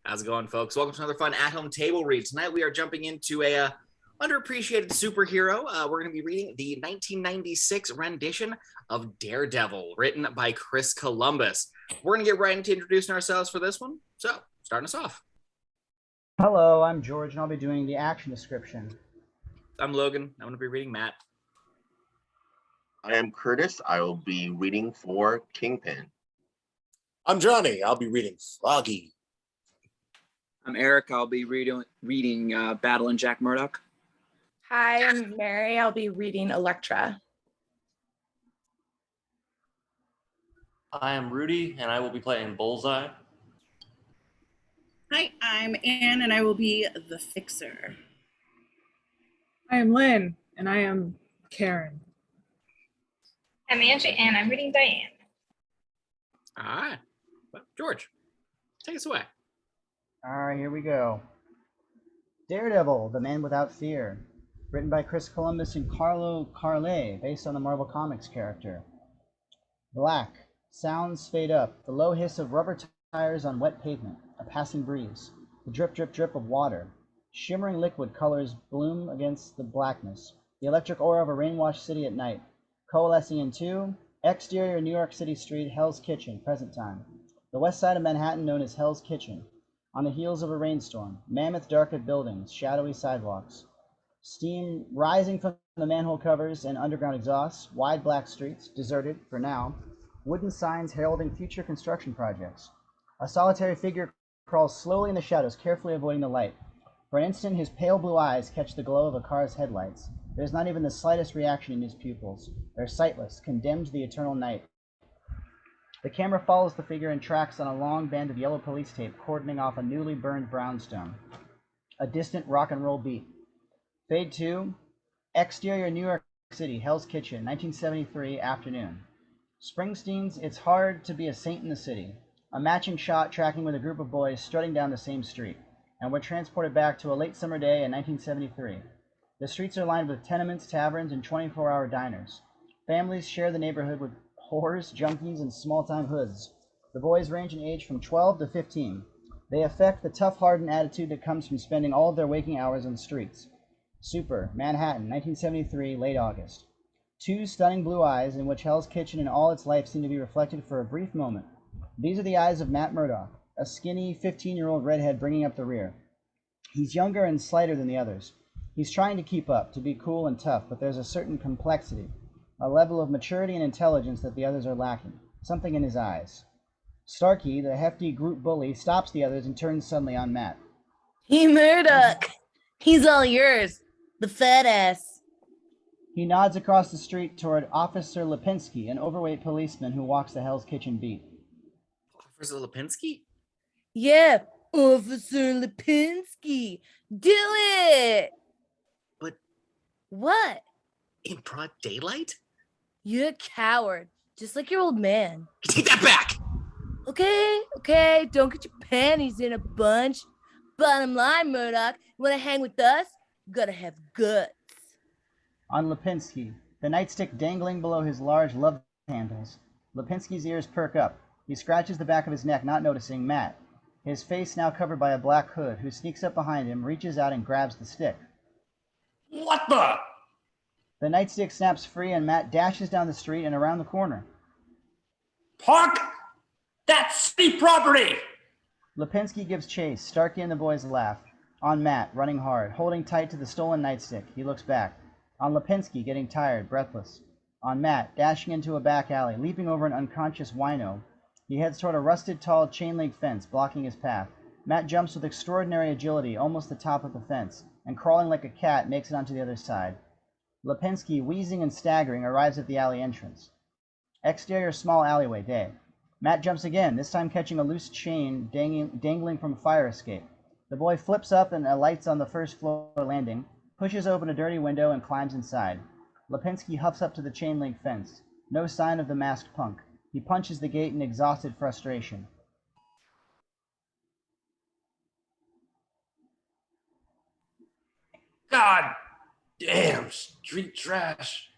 How's it going, folks? Welcome to another fun at-home table read. Tonight we are jumping into a underappreciated superhero. We're going to be reading the 1996 rendition of Daredevil, written by Chris Columbus. We're going to get right into introducing ourselves for this one. So, starting us off. Hello, I'm George, and I'll be doing the action description. I'm Logan. I'm going to be reading Matt. I am Curtis. I will be reading for Kingpin. I'm Johnny. I'll be reading Foggy. I'm Erik. I'll be reading Battle and Jack Murdoch. Hi, I'm Mary. I'll be reading Elektra. I am Rudy, and I will be playing Bullseye. Hi, I'm Anne, and I will be the Fixer. I am Lynn, and I am Karen. I'm Angie, and I'm reading Diane. All right. Well, George, take us away. All right, here we go. Daredevil, the Man Without Fear. Written by Chris Columbus and Carlo Carle, based on the Marvel Comics character. Black. Sounds fade up. The low hiss of rubber tires on wet pavement. A passing breeze. The drip, drip, drip of water. Shimmering liquid colors bloom against the blackness. The electric aura of a rain-washed city at night. Coalescing into exterior New York City street, Hell's Kitchen, present time. The west side of Manhattan known as Hell's Kitchen. On the heels of a rainstorm, mammoth darkened buildings, shadowy sidewalks. Steam rising from the manhole covers and underground exhausts, wide black streets, deserted for now, wooden signs heralding future construction projects. A solitary figure crawls slowly in the shadows, carefully avoiding the light. For an instant, his pale blue eyes catch the glow of a car's headlights. There's not even the slightest reaction in his pupils. They're sightless, condemned to the eternal night. The camera follows the figure and tracks on a long band of yellow police tape cordoning off a newly burned brownstone. A distant rock and roll beat. Fade to exterior New York City, Hell's Kitchen, 1973 afternoon. Springsteen's It's Hard to Be a Saint in the City. A matching shot tracking with a group of boys strutting down the same street. And we're transported back to a late summer day in 1973. The streets are lined with tenements, taverns, and 24-hour diners. Families share the neighborhood with whores, junkies, and small-time hoods. The boys range in age from 12 to 15. They affect the tough, hardened attitude that comes from spending all of their waking hours on the streets. Super, Manhattan, 1973, late August. Two stunning blue eyes in which Hell's Kitchen and all its life seem to be reflected for a brief moment. These are the eyes of Matt Murdock, a skinny 15-year-old redhead bringing up the rear. He's younger and slighter than the others. He's trying to keep up, to be cool and tough, but there's a certain complexity, a level of maturity and intelligence that the others are lacking, something in his eyes. Starkey, the hefty group bully, stops the others and turns suddenly on Matt. Hey, Murdoch! He's all yours, the fat ass. He nods across the street toward Officer Lipinski, an overweight policeman who walks the Hell's Kitchen beat. Officer Lipinski? Yeah, Officer Lipinski. Do it! But... What? In broad daylight? You're a coward, just like your old man. Take that back! Okay, don't get your panties in a bunch. Bottom line, Murdoch, you want to hang with us? You gotta have guts. On Lipinski, the nightstick dangling below his large love handles. Lipinski's ears perk up. He scratches the back of his neck, not noticing Matt, his face now covered by a black hood, who sneaks up behind him, reaches out and grabs the stick. What the? The nightstick snaps free and Matt dashes down the street and around the corner. Park! That's city property! Lipinski gives chase. Starkey and the boys laugh. On Matt, running hard, holding tight to the stolen nightstick. He looks back. On Lipinski, getting tired, breathless. On Matt, dashing into a back alley, leaping over an unconscious wino. He heads toward a rusted, tall chain-link fence, blocking his path. Matt jumps with extraordinary agility, almost the top of the fence, and crawling like a cat, makes it onto the other side. Lipinski, wheezing and staggering, arrives at the alley entrance. Exterior small alleyway, day. Matt jumps again, this time catching a loose chain dangling from a fire escape. The boy flips up and alights on the first floor landing, pushes open a dirty window, and climbs inside. Lipinski huffs up to the chain-link fence. No sign of the masked punk. He punches the gate in exhausted frustration. God damn, street trash.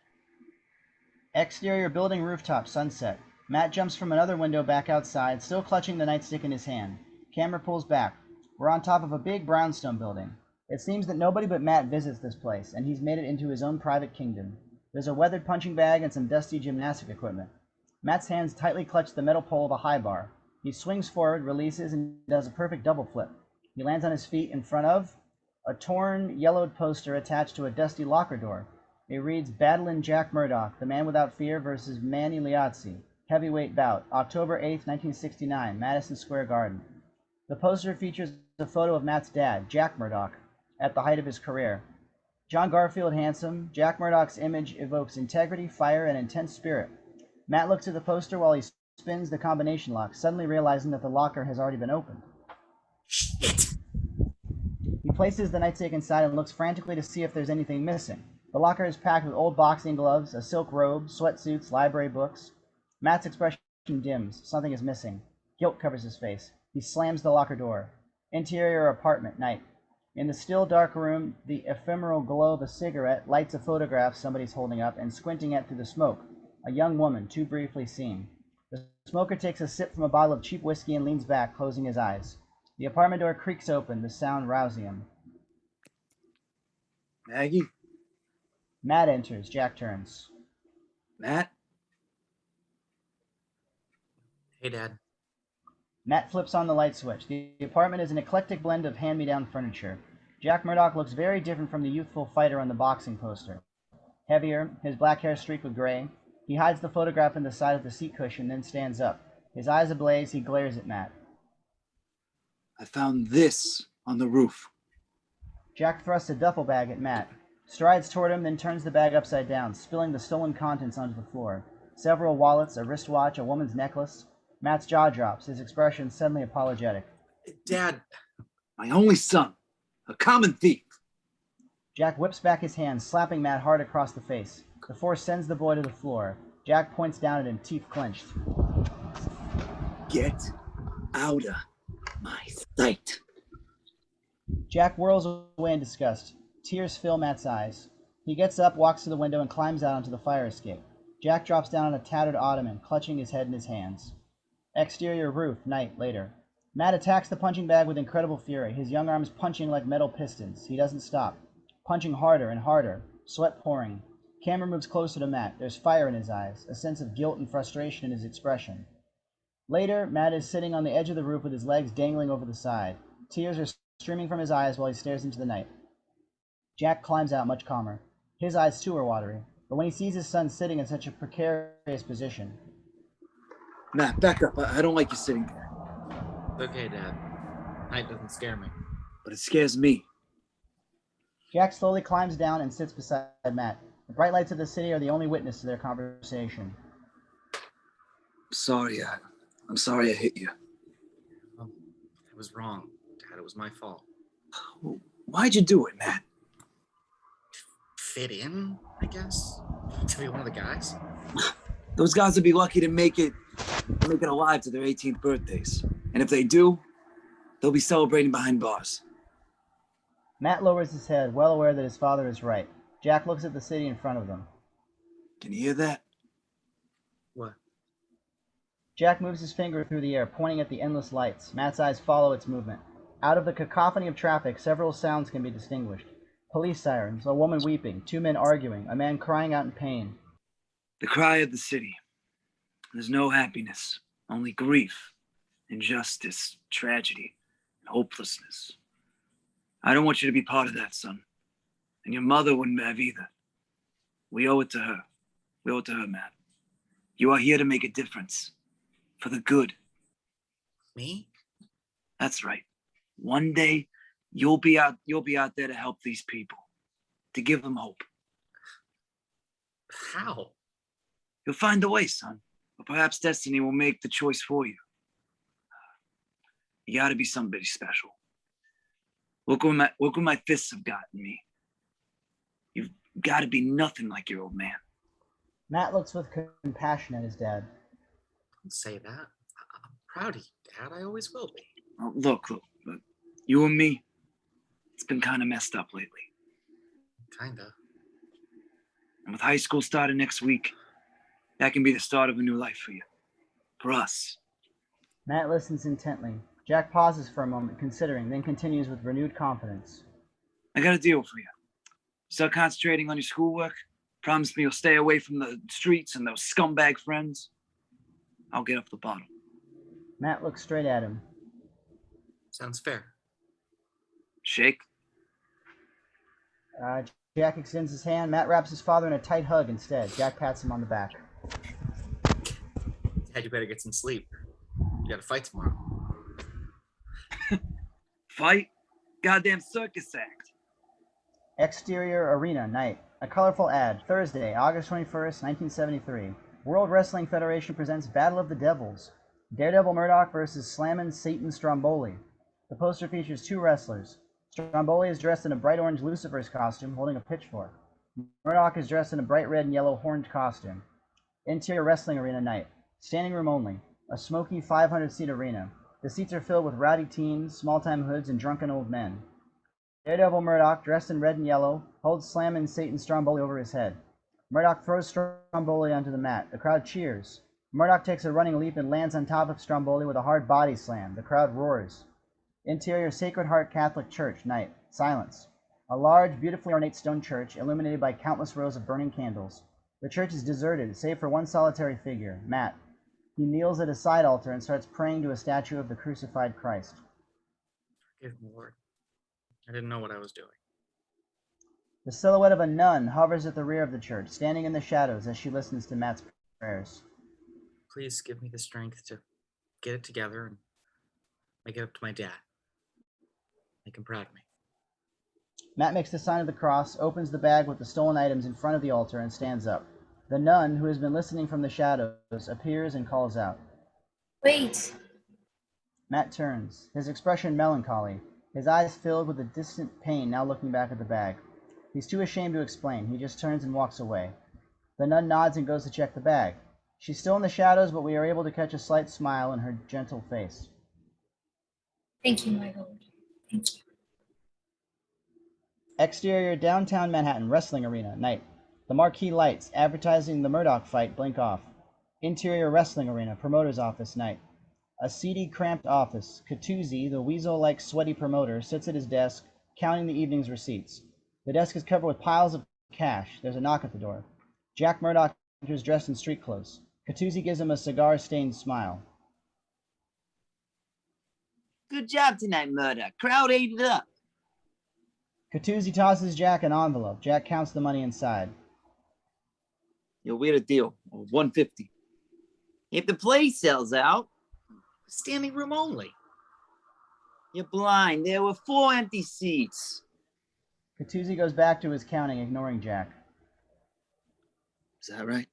Exterior building rooftop, sunset. Matt jumps from another window back outside, still clutching the nightstick in his hand. Camera pulls back. We're on top of a big brownstone building. It seems that nobody but Matt visits this place, and he's made it into his own private kingdom. There's a weathered punching bag and some dusty gymnastic equipment. Matt's hands tightly clutch the metal pole of a high bar. He swings forward, releases, and does a perfect double flip. He lands on his feet in front of a torn, yellowed poster attached to a dusty locker door. It reads, Battling Jack Murdoch, the Man Without Fear versus Manny Liazzi. Heavyweight bout, October 8th, 1969, Madison Square Garden. The poster features a photo of Matt's dad, Jack Murdoch, at the height of his career. John Garfield handsome, Jack Murdoch's image evokes integrity, fire, and intense spirit. Matt looks at the poster while he spins the combination lock, suddenly realizing that the locker has already been opened. Shit! He places the nightstick inside and looks frantically to see if there's anything missing. The locker is packed with old boxing gloves, a silk robe, sweatsuits, library books. Matt's expression dims. Something is missing. Guilt covers his face. He slams the locker door. Interior apartment, night. In the still dark room, the ephemeral glow of a cigarette lights a photograph somebody's holding up and squinting at through the smoke. A young woman, too briefly seen. The smoker takes a sip from a bottle of cheap whiskey and leans back, closing his eyes. The apartment door creaks open, the sound rousing him. Maggie? Matt enters. Jack turns. Matt? Hey, Dad. Matt flips on the light switch. The apartment is an eclectic blend of hand-me-down furniture. Jack Murdoch looks very different from the youthful fighter on the boxing poster. Heavier, his black hair streaked with gray. He hides the photograph in the side of the seat cushion, then stands up. His eyes ablaze, he glares at Matt. I found this on the roof. Jack thrusts a duffel bag at Matt, strides toward him, then turns the bag upside down, spilling the stolen contents onto the floor. Several wallets, a wristwatch, a woman's necklace. Matt's jaw drops, his expression suddenly apologetic. Dad. My only son. A common thief. Jack whips back his hand, slapping Matt hard across the face. The force sends the boy to the floor. Jack points down at him, teeth clenched. Get out of my sight. Jack whirls away in disgust. Tears fill Matt's eyes. He gets up, walks to the window, and climbs out onto the fire escape. Jack drops down on a tattered ottoman, clutching his head in his hands. Exterior roof, night, later. Matt attacks the punching bag with incredible fury, his young arms punching like metal pistons. He doesn't stop. Punching harder and harder, sweat pouring. Camera moves closer to Matt. There's fire in his eyes, a sense of guilt and frustration in his expression. Later, Matt is sitting on the edge of the roof with his legs dangling over the side. Tears are streaming from his eyes while he stares into the night. Jack climbs out much calmer. His eyes too are watery, but when he sees his son sitting in such a precarious position... Matt, back up. I don't like you sitting there. Okay, Dad. Night doesn't scare me. But it scares me. Jack slowly climbs down and sits beside Matt. The bright lights of the city are the only witness to their conversation. I'm sorry I hit you. I was wrong, Dad. It was my fault. Why'd you do it, Matt? Fit in, I guess? To be one of the guys? Those guys would be lucky to make it alive to their 18th birthdays. And if they do, they'll be celebrating behind bars. Matt lowers his head, well aware that his father is right. Jack looks at the city in front of them. Can you hear that? What? Jack moves his finger through the air, pointing at the endless lights. Matt's eyes follow its movement. Out of the cacophony of traffic, several sounds can be distinguished. Police sirens, a woman weeping, two men arguing, a man crying out in pain. The cry of the city. There's no happiness, only grief, injustice, tragedy, and hopelessness. I don't want you to be part of that, son. And your mother wouldn't have either. We owe it to her. We owe it to her, Matt. You are here to make a difference. For the good. Me? That's right. One day, you'll be out there to help these people. To give them hope. How? You'll find a way, son. Or perhaps destiny will make the choice for you. You gotta be somebody special. Look what my fists have gotten me. You've gotta be nothing like your old man. Matt looks with compassion at his dad. Don't say that. I'm proud of you, Dad. I always will be. Oh, look. You and me, it's been kind of messed up lately. Kinda. And with high school starting next week, that can be the start of a new life for you. For us. Matt listens intently. Jack pauses for a moment, considering, then continues with renewed confidence. I got a deal for you. Start concentrating on your schoolwork. Promise me you'll stay away from the streets and those scumbag friends. I'll get up the bottle. Matt looks straight at him. Sounds fair. Shake. Jack extends his hand. Matt wraps his father in a tight hug instead. Jack pats him on the back. Dad, you better get some sleep. You got a fight tomorrow. Fight? Goddamn circus act. Exterior arena, night. A colorful ad. Thursday, August 21st, 1973. World Wrestling Federation presents Battle of the Devils. Daredevil Murdoch versus Slammin' Satan Stromboli. The poster features two wrestlers. Stromboli is dressed in a bright orange Lucifer's costume, holding a pitchfork. Murdoch is dressed in a bright red and yellow horned costume. Interior wrestling arena, night. Standing room only. A smoky 500-seat arena. The seats are filled with rowdy teens, small-time hoods, and drunken old men. Daredevil Murdoch, dressed in red and yellow, holds Slammin' Satan Stromboli over his head. Murdoch throws Stromboli onto the mat. The crowd cheers. Murdoch takes a running leap and lands on top of Stromboli with a hard body slam. The crowd roars. Interior Sacred Heart Catholic Church, night. Silence. A large, beautifully ornate stone church, illuminated by countless rows of burning candles. The church is deserted, save for one solitary figure, Matt. He kneels at a side altar and starts praying to a statue of the crucified Christ. Forgive me, Lord. I didn't know what I was doing. The silhouette of a nun hovers at the rear of the church, standing in the shadows as she listens to Matt's prayers. Please give me the strength to get it together and make it up to my dad. Make him proud of me. Matt makes the sign of the cross, opens the bag with the stolen items in front of the altar, and stands up. The nun, who has been listening from the shadows, appears and calls out. Wait. Matt turns, his expression melancholy, his eyes filled with a distant pain now looking back at the bag. He's too ashamed to explain. He just turns and walks away. The nun nods and goes to check the bag. She's still in the shadows, but we are able to catch a slight smile in her gentle face. Thank you, my lord. Thank you. Exterior downtown Manhattan wrestling arena, night. The marquee lights advertising the Murdoch fight blink off. Interior wrestling arena, promoter's office, night. A seedy, cramped office. Catuzzi, the weasel-like sweaty promoter, sits at his desk, counting the evening's receipts. The desk is covered with piles of cash. There's a knock at the door. Jack Murdoch enters dressed in street clothes. Catuzzi gives him a cigar-stained smile. Good job tonight, Murdoch. Crowd ate it up. Catuzzi tosses Jack an envelope. Jack counts the money inside. Yo, we had a deal. $150. If the place sells out, standing room only. You're blind. There were 4 empty seats. Catuzzi goes back to his counting, ignoring Jack. Is that right?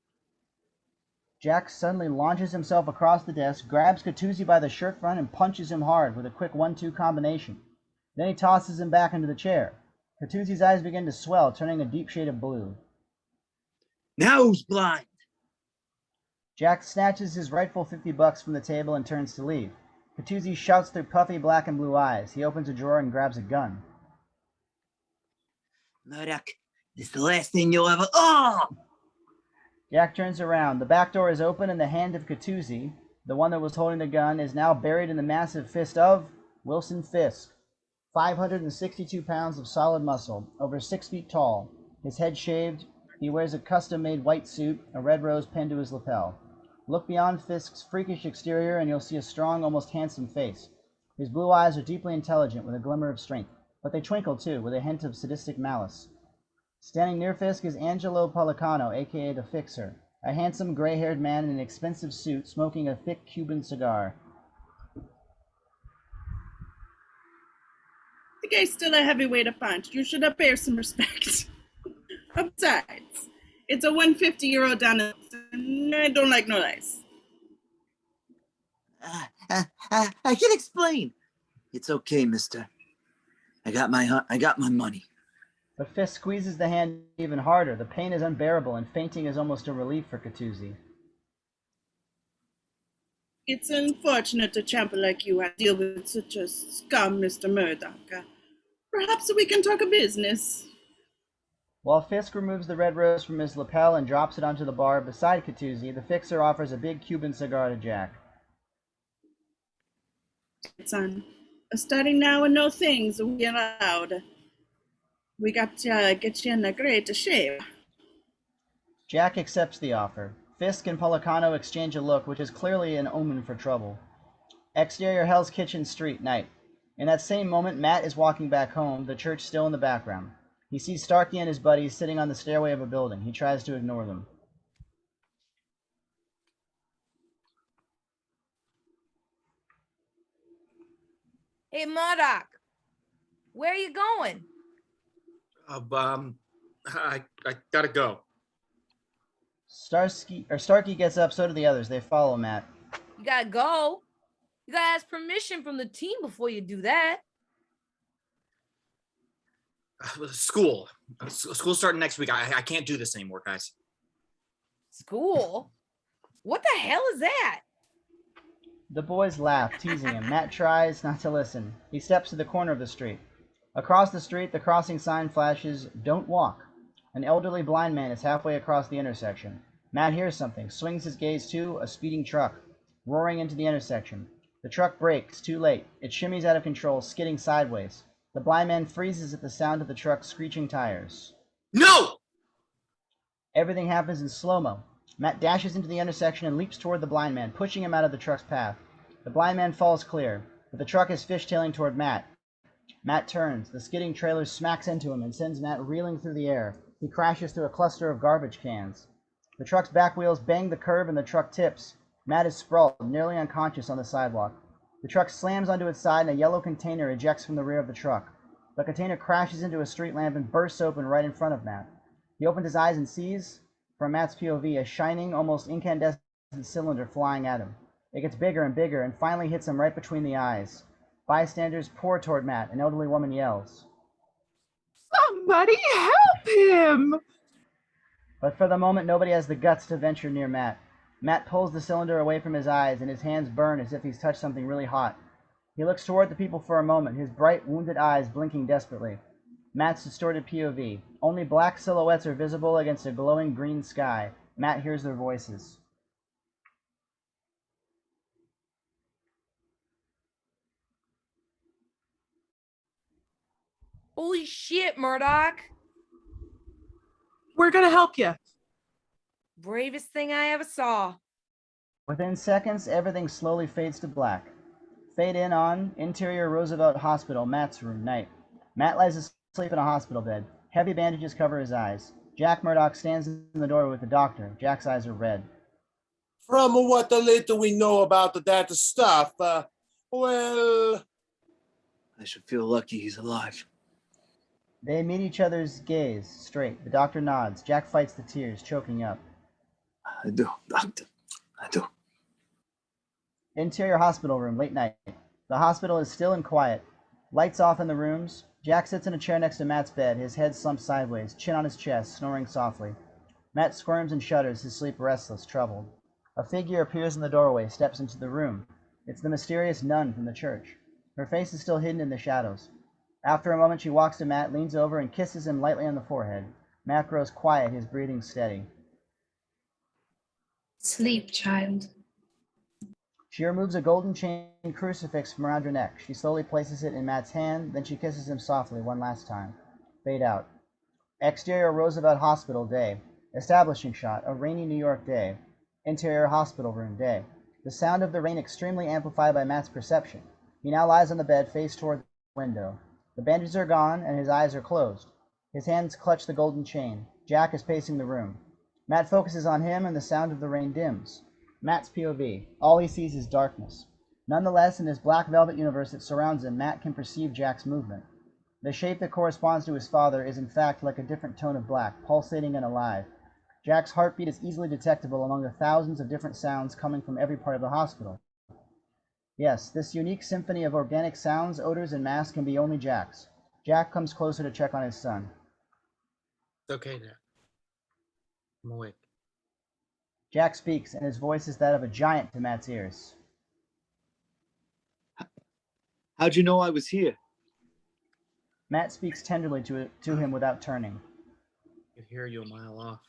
Jack suddenly launches himself across the desk, grabs Catuzzi by the shirt front, and punches him hard with a quick 1-2 combination. Then he tosses him back into the chair. Catuzzi's eyes begin to swell, turning a deep shade of blue. Now who's blind? Jack snatches his rightful $50 from the table and turns to leave. Catuzzi shouts through puffy black and blue eyes. He opens a drawer and grabs a gun. Murdoch, this is the last thing you'll ever... Oh! Jack turns around. The back door is open and the hand of Catuzzi, the one that was holding the gun, is now buried in the massive fist of Wilson Fisk. 562 pounds of solid muscle, over 6 feet tall, his head shaved. He wears a custom-made white suit, a red rose pinned to his lapel. Look beyond Fisk's freakish exterior and you'll see a strong, almost handsome face. His blue eyes are deeply intelligent with a glimmer of strength, but they twinkle too, with a hint of sadistic malice. Standing near Fisk is Angelo Policano, a.k.a. the Fixer, a handsome, gray-haired man in an expensive suit smoking a thick Cuban cigar. The guy's still a heavyweight to punch. You should pay some respect. Besides, it's a 150-year-old down and I don't like no lies. I can explain. It's okay, mister. I got my money. But Fisk squeezes the hand even harder. The pain is unbearable, and fainting is almost a relief for Catuzzi. It's unfortunate a champion like you have to deal with such a scum, Mr. Murdoch. Perhaps we can talk a business. While Fisk removes the red rose from his lapel and drops it onto the bar beside Catuzzi, the fixer offers a big Cuban cigar to Jack. Son, starting now and no things we allowed. We got to get you in a great shape. Jack accepts the offer. Fisk and Policano exchange a look, which is clearly an omen for trouble. Exterior Hell's Kitchen Street, night. In that same moment, Matt is walking back home, the church still in the background. He sees Starkey and his buddies sitting on the stairway of a building. He tries to ignore them. Hey, Murdoch, where are you going? I gotta go. Starkey gets up, so do the others. They follow Matt. You gotta go. You gotta ask permission from the team before you do that. School. School's starting next week. I can't do this anymore, guys. School? What the hell is that? The boys laugh, teasing him. Matt tries not to listen. He steps to the corner of the street. Across the street, the crossing sign flashes, "Don't walk." An elderly blind man is halfway across the intersection. Matt hears something, swings his gaze to a speeding truck, roaring into the intersection. The truck brakes, too late. It shimmies out of control, skidding sideways. The blind man freezes at the sound of the truck's screeching tires. No! Everything happens in slow-mo. Matt dashes into the intersection and leaps toward the blind man, pushing him out of the truck's path. The blind man falls clear, but the truck is fishtailing toward Matt. Matt turns. The skidding trailer smacks into him and sends Matt reeling through the air. He crashes through a cluster of garbage cans. The truck's back wheels bang the curb and the truck tips. Matt is sprawled, nearly unconscious on the sidewalk. The truck slams onto its side and a yellow container ejects from the rear of the truck. The container crashes into a street lamp and bursts open right in front of Matt. He opens his eyes and sees, from Matt's POV, a shining, almost incandescent cylinder flying at him. It gets bigger and bigger and finally hits him right between the eyes. Bystanders pour toward Matt. An elderly woman yells, "Somebody help him!" But for the moment, nobody has the guts to venture near Matt. Matt pulls the cylinder away from his eyes, and his hands burn as if he's touched something really hot. He looks toward the people for a moment, his bright, wounded eyes blinking desperately. Matt's distorted POV. Only black silhouettes are visible against a glowing green sky. Matt hears their voices. Holy shit, Murdoch. We're gonna help you. Bravest thing I ever saw. Within seconds, everything slowly fades to black. Fade in on interior Roosevelt Hospital, Matt's room, night. Matt lies asleep in a hospital bed. Heavy bandages cover his eyes. Jack Murdoch stands in the doorway with the doctor. Jack's eyes are red. From what the little we know about that stuff, well... I should feel lucky he's alive. They meet each other's gaze, straight. The doctor nods. Jack fights the tears, choking up. I do, doctor. I do. Interior hospital room, late night. The hospital is still and quiet. Lights off in the rooms. Jack sits in a chair next to Matt's bed, his head slumped sideways, chin on his chest, snoring softly. Matt squirms and shudders, his sleep restless, troubled. A figure appears in the doorway, steps into the room. It's the mysterious nun from the church. Her face is still hidden in the shadows. After a moment, she walks to Matt, leans over, and kisses him lightly on the forehead. Matt grows quiet, his breathing steady. Sleep, child. She removes a golden chain crucifix from around her neck. She slowly places it in Matt's hand, then she kisses him softly one last time. Fade out. Exterior Roosevelt Hospital, day. Establishing shot, a rainy New York day. Interior hospital room, day. The sound of the rain extremely amplified by Matt's perception. He now lies on the bed, face toward the window. The bandages are gone, and his eyes are closed. His hands clutch the golden chain. Jack is pacing the room. Matt focuses on him, and the sound of the rain dims. Matt's POV. All he sees is darkness. Nonetheless, in this black velvet universe that surrounds him, Matt can perceive Jack's movement. The shape that corresponds to his father is in fact like a different tone of black, pulsating and alive. Jack's heartbeat is easily detectable among the thousands of different sounds coming from every part of the hospital. Yes, this unique symphony of organic sounds, odors, and mass can be only Jack's. Jack comes closer to check on his son. It's okay, Jack. I'm awake. Jack speaks, and his voice is that of a giant to Matt's ears. How'd you know I was here? Matt speaks tenderly to him without turning. could hear you a mile off.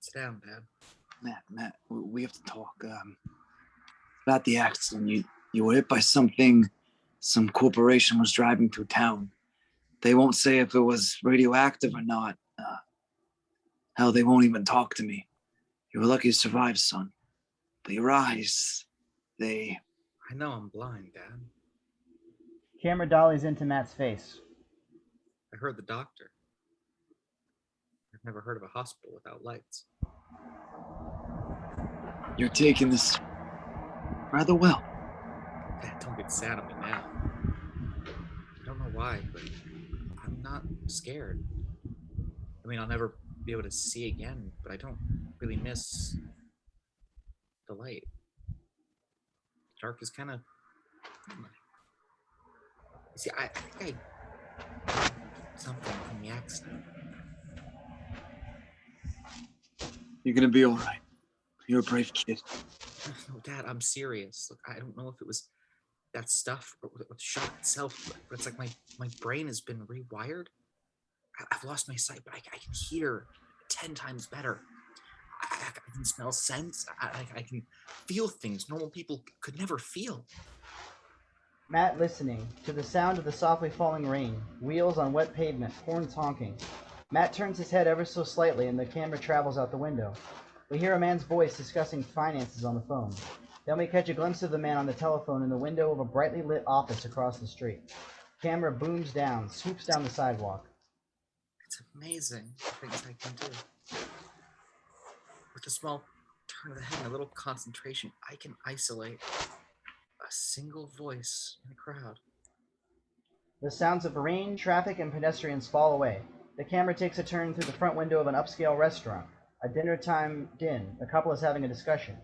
Sit down, Dad. Matt, we have to talk. About the accident. You were hit by something some corporation was driving through town. They won't say if it was radioactive or not. Hell, they won't even talk to me. You were lucky to survive, son. But your eyes, they... I know I'm blind, Dad. Camera dollies into Matt's face. I heard the doctor. I've never heard of a hospital without lights. You're taking this rather well. Dad, don't get sad on me now. I don't know why, but I'm not scared. I mean, I'll never be able to see again, but I don't really miss the light. Dark is kind of... See, I think I... something from the accident. You're gonna be all right. You're a brave kid. No, Dad, I'm serious. Look, I don't know if it was that stuff or the shot itself, but it's like my brain has been rewired. I've lost my sight, but I can hear 10 times better. I can smell scents. I can feel things normal people could never feel. Matt listening to the sound of the softly falling rain, wheels on wet pavement, horns honking. Matt turns his head ever so slightly and the camera travels out the window. We hear a man's voice discussing finances on the phone. Then we catch a glimpse of the man on the telephone in the window of a brightly lit office across the street. Camera booms down, swoops down the sidewalk. It's amazing the things I can do. With a small turn of the head and a little concentration, I can isolate a single voice in a crowd. The sounds of rain, traffic, and pedestrians fall away. The camera takes a turn through the front window of an upscale restaurant. A dinner time din. The couple is having a discussion.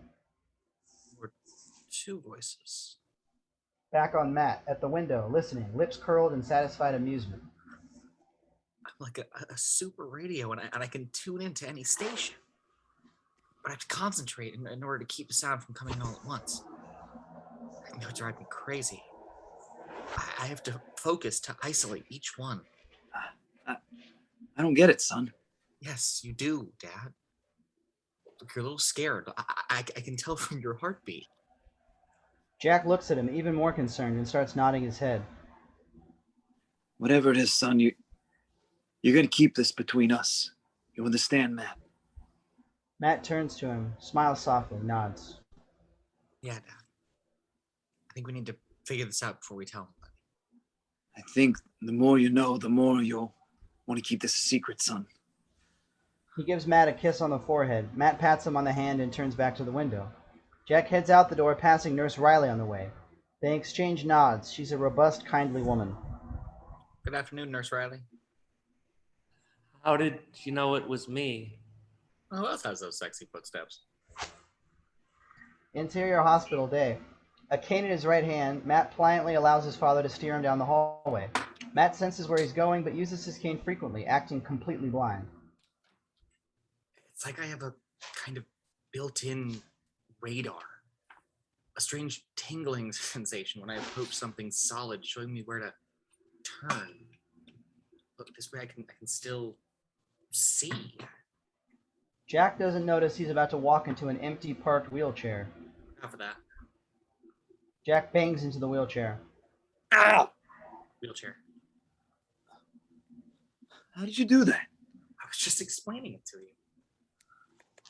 Or two voices. Back on Matt, at the window, listening, lips curled in satisfied amusement. I'm like a super radio, and I can tune into any station. But I have to concentrate in order to keep the sound from coming all at once. I know it drives me crazy. I have to focus to isolate each one. I don't get it, son. Yes, you do, Dad. Look, you're a little scared. I can tell from your heartbeat. Jack looks at him, even more concerned, and starts nodding his head. Whatever it is, son, you're gonna keep this between us. You understand, Matt? Matt turns to him, smiles softly, nods. Yeah, Dad. I think we need to figure this out before we tell anybody. I think the more you know, the more you'll want to keep this a secret, son. He gives Matt a kiss on the forehead. Matt pats him on the hand and turns back to the window. Jack heads out the door, passing Nurse Riley on the way. They exchange nods. She's a robust, kindly woman. Good afternoon, Nurse Riley. How did you know it was me? Who else has those sexy footsteps? Interior hospital day. A cane in his right hand, Matt pliantly allows his father to steer him down the hallway. Matt senses where he's going, but uses his cane frequently, acting completely blind. It's like I have a kind of built-in radar. A strange tingling sensation when I approach something solid, showing me where to turn. Look, this way I can still see. Jack doesn't notice he's about to walk into an empty parked wheelchair. Enough of that. Jack bangs into the wheelchair. Ow! Wheelchair. How did you do that? I was just explaining it to you.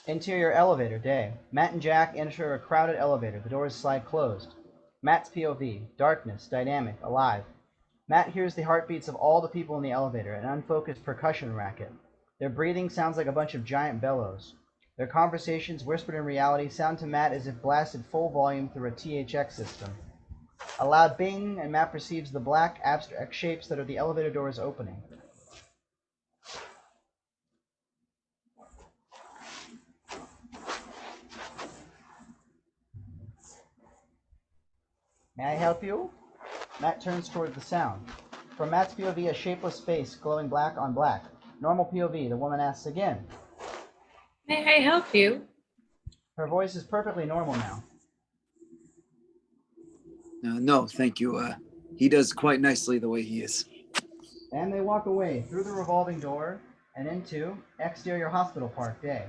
Interior elevator day. Matt and Jack enter a crowded elevator. The doors slide closed. Matt's POV. Darkness, dynamic, alive. Matt hears the heartbeats of all the people in the elevator, an unfocused percussion racket. Their breathing sounds like a bunch of giant bellows. Their conversations, whispered in reality, sound to Matt as if blasted full volume through a THX system. A loud bing, and Matt perceives the black, abstract shapes that are the elevator doors opening. May I help you? Matt turns toward the sound. From Matt's POV, a shapeless face glowing black on black. Normal POV, the woman asks again. May I help you? Her voice is perfectly normal now. No, thank you. He does quite nicely the way he is. And they walk away. Through the revolving door, and into exterior hospital park day.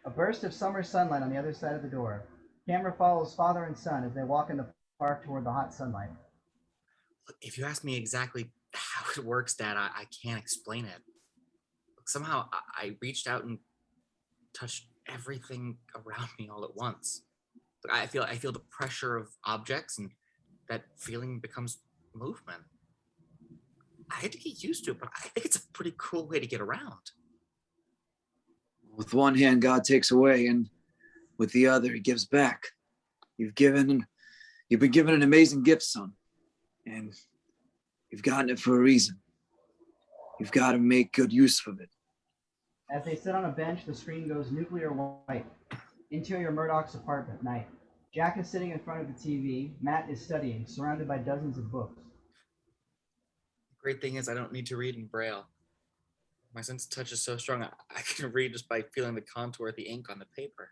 A burst of summer sunlight on the other side of the door. Camera follows father and son as they walk in the park toward the hot sunlight. Look, if you ask me exactly how it works, Dad, I can't explain it. Somehow I reached out and touched everything around me all at once. I feel the pressure of objects, and that feeling becomes movement. I had to get used to it, but I think it's a pretty cool way to get around. With one hand, God takes away, and with the other, he gives back. You've been given an amazing gift, son, and you've gotten it for a reason. You've got to make good use of it. As they sit on a bench, the screen goes nuclear white. Interior Murdoch's apartment, night. Jack is sitting in front of the TV. Matt is studying, surrounded by dozens of books. The great thing is I don't need to read in Braille. My sense of touch is so strong, I can read just by feeling the contour of the ink on the paper.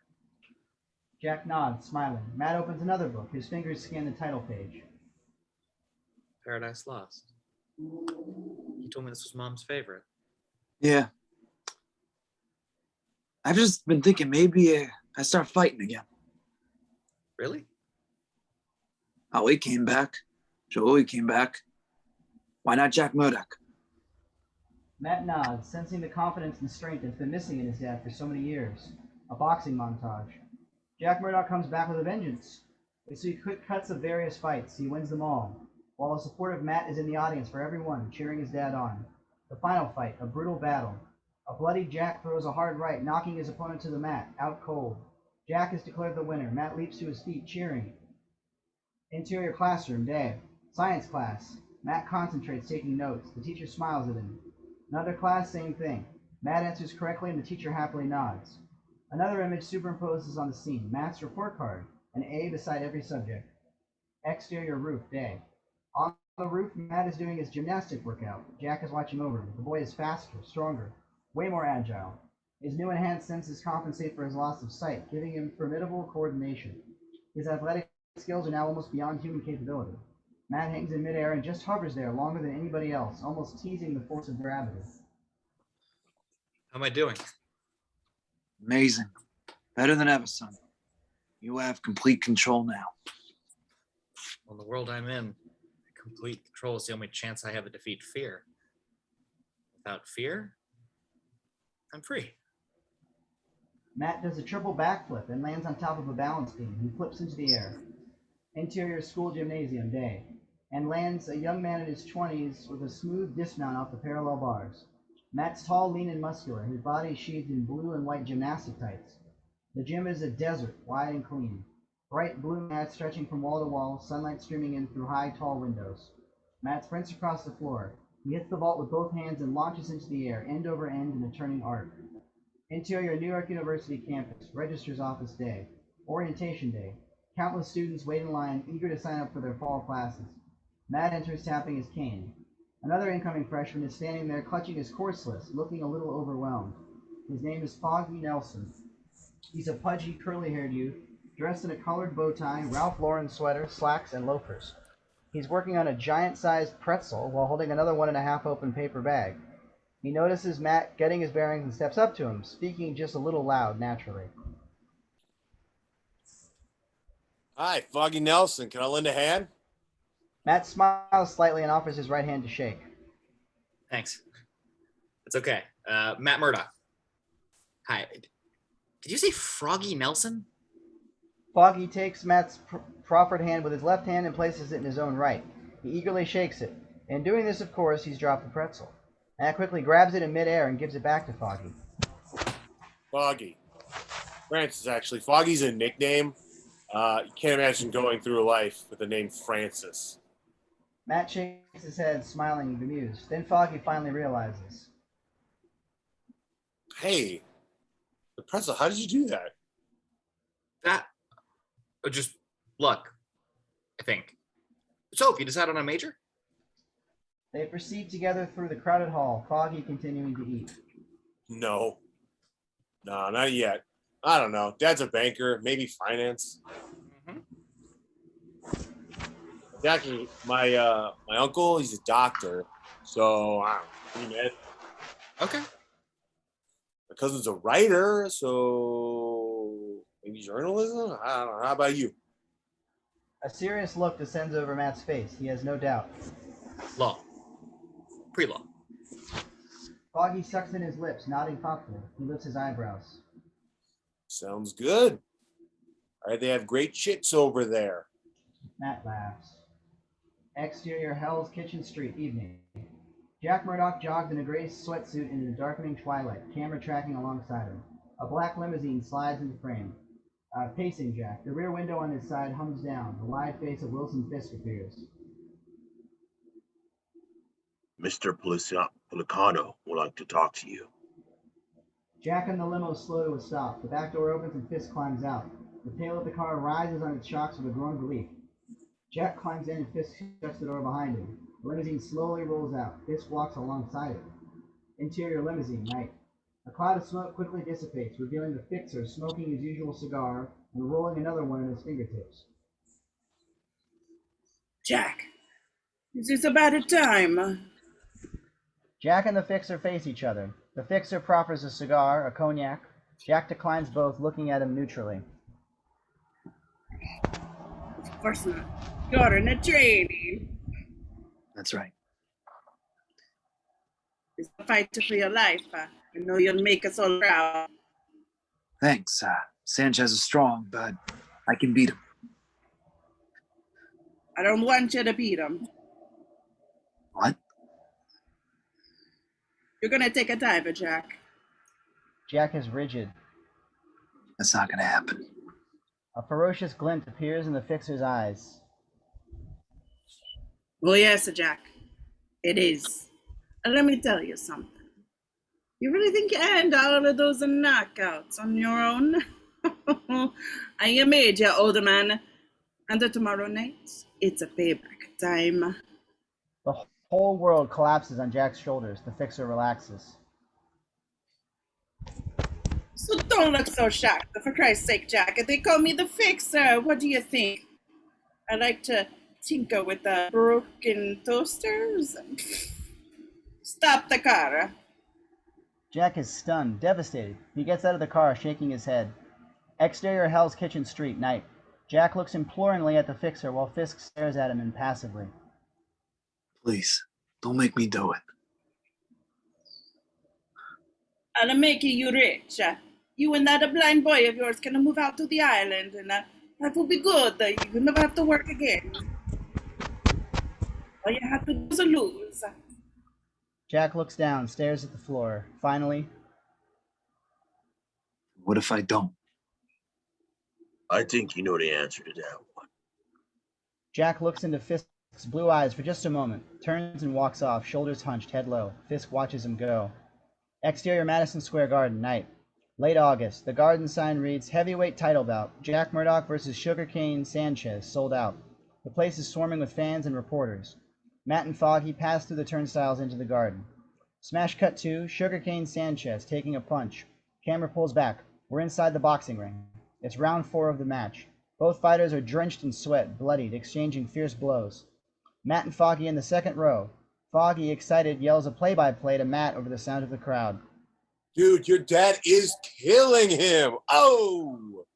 Jack nods, smiling. Matt opens another book. His fingers scan the title page. Paradise Lost. He told me this was Mom's favorite. Yeah. I've just been thinking maybe I start fighting again. Really? Oh, he came back. Joey came back. Why not Jack Murdoch? Matt nods, sensing the confidence and strength that's been missing in his dad for so many years. A boxing montage. Jack Murdoch comes back with a vengeance. We see quick cuts of various fights. He wins them all, while a supportive Matt is in the audience for everyone, cheering his dad on. The final fight, a brutal battle. A bloody Jack throws a hard right, knocking his opponent to the mat, out cold. Jack is declared the winner. Matt leaps to his feet, cheering. Interior classroom, day. Science class. Matt concentrates, taking notes. The teacher smiles at him. Another class, same thing. Matt answers correctly and the teacher happily nods. Another image superimposes on the scene. Matt's report card, an A beside every subject. Exterior roof, day. On the roof, Matt is doing his gymnastic workout. Jack is watching over him. The boy is faster, stronger, way more agile. His new enhanced senses compensate for his loss of sight, giving him formidable coordination. His athletic skills are now almost beyond human capability. Matt hangs in midair and just hovers there longer than anybody else, almost teasing the force of gravity. How am I doing? Amazing. Better than ever, son. You have complete control now. Well, in the world I'm in, complete control is the only chance I have to defeat fear. Without fear, I'm free. Matt does a triple backflip and lands on top of a balance beam. He flips into the air. Interior school gymnasium, day. And lands a young man in his 20s with a smooth dismount off the parallel bars. Matt's tall, lean, and muscular. His body is sheathed in blue and white gymnastic tights. The gym is a desert, wide and clean. Bright blue mats stretching from wall to wall, sunlight streaming in through high, tall windows. Matt sprints across the floor. He hits the vault with both hands and launches into the air, end over end in a turning arc. Interior New York University campus, registrar's office day. Orientation day. Countless students wait in line, eager to sign up for their fall classes. Matt enters tapping his cane. Another incoming freshman is standing there clutching his course list, looking a little overwhelmed. His name is Foggy Nelson. He's a pudgy, curly-haired youth, dressed in a colored bow tie, Ralph Lauren sweater, slacks, and loafers. He's working on a giant-sized pretzel while holding another 1.5 open paper bag. He notices Matt getting his bearings and steps up to him, speaking just a little loud, naturally. Hi, Foggy Nelson. Can I lend a hand? Matt smiles slightly and offers his right hand to shake. Thanks. It's okay. Matt Murdoch. Hi. Did you say Froggy Nelson? Foggy takes Matt's proffered hand with his left hand and places it in his own right. He eagerly shakes it. In doing this, of course, he's dropped the pretzel. Matt quickly grabs it in midair and gives it back to Foggy. Foggy. Francis, actually. Foggy's a nickname. You can't imagine going through life with the name Francis. Matt shakes his head, smiling and bemused. Then Foggy finally realizes. Hey, the pretzel, how did you do that? That, just luck, I think. So, if you decide on a major? They proceed together through the crowded hall, Foggy continuing to eat. No, not yet. I don't know. Dad's a banker, maybe finance. Actually, my uncle, he's a doctor, so I don't know. Okay. My cousin's a writer, so maybe journalism? I don't know. How about you? A serious look descends over Matt's face. He has no doubt. Law. Pre-law. Foggy sucks in his lips, nodding thoughtfully. He lifts his eyebrows. Sounds good. All right, they have great chicks over there. Matt laughs. Exterior Hell's Kitchen Street, evening. Jack Murdoch jogs in a gray sweatsuit in the darkening twilight, camera tracking alongside him. A black limousine slides into frame. Pacing Jack. The rear window on his side hums down. The wide face of Wilson Fisk appears. Mr. Policano would like to talk to you. Jack and the limo slow to a stop. The back door opens and Fisk climbs out. The tail of the car rises on its shocks with a groan relief. Jack climbs in and Fisk shuts the door behind him. The limousine slowly rolls out. Fisk walks alongside it. Interior limousine, night. A cloud of smoke quickly dissipates, revealing the fixer smoking his usual cigar and rolling another one in his fingertips. Jack, is this about a time? Jack and the fixer face each other. The fixer proffers a cigar, a cognac. Jack declines both, looking at him neutrally. Of course not. You're in a training. That's right. It's a fight for your life. I know you'll make us all proud. Thanks. Sanchez is strong, but I can beat him. I don't want you to beat him. What? You're gonna take a diver, Jack. Jack is rigid. That's not gonna happen. A ferocious glint appears in the fixer's eyes. Oh, yes, Jack. It is. And let me tell you something. You really think you earned all of those knockouts on your own? I made you, older man. And tomorrow night, it's a payback time. The whole world collapses on Jack's shoulders. The fixer relaxes. So don't look so shocked. For Christ's sake, Jack. If they call me the fixer, what do you think? I like to tinker with the broken toasters. Stop the car. Jack is stunned, devastated. He gets out of the car, shaking his head. Exterior Hell's Kitchen Street, night. Jack looks imploringly at the fixer while Fisk stares at him impassively. Please, don't make me do it. I'll make you rich. You and that blind boy of yours can move out to the island, and that will be good. You will never have to work again. All you have to do is lose. Jack looks down, stares at the floor. Finally, what if I don't? I think you know the answer to that one. Jack looks into Fisk's blue eyes for just a moment, turns and walks off, shoulders hunched, head low. Fisk watches him go. Exterior Madison Square Garden, night. Late August. The garden sign reads, heavyweight title bout. Jack Murdoch versus Sugarcane Sanchez, sold out. The place is swarming with fans and reporters. Matt and Foggy pass through the turnstiles into the garden. Smash cut 2, Sugarcane Sanchez taking a punch. Camera pulls back. We're inside the boxing ring. It's round 4 of the match. Both fighters are drenched in sweat, bloodied, exchanging fierce blows. Matt and Foggy in the second row. Foggy, excited, yells a play-by-play to Matt over the sound of the crowd. Dude, your dad is killing him. Oh!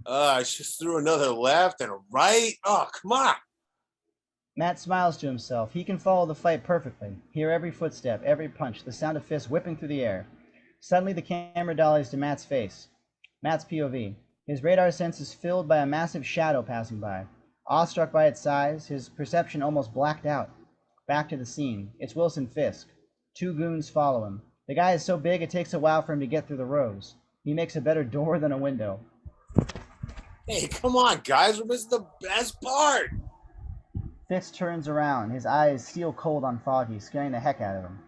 I just threw another left and a right. Oh, come on. Matt smiles to himself. He can follow the fight perfectly. Hear every footstep, every punch, the sound of fists whipping through the air. Suddenly the camera dollies to Matt's face. Matt's POV. His radar sense is filled by a massive shadow passing by. Awestruck by its size, his perception almost blacked out. Back to the scene. It's Wilson Fisk. 2 goons follow him. The guy is so big it takes a while for him to get through the rows. He makes a better door than a window. Hey, come on, guys. We're missing the best part. Fisk turns around, his eyes steel cold on Foggy, scaring the heck out of him.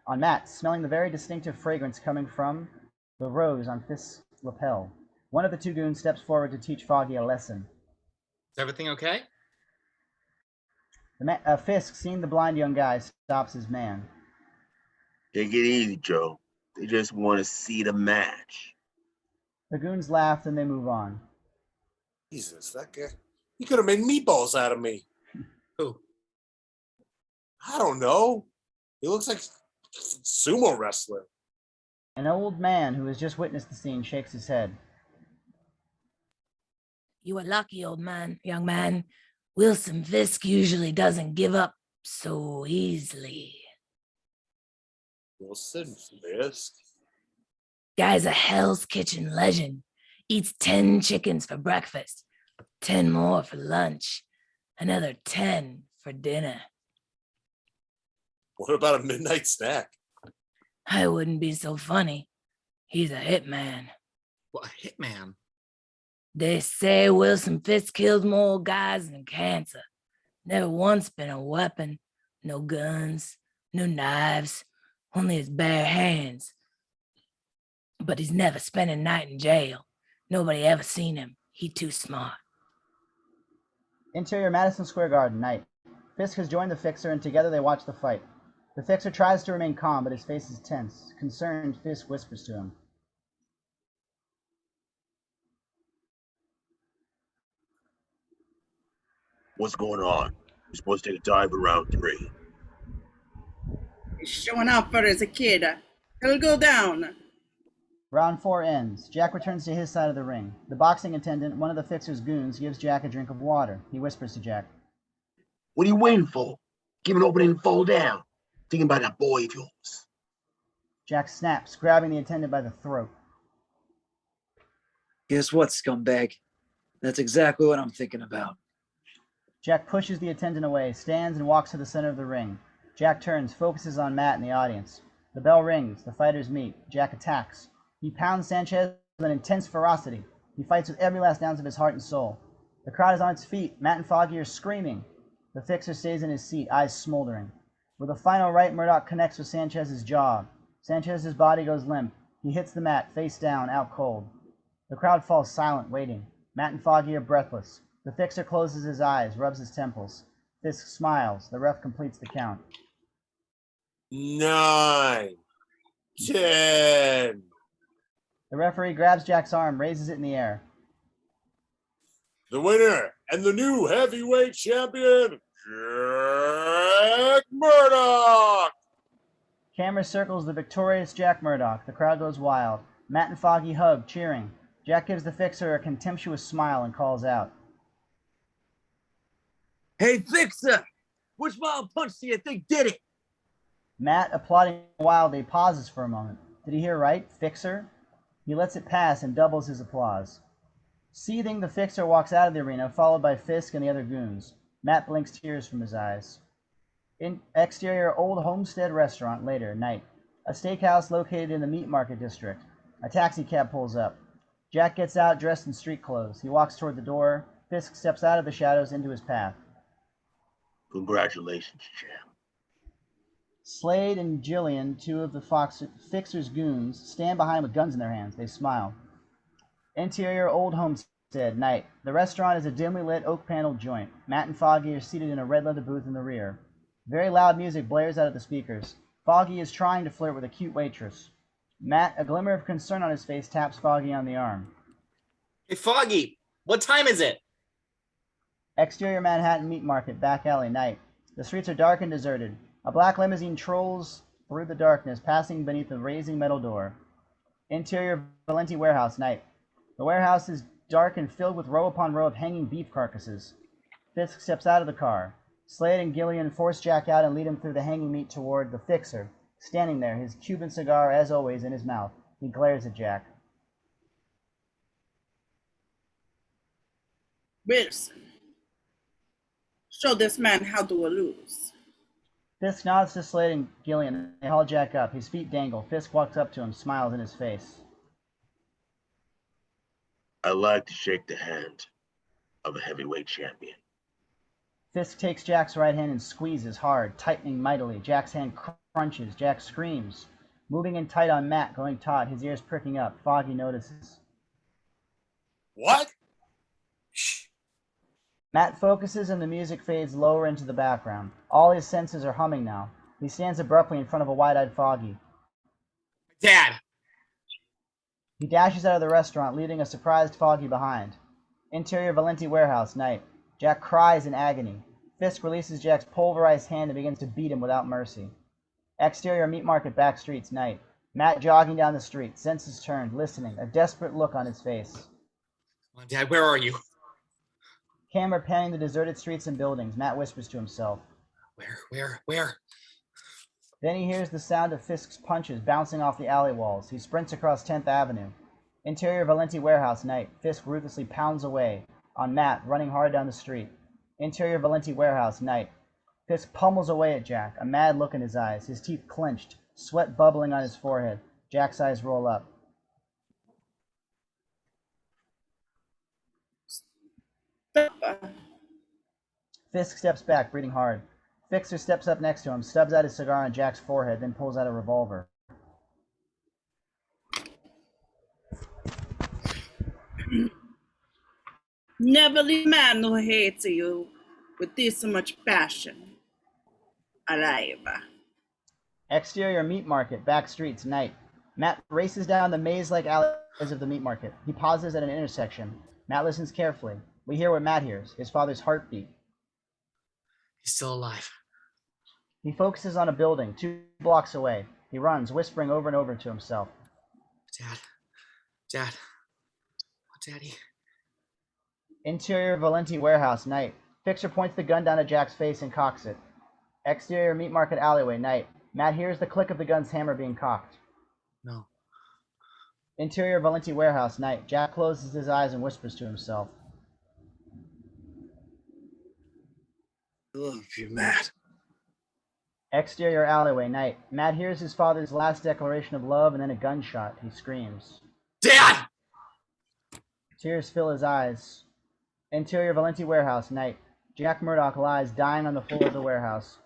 On Matt, smelling the very distinctive fragrance coming from the rose on Fisk's lapel. One of the 2 goons steps forward to teach Foggy a lesson. Is everything okay? Fisk, seeing the blind young guy, stops his man. Take it easy, Joe. They just want to see the match. The goons laugh and they move on. Jesus, that guy. He could have made meatballs out of me. Who? I don't know. He looks like a sumo wrestler. An old man who has just witnessed the scene shakes his head. You are lucky, young man. Wilson Fisk usually doesn't give up so easily. Wilson Fisk? Guy's a Hell's Kitchen legend. Eats 10 chickens for breakfast, 10 more for lunch, another 10 for dinner. What about a midnight snack? I wouldn't be so funny. He's a hitman. What, a hitman? They say Wilson Fisk killed more guys than cancer. Never once been a weapon. No guns, no knives, only his bare hands. But he's never spent a night in jail. Nobody ever seen him. He too smart. Interior Madison Square Garden, night. Fisk has joined the Fixer, and together they watch the fight. The Fixer tries to remain calm, but his face is tense. Concerned, Fisk whispers to him. What's going on? We're supposed to take a dive around 3. He's showing off for as a kid. He'll go down. Round 4 ends. Jack returns to his side of the ring. The boxing attendant, one of the Fixer's goons, gives Jack a drink of water. He whispers to Jack. What are you waiting for? Give an opening and fall down. Thinking about that boy of yours. Jack snaps, grabbing the attendant by the throat. Guess what, scumbag? That's exactly what I'm thinking about. Jack pushes the attendant away, stands, and walks to the center of the ring. Jack turns, focuses on Matt in the audience. The bell rings. The fighters meet. Jack attacks. He pounds Sanchez with an intense ferocity. He fights with every last ounce of his heart and soul. The crowd is on its feet. Matt and Foggy are screaming. The Fixer stays in his seat, eyes smoldering. With a final right, Murdoch connects with Sanchez's jaw. Sanchez's body goes limp. He hits the mat, face down, out cold. The crowd falls silent, waiting. Matt and Foggy are breathless. The Fixer closes his eyes, rubs his temples. Fisk smiles. The ref completes the count. 9, 10. The referee grabs Jack's arm, raises it in the air. The winner and the new heavyweight champion, Jack Murdoch. Camera circles the victorious Jack Murdoch. The crowd goes wild. Matt and Foggy hug, cheering. Jack gives the Fixer a contemptuous smile and calls out. Hey, Fixer! Which wild punch do you think did it? Matt, applauding wildly, pauses for a moment. Did he hear right? Fixer? He lets it pass and doubles his applause. Seething, the Fixer walks out of the arena, followed by Fisk and the other goons. Matt blinks tears from his eyes. In exterior Old Homestead Restaurant, later, night. A steakhouse located in the Meat Market District. A taxi cab pulls up. Jack gets out dressed in street clothes. He walks toward the door. Fisk steps out of the shadows into his path. Congratulations, champ. Slade and Gillian, two of the Fixer's goons, stand behind with guns in their hands. They smile. Interior Old Homestead, night. The restaurant is a dimly lit oak-paneled joint. Matt and Foggy are seated in a red leather booth in the rear. Very loud music blares out of the speakers. Foggy is trying to flirt with a cute waitress. Matt, a glimmer of concern on his face, taps Foggy on the arm. Hey, Foggy, what time is it? Exterior Manhattan Meat Market, back alley, night. The streets are dark and deserted. A black limousine trolls through the darkness, passing beneath a raising metal door. Interior Valenti warehouse, night. The warehouse is dark and filled with row upon row of hanging beef carcasses. Fisk steps out of the car. Slade and Gillian force Jack out and lead him through the hanging meat toward the Fixer, standing there, his Cuban cigar, as always, in his mouth. He glares at Jack. Wilson, show this man how to lose. Fisk nods to Slade and Gillian. They haul Jack up. His feet dangle. Fisk walks up to him, smiles in his face. I like to shake the hand of a heavyweight champion. Fisk takes Jack's right hand and squeezes hard, tightening mightily. Jack's hand crunches. Jack screams. Moving in tight on Matt, going taut, his ears pricking up. Foggy notices. What? Shh. Matt focuses and the music fades lower into the background. All his senses are humming now. He stands abruptly in front of a wide-eyed Foggy. Dad! He dashes out of the restaurant, leaving a surprised Foggy behind. Interior Valenti warehouse, night. Jack cries in agony. Fisk releases Jack's pulverized hand and begins to beat him without mercy. Exterior Meat Market back streets, night. Matt jogging down the street, senses turned, listening, a desperate look on his face. Come on, Dad, where are you? Camera panning the deserted streets and buildings. Matt whispers to himself. Where? Then he hears the sound of Fisk's punches bouncing off the alley walls. He sprints across 10th Avenue. Interior Valenti warehouse, night. Fisk ruthlessly pounds away on Matt, running hard down the street. Interior Valenti warehouse, night. Fisk pummels away at Jack, a mad look in his eyes, his teeth clenched, sweat bubbling on his forehead. Jack's eyes roll up. Fisk steps back, breathing hard. Fixer steps up next to him, stubs out his cigar on Jack's forehead, then pulls out a revolver. Never leave a man who hates you with this much passion alive. Exterior meat market, back streets, night. Matt races down the maze-like alleys of the meat market. He pauses at an intersection. Matt listens carefully. We hear what Matt hears, his father's heartbeat. He's still alive. He focuses on a building 2 blocks away. He runs, whispering over and over to himself. Dad. Oh, Daddy. Interior Valenti warehouse, night. Fixer points the gun down at Jack's face and cocks it. Exterior meat market alleyway, night. Matt hears the click of the gun's hammer being cocked. No. Interior Valenti warehouse, night. Jack closes his eyes and whispers to himself. I love you, Matt. Exterior alleyway, night. Matt hears his father's last declaration of love and then a gunshot. He screams. Dad! Tears fill his eyes. Interior Valenti warehouse, night. Jack Murdoch lies dying on the floor of the warehouse.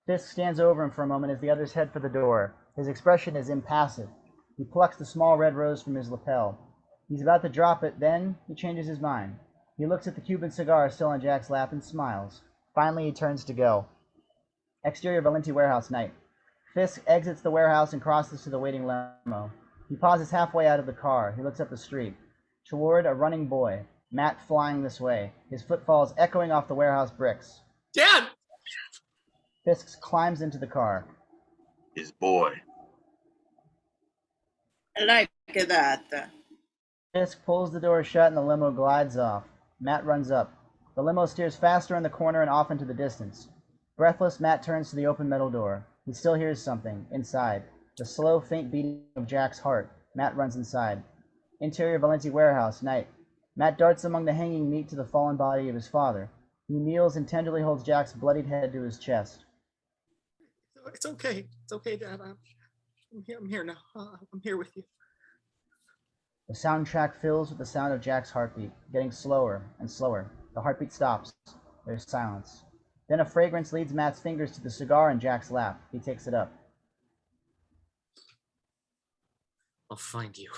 Fisk stands over him for a moment as the others head for the door. His expression is impassive. He plucks the small red rose from his lapel. He's about to drop it, then he changes his mind. He looks at the Cuban cigar still on Jack's lap and smiles. Finally, he turns to go. Exterior Valenti warehouse, night. Fisk exits the warehouse and crosses to the waiting limo. He pauses halfway out of the car. He looks up the street. Toward a running boy. Matt flying this way. His footfalls echoing off the warehouse bricks. Dad! Fisk climbs into the car. His boy. I like that. Fisk pulls the door shut and the limo glides off. Matt runs up. The limo steers faster in the corner and off into the distance. Breathless, Matt turns to the open metal door. He still hears something inside. The slow, faint beating of Jack's heart. Matt runs inside. Interior Valenti warehouse, night. Matt darts among the hanging meat to the fallen body of his father. He kneels and tenderly holds Jack's bloodied head to his chest. It's okay. It's okay, Dad. I'm here now. I'm here with you. The soundtrack fills with the sound of Jack's heartbeat, getting slower and slower. The heartbeat stops. There's silence. Then a fragrance leads Matt's fingers to the cigar in Jack's lap. He takes it up. I'll find you.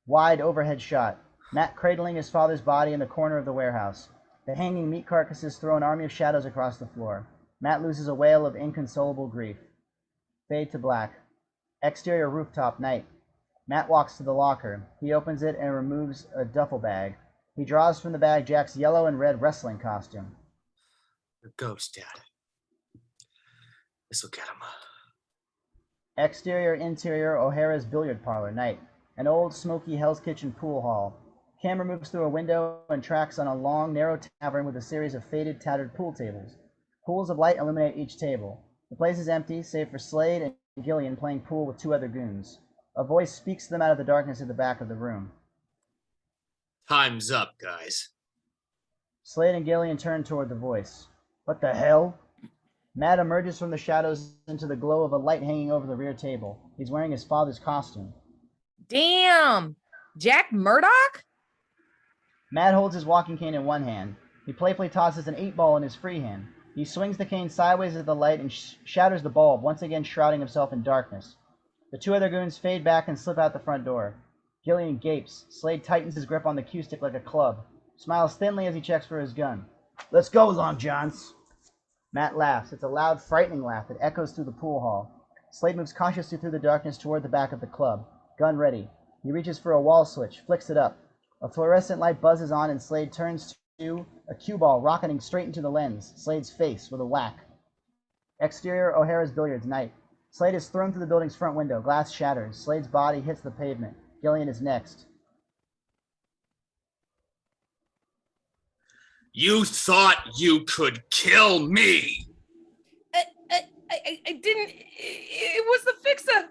Wide overhead shot. Matt cradling his father's body in the corner of the warehouse. The hanging meat carcasses throw an army of shadows across the floor. Matt loses a wail of inconsolable grief. Fade to black. Exterior rooftop, night. Matt walks to the locker. He opens it and removes a duffel bag. He draws from the bag Jack's yellow and red wrestling costume. The ghost, Dad. This'll get him. Exterior, interior, O'Hara's billiard parlor, night. An old, smoky Hell's Kitchen pool hall. Camera moves through a window and tracks on a long, narrow tavern with a series of faded, tattered pool tables. Pools of light illuminate each table. The place is empty, save for Slade and Gillian playing pool with 2 other goons. A voice speaks to them out of the darkness at the back of the room. Time's up, guys. Slade and Gillian turn toward the voice. What the hell? Matt emerges from the shadows into the glow of a light hanging over the rear table. He's wearing his father's costume. Damn! Jack Murdoch? Matt holds his walking cane in one hand. He playfully tosses an 8-ball in his free hand. He swings the cane sideways at the light and shatters the bulb, once again shrouding himself in darkness. The 2 other goons fade back and slip out the front door. Gillian gapes. Slade tightens his grip on the cue stick like a club. Smiles thinly as he checks for his gun. Let's go, Long Johns. Matt laughs. It's a loud, frightening laugh that echoes through the pool hall. Slade moves cautiously through the darkness toward the back of the club. Gun ready. He reaches for a wall switch, flicks it up. A fluorescent light buzzes on and Slade turns to a cue ball rocketing straight into the lens, Slade's face with a whack. Exterior, O'Hara's billiards, night. Slade is thrown through the building's front window. Glass shatters. Slade's body hits the pavement. Gillian is next. You thought you could kill me. I didn't. It was the fixer.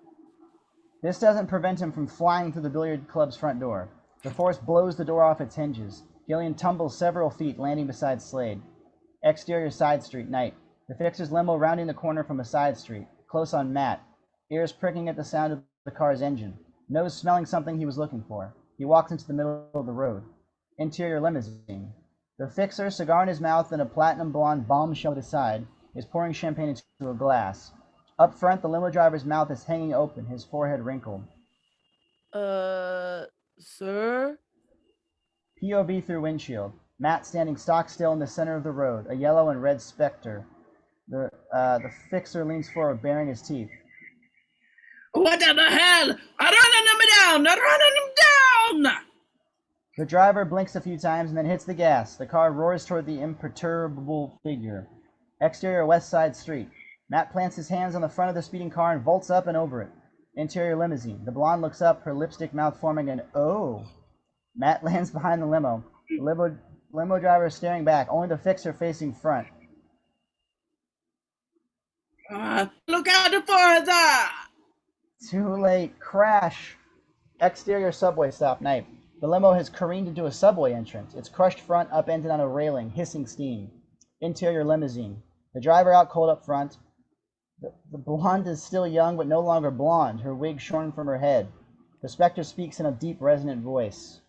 This doesn't prevent him from flying through the billiard club's front door. The force blows the door off its hinges. Gillian tumbles several feet, landing beside Slade. Exterior side street, night. The fixer's limo rounding the corner from a side street, close on Matt, ears pricking at the sound of the car's engine, nose smelling something he was looking for. He walks into the middle of the road. Interior limousine. The fixer, cigar in his mouth and a platinum blonde bombshell at his side, is pouring champagne into a glass. Up front, the limo driver's mouth is hanging open, his forehead wrinkled. Sir? POV through windshield. Matt standing stock still in the center of the road, a yellow and red specter. The fixer leans forward, baring his teeth. What the hell? I'm running him down! I'm running him down! The driver blinks a few times and then hits the gas. The car roars toward the imperturbable figure. Exterior West Side Street. Matt plants his hands on the front of the speeding car and vaults up and over it. Interior limousine. The blonde looks up, her lipstick mouth forming an O. Matt lands behind the limo. The limo driver is staring back, only the fixer facing front. Look out for that! Too late. Crash. Exterior subway stop, night. The limo has careened into a subway entrance, its crushed front upended on a railing, hissing steam. Interior limousine. The driver out cold up front. The blonde is still young, but no longer blonde, her wig shorn from her head. The specter speaks in a deep, resonant voice.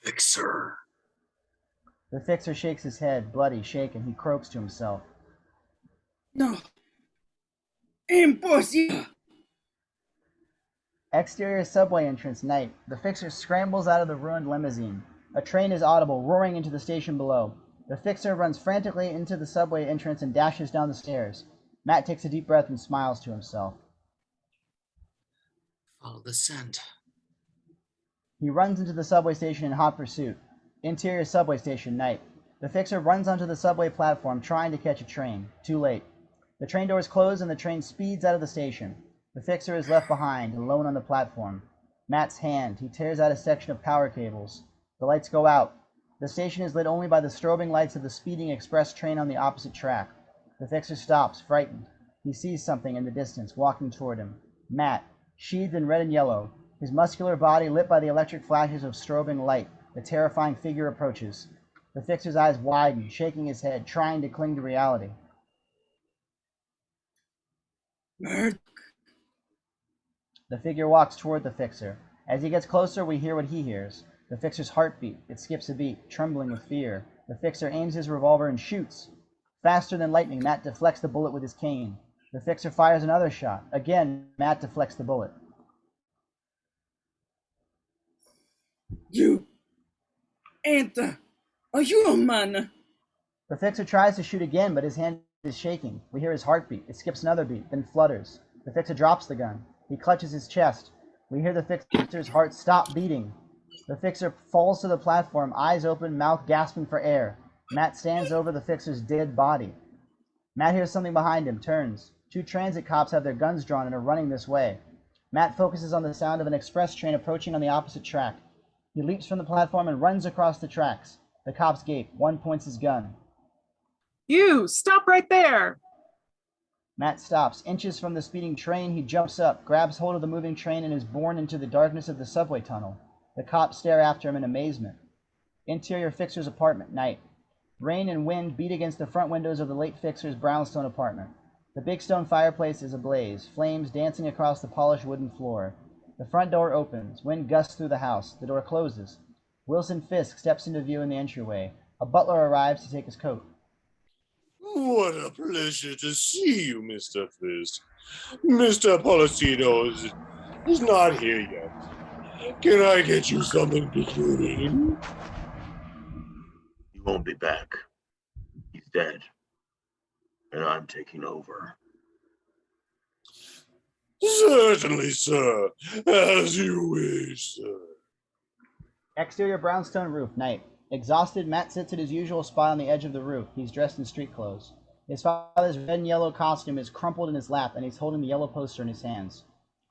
Fixer. The fixer shakes his head, bloody, shaken. He croaks to himself. No. Impossible. Exterior subway entrance, night. The fixer scrambles out of the ruined limousine. A train is audible, roaring into the station below. The fixer runs frantically into the subway entrance and dashes down the stairs. Matt takes a deep breath and smiles to himself. Follow the scent. He runs into the subway station in hot pursuit. Interior subway station, night. The fixer runs onto the subway platform, trying to catch a train. Too late. The train doors close and the train speeds out of the station. The fixer is left behind, alone on the platform. Matt's hand. He tears out a section of power cables. The lights go out. The station is lit only by the strobing lights of the speeding express train on the opposite track. The fixer stops, frightened. He sees something in the distance, walking toward him. Matt, sheathed in red and yellow, his muscular body lit by the electric flashes of strobing light. The terrifying figure approaches. The fixer's eyes widen, shaking his head, trying to cling to reality. Mark. The figure walks toward the fixer. As he gets closer, we hear what he hears. The fixer's heartbeat. It skips a beat, trembling with fear. The fixer aims his revolver and shoots. Faster than lightning, Matt deflects the bullet with his cane. The fixer fires another shot. Again, Matt deflects the bullet. You ain't a human. The fixer tries to shoot again, but his hand is shaking. We hear his heartbeat. It skips another beat, then flutters. The fixer drops the gun. He clutches his chest. We hear the fixer's heart stop beating. The fixer falls to the platform, eyes open, mouth gasping for air. Matt stands over the fixer's dead body. Matt hears something behind him, turns. Two transit cops have their guns drawn and are running this way. Matt focuses on the sound of an express train approaching on the opposite track. He leaps from the platform and runs across the tracks. The cops gape. One points his gun. You! Stop right there! Matt stops. Inches from the speeding train, he jumps up, grabs hold of the moving train, and is borne into the darkness of the subway tunnel. The cops stare after him in amazement. Interior fixer's apartment, night. Rain and wind beat against the front windows of the late fixer's brownstone apartment. The big stone fireplace is ablaze, flames dancing across the polished wooden floor. The front door opens. Wind gusts through the house. The door closes. Wilson Fisk steps into view in the entryway. A butler arrives to take his coat. What a pleasure to see you, Mr. Fisk. Mr. Policino is not here yet. Can I get you something to drink? He won't be back. He's dead. And I'm taking over. Certainly, sir. As you wish, sir. Exterior brownstone roof, night. Exhausted, Matt sits at his usual spot on the edge of the roof. He's dressed in street clothes. His father's red and yellow costume is crumpled in his lap, and he's holding the yellow poster in his hands.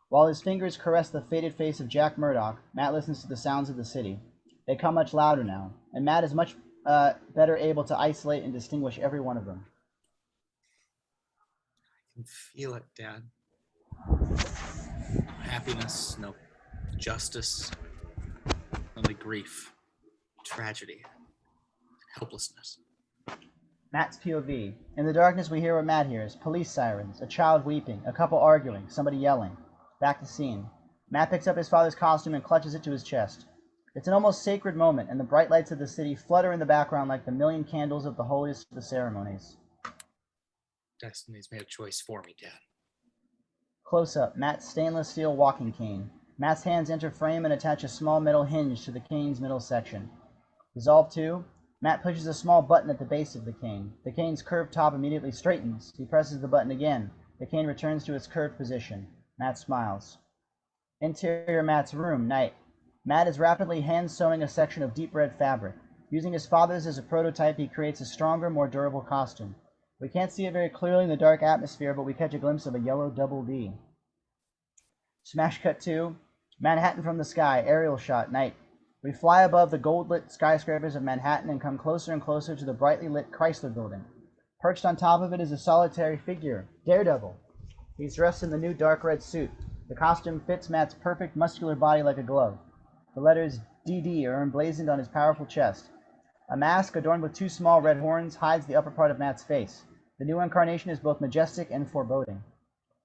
While his fingers caress the faded face of Jack Murdoch, Matt listens to the sounds of the city. They come much louder now, and Matt is much better able to isolate and distinguish every one of them. I can feel it, Dad. No happiness, no justice, only grief, tragedy, and helplessness. Matt's POV. In the darkness, we hear what Matt hears. Police sirens, a child weeping, a couple arguing, somebody yelling. Back to scene. Matt picks up his father's costume and clutches it to his chest. It's an almost sacred moment, and the bright lights of the city flutter in the background like the million candles of the holiest of the ceremonies. Destiny's made a choice for me, Dad. Close up, Matt's stainless steel walking cane. Matt's hands enter frame and attach a small metal hinge to the cane's middle section. Dissolve 2. Matt pushes a small button at the base of the cane. The cane's curved top immediately straightens. He presses the button again. The cane returns to its curved position. Matt smiles. Interior Matt's room, night. Matt is rapidly hand-sewing a section of deep red fabric. Using his father's as a prototype, he creates a stronger, more durable costume. We can't see it very clearly in the dark atmosphere, but we catch a glimpse of a yellow double D. Smash cut 2. Manhattan from the sky, aerial shot, night. We fly above the gold-lit skyscrapers of Manhattan and come closer and closer to the brightly lit Chrysler Building. Perched on top of it is a solitary figure, Daredevil. He's dressed in the new dark red suit. The costume fits Matt's perfect muscular body like a glove. The letters DD are emblazoned on his powerful chest. A mask adorned with 2 small red horns hides the upper part of Matt's face. The new incarnation is both majestic and foreboding.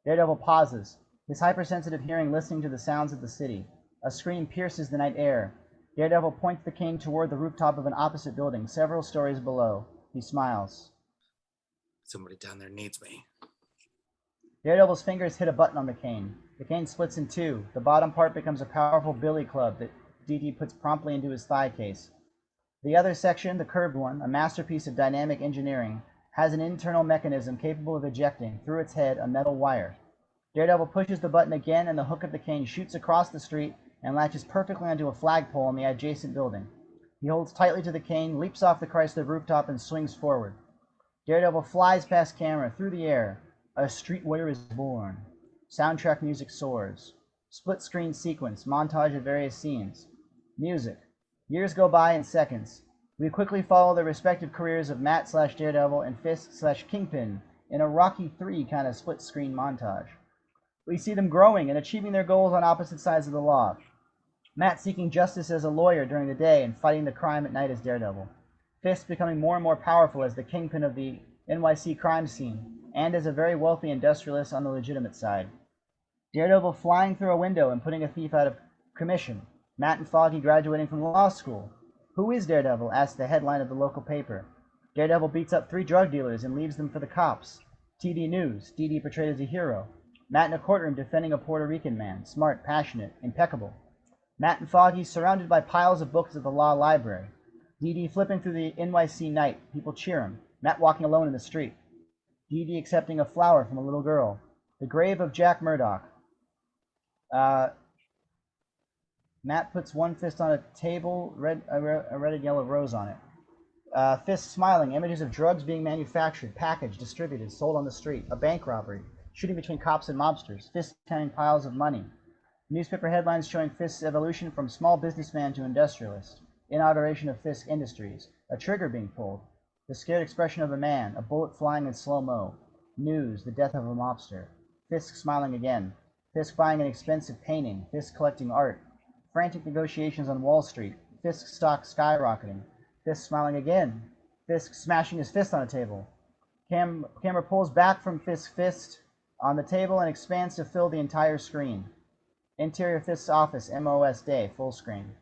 Daredevil pauses, his hypersensitive hearing listening to the sounds of the city. A scream pierces the night air. Daredevil points the cane toward the rooftop of an opposite building, several stories below. He smiles. Somebody down there needs me. Daredevil's fingers hit a button on the cane. The cane splits in 2. The bottom part becomes a powerful billy club that DD puts promptly into his thigh case. The other section, the curved one, a masterpiece of dynamic engineering, has an internal mechanism capable of ejecting, through its head, a metal wire. Daredevil pushes the button again, and the hook of the cane shoots across the street and latches perfectly onto a flagpole on the adjacent building. He holds tightly to the cane, leaps off the Chrysler rooftop, and swings forward. Daredevil flies past camera, through the air. A street warrior is born. Soundtrack music soars. Split-screen sequence, montage of various scenes. Music. Years go by in seconds. We quickly follow the respective careers of Matt/Daredevil and Fisk/Kingpin in a Rocky III kind of split-screen montage. We see them growing and achieving their goals on opposite sides of the law. Matt seeking justice as a lawyer during the day and fighting the crime at night as Daredevil. Fisk becoming more and more powerful as the kingpin of the NYC crime scene, and as a very wealthy industrialist on the legitimate side. Daredevil flying through a window and putting a thief out of commission. Matt and Foggy graduating from law school. Who is Daredevil? Asks the headline of the local paper. Daredevil beats up 3 drug dealers and leaves them for the cops. TD News. DD portrayed as a hero. Matt in a courtroom defending a Puerto Rican man. Smart, passionate, impeccable. Matt and Foggy surrounded by piles of books at the law library. DD flipping through the NYC night. People cheer him. Matt walking alone in the street. DD accepting a flower from a little girl. The grave of Jack Murdoch. Matt puts one fist on a table, a red and yellow rose on it. Fisk smiling, images of drugs being manufactured, packaged, distributed, sold on the street. A bank robbery. Shooting between cops and mobsters. Fisk counting piles of money. Newspaper headlines showing Fisk's evolution from small businessman to industrialist. Inauguration of Fisk Industries. A trigger being pulled. The scared expression of a man. A bullet flying in slow-mo. News. The death of a mobster. Fisk smiling again. Fisk buying an expensive painting. Fisk collecting art. Frantic negotiations on Wall Street. Fisk stock skyrocketing. Fisk smiling again. Fisk smashing his fist on a table. Camera pulls back from Fisk's fist on the table and expands to fill the entire screen. Interior Fisk's office, MOS day, full screen.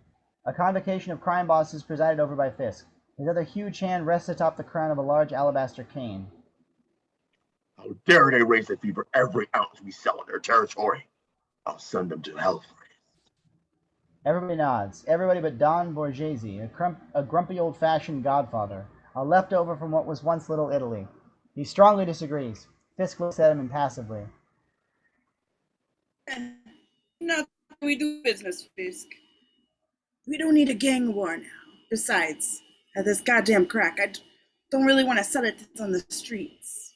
A convocation of crime bosses presided over by Fisk. His other huge hand rests atop the crown of a large alabaster cane. How dare they raise the fee for every ounce we sell in their territory? I'll send them to hell for it. Everybody nods. Everybody but Don Borgese, a grumpy old-fashioned godfather, a leftover from what was once Little Italy. He strongly disagrees. Fisk looks at him impassively. Not how we do business, Fisk. We don't need a gang war now. Besides, this goddamn crack, don't really want to sell it on the streets.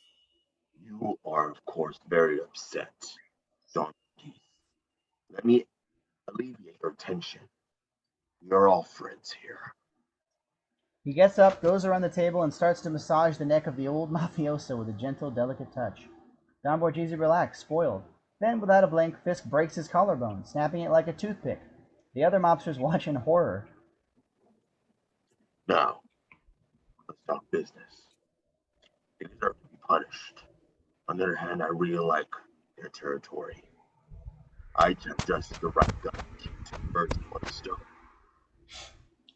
You are, of course, very upset, don't you? Let me alleviate your tension. You're all friends here. He gets up, goes around the table, and starts to massage the neck of the old mafioso with a gentle, delicate touch. Don Borgese relaxed, spoiled. Then, without a blink, Fisk breaks his collarbone, snapping it like a toothpick. The other mobsters watch in horror. Now, let's talk business. They deserve to be punished. On the other hand, I really like their territory. I took just the right gun to keep two birds in one stone.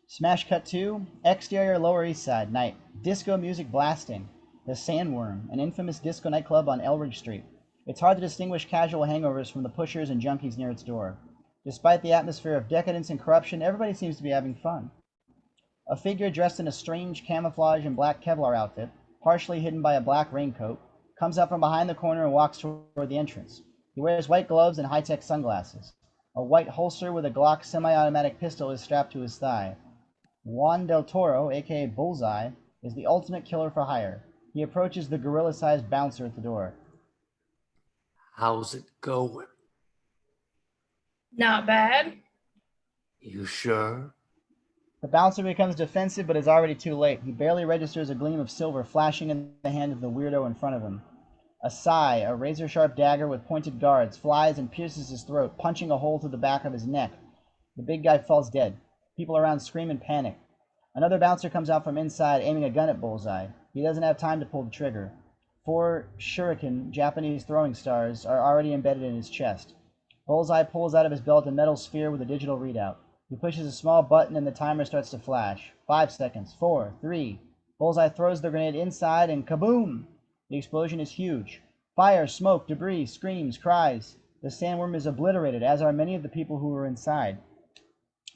Smash cut 2, exterior Lower East Side, night. Disco music blasting. The Sandworm, an infamous disco nightclub on Elridge Street. It's hard to distinguish casual hangovers from the pushers and junkies near its door. Despite the atmosphere of decadence and corruption, everybody seems to be having fun. A figure dressed in a strange camouflage and black Kevlar outfit, partially hidden by a black raincoat, comes out from behind the corner and walks toward the entrance. He wears white gloves and high-tech sunglasses. A white holster with a Glock semi-automatic pistol is strapped to his thigh. Juan del Toro, aka Bullseye, is the ultimate killer for hire. He approaches the gorilla-sized bouncer at the door. How's it going? Not bad. You sure? The bouncer becomes defensive, but is already too late. He barely registers a gleam of silver flashing in the hand of the weirdo in front of him. A sai, a razor-sharp dagger with pointed guards, flies and pierces his throat, punching a hole through the back of his neck. The big guy falls dead. People around scream in panic. Another bouncer comes out from inside, aiming a gun at Bullseye. He doesn't have time to pull the trigger. 4 shuriken, Japanese throwing stars, are already embedded in his chest. Bullseye pulls out of his belt a metal sphere with a digital readout. He pushes a small button and the timer starts to flash. 5 seconds. 4, 3. Bullseye throws the grenade inside and kaboom! The explosion is huge. Fire, smoke, debris, screams, cries. The sandworm is obliterated, as are many of the people who were inside.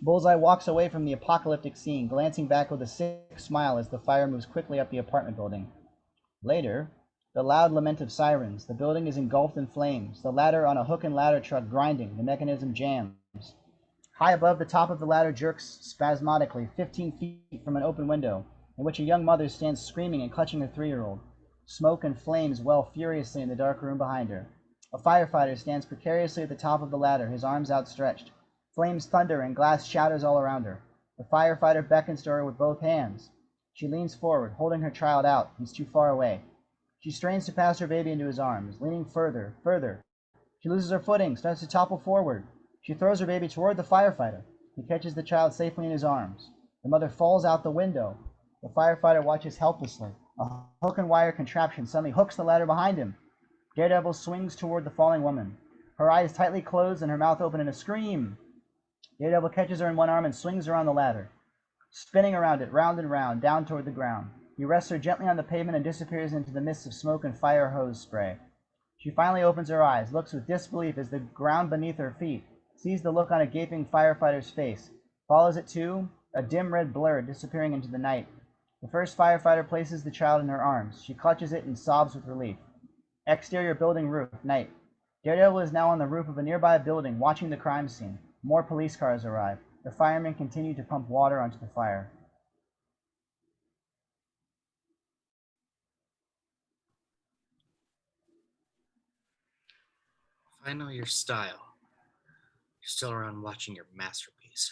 Bullseye walks away from the apocalyptic scene, glancing back with a sick smile as the fire moves quickly up the apartment building. Later, the loud lament of sirens. The building is engulfed in flames. The ladder on a hook and ladder truck grinding. The mechanism jams. High above, the top of the ladder jerks spasmodically 15 feet from an open window, in which a young mother stands screaming and clutching her 3-year-old. Smoke and flames well furiously in the dark room behind her. A firefighter stands precariously at the top of the ladder, his arms outstretched. Flames thunder and glass shatters all around her. The firefighter beckons to her with both hands. She leans forward, holding her child out. He's too far away. She strains to pass her baby into his arms, leaning further, further. She loses her footing, starts to topple forward. She throws her baby toward the firefighter. He catches the child safely in his arms. The mother falls out the window. The firefighter watches helplessly. A hook and wire contraption suddenly hooks the ladder behind him. Daredevil swings toward the falling woman. Her eyes tightly closed and her mouth open in a scream. Daredevil catches her in one arm and swings her on the ladder, spinning around it, round and round, down toward the ground. He rests her gently on the pavement and disappears into the mist of smoke and fire hose spray. She finally opens her eyes, looks with disbelief as the ground beneath her feet, sees the look on a gaping firefighter's face, follows it too, a dim red blur disappearing into the night. The first firefighter places the child in her arms. She clutches it and sobs with relief. Exterior building roof, night. Daredevil is now on the roof of a nearby building, watching the crime scene. More police cars arrive. The firemen continue to pump water onto the fire. If I know your style, you're still around watching your masterpiece.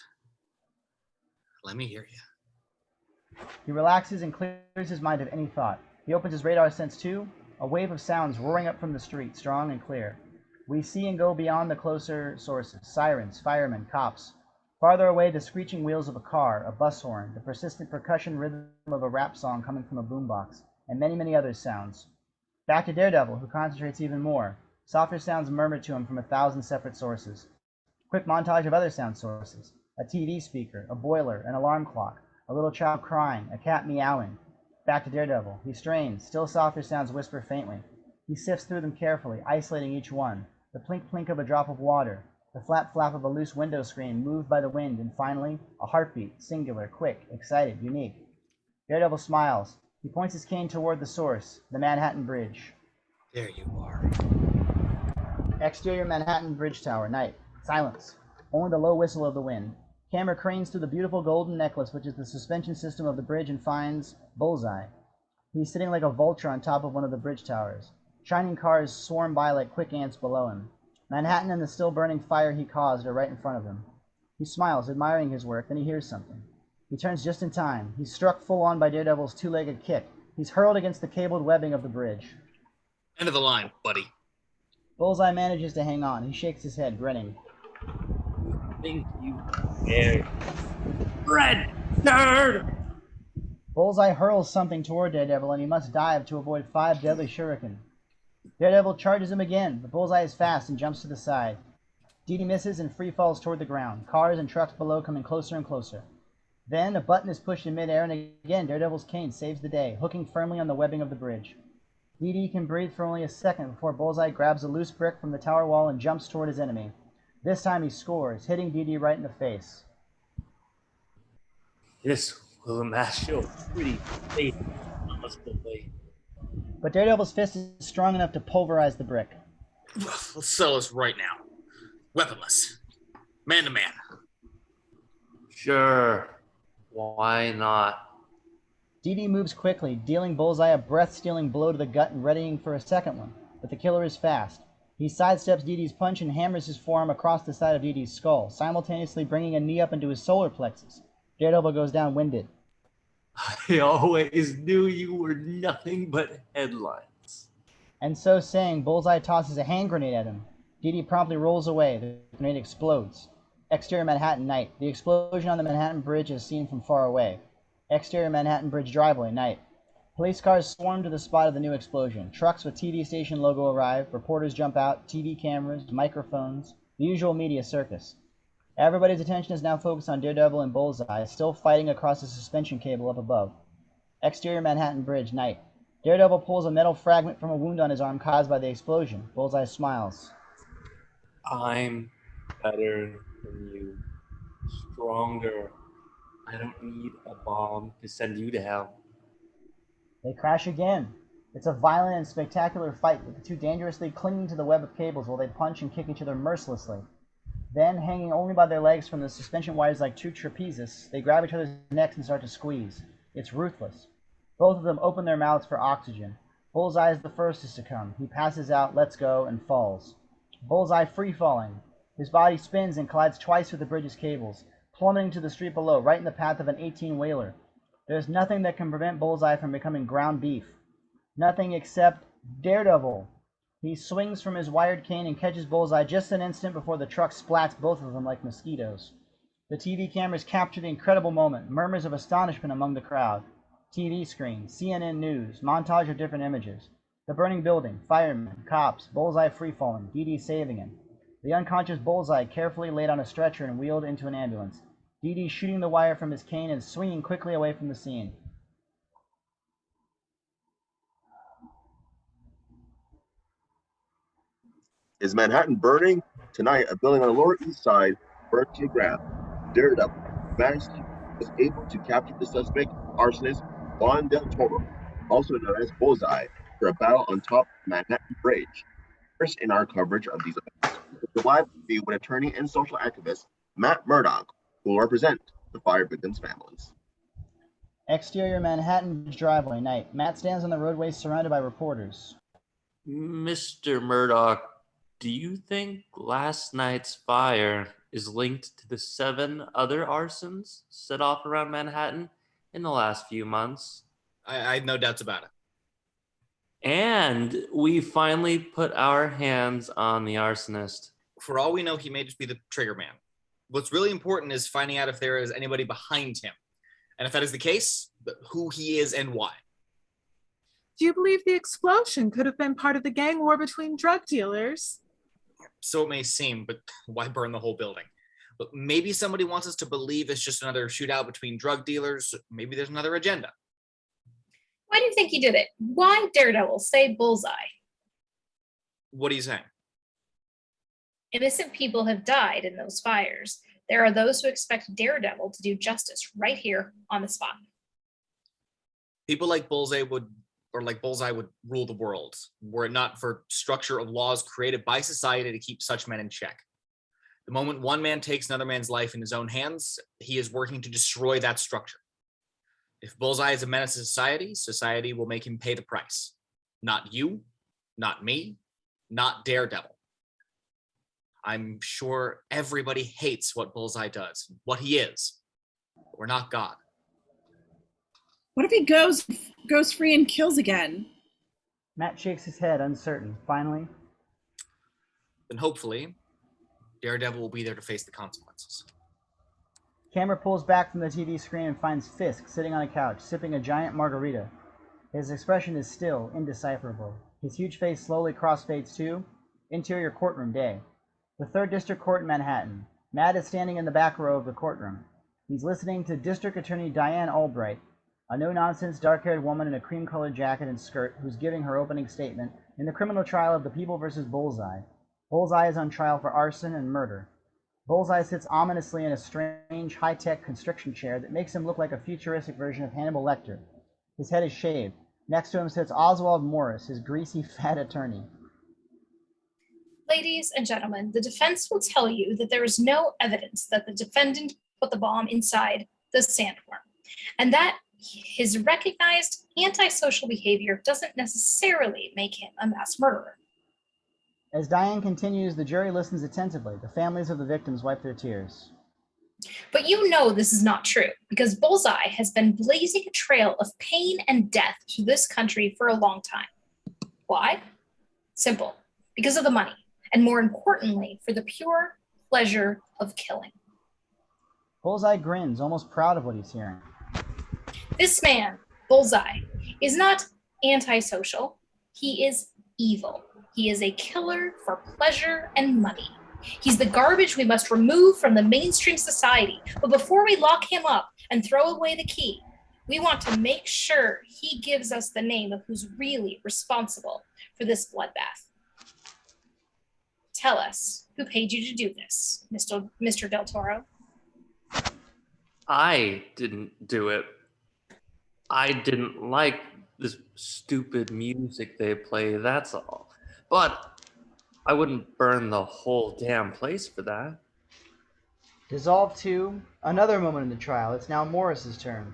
Let me hear you. He relaxes and clears his mind of any thought. He opens his radar sense too, a wave of sounds roaring up from the street, strong and clear. We see and go beyond the closer sources, sirens, firemen, cops. Farther away, the screeching wheels of a car, a bus horn, the persistent percussion rhythm of a rap song coming from a boombox, and many, many other sounds. Back to Daredevil, who concentrates even more. Softer sounds murmur to him from 1,000 separate sources. Quick montage of other sound sources. A TV speaker, a boiler, an alarm clock, a little child crying, a cat meowing. Back to Daredevil. He strains. Still softer sounds whisper faintly. He sifts through them carefully, isolating each one. The plink-plink of a drop of water, the flap-flap of a loose window screen moved by the wind, and finally, a heartbeat, singular, quick, excited, unique. Daredevil smiles. He points his cane toward the source, the Manhattan Bridge. There you are. Exterior Manhattan Bridge Tower, night. Silence. Only the low whistle of the wind. Camera cranes through the beautiful golden necklace, which is the suspension system of the bridge, and finds Bullseye. He's sitting like a vulture on top of one of the bridge towers. Shining cars swarm by like quick ants below him. Manhattan and the still burning fire he caused are right in front of him. He smiles, admiring his work, then he hears something. He turns just in time. He's struck full on by Daredevil's two-legged kick. He's hurled against the cabled webbing of the bridge. End of the line, buddy. Bullseye manages to hang on. He shakes his head, grinning. Think you dare. Red nerd! Bullseye hurls something toward Daredevil, and he must dive to avoid 5 deadly shuriken. Daredevil charges him again, but Bullseye is fast and jumps to the side. Dee Dee misses and free falls toward the ground, cars and trucks below coming closer and closer. Then a button is pushed in midair, and again Daredevil's cane saves the day, hooking firmly on the webbing of the bridge. Dee Dee can breathe for only a second before Bullseye grabs a loose brick from the tower wall and jumps toward his enemy. This time he scores, hitting Dee Dee right in the face. This will match your pretty face, possibly. But Daredevil's fist is strong enough to pulverize the brick. Let's settle this right now. Weaponless. Man to man. Sure. Why not? Dee Dee moves quickly, dealing Bullseye a breath-stealing blow to the gut and readying for a second one. But the killer is fast. He sidesteps Dee Dee's punch and hammers his forearm across the side of Dee Dee's skull, simultaneously bringing a knee up into his solar plexus. Daredevil goes down winded. I always knew you were nothing but headlines. And so saying, Bullseye tosses a hand grenade at him. Dee Dee promptly rolls away. The grenade explodes. Exterior Manhattan, night. The explosion on the Manhattan Bridge is seen from far away. Exterior Manhattan Bridge driveway, night. Police cars swarm to the spot of the new explosion. Trucks with TV station logo arrive. Reporters jump out. TV cameras, microphones. The usual media circus. Everybody's attention is now focused on Daredevil and Bullseye, still fighting across the suspension cable up above. Exterior Manhattan Bridge, night. Daredevil pulls a metal fragment from a wound on his arm caused by the explosion. Bullseye smiles. I'm better than you. Stronger. I don't need a bomb to send you to hell. They crash again. It's a violent and spectacular fight, with the two dangerously clinging to the web of cables while they punch and kick each other mercilessly. Then, hanging only by their legs from the suspension wires like two trapezes, they grab each other's necks and start to squeeze. It's ruthless. Both of them open their mouths for oxygen. Bullseye is the first to succumb. He passes out, lets go, and falls. Bullseye free-falling. His body spins and collides twice with the bridge's cables, plummeting to the street below, right in the path of an 18-whaler. There's nothing that can prevent Bullseye from becoming ground beef. Nothing except Daredevil. He swings from his wired cane and catches Bullseye just an instant before the truck splats both of them like mosquitoes. The TV cameras capture the incredible moment, murmurs of astonishment among the crowd. TV screen, CNN News, montage of different images. The burning building, firemen, cops, Bullseye free-falling, Dee Dee saving him. The unconscious Bullseye carefully laid on a stretcher and wheeled into an ambulance. Dee Dee shooting the wire from his cane and swinging quickly away from the scene. Is Manhattan burning? Tonight, a building on the Lower East Side burned to the ground. Daredevil was able to capture the suspect, arsonist Juan Del Toro, also known as Bullseye, for a battle on top of Manhattan Bridge. First in our coverage of these events, the live interview with attorney and social activist Matt Murdock, who will represent the fire victims' families. Exterior Manhattan Bridge driveway, night. Matt stands on the roadway surrounded by reporters. Mr. Murdoch, do you think last night's fire is linked to the 7 other arsons set off around Manhattan in the last few months? I have no doubts about it. And we finally put our hands on the arsonist. For all we know, he may just be the trigger man. What's really important is finding out if there is anybody behind him. And if that is the case, who he is and why. Do you believe the explosion could have been part of the gang war between drug dealers? So it may seem, but why burn the whole building? But maybe somebody wants us to believe it's just another shootout between drug dealers. Maybe there's another agenda. Why do you think he did it? Why Daredevil say Bullseye? What are you saying? Innocent people have died in those fires. There are those who expect Daredevil to do justice right here on the spot. People like Bullseye would rule the world, were it not for structure of laws created by society to keep such men in check. The moment one man takes another man's life in his own hands, he is working to destroy that structure. If Bullseye is a menace to society, society will make him pay the price. Not you, not me, not Daredevil. I'm sure everybody hates what Bullseye does, what he is. But we're not God. What if he goes free and kills again? Matt shakes his head, uncertain. Finally, Then hopefully, Daredevil will be there to face the consequences. camera pulls back from the TV screen and finds Fisk sitting on a couch, sipping a giant margarita. His expression is still indecipherable. His huge face slowly crossfades to interior courtroom day. The 3rd District Court in Manhattan. Matt is standing in the back row of the courtroom. He's listening to District Attorney Diane Albright, a no-nonsense, dark-haired woman in a cream-colored jacket and skirt who's giving her opening statement in the criminal trial of the People versus Bullseye. Bullseye is on trial for arson and murder. Bullseye sits ominously in a strange, high-tech constriction chair that makes him look like a futuristic version of Hannibal Lecter. His head is shaved. Next to him sits Oswald Morris, his greasy, fat attorney. Ladies and gentlemen, the defense will tell you that there is no evidence that the defendant put the bomb inside the sandworm, and that his recognized antisocial behavior doesn't necessarily make him a mass murderer. As Diane continues, the jury listens attentively. The families of the victims wipe their tears. But you know this is not true, because Bullseye has been blazing a trail of pain and death through this country for a long time. Why? Simple. Because of the money, and more importantly, for the pure pleasure of killing. Bullseye grins, almost proud of what he's hearing. This man, Bullseye, is not antisocial. He is evil. He is a killer for pleasure and money. He's the garbage we must remove from the mainstream society. But before we lock him up and throw away the key, we want to make sure he gives us the name of who's really responsible for this bloodbath. Tell us who paid you to do this, Mr. Del Toro. I didn't do it. I didn't like this stupid music they play, that's all. But I wouldn't burn the whole damn place for that. Dissolve to another moment in the trial. It's now Morris's turn.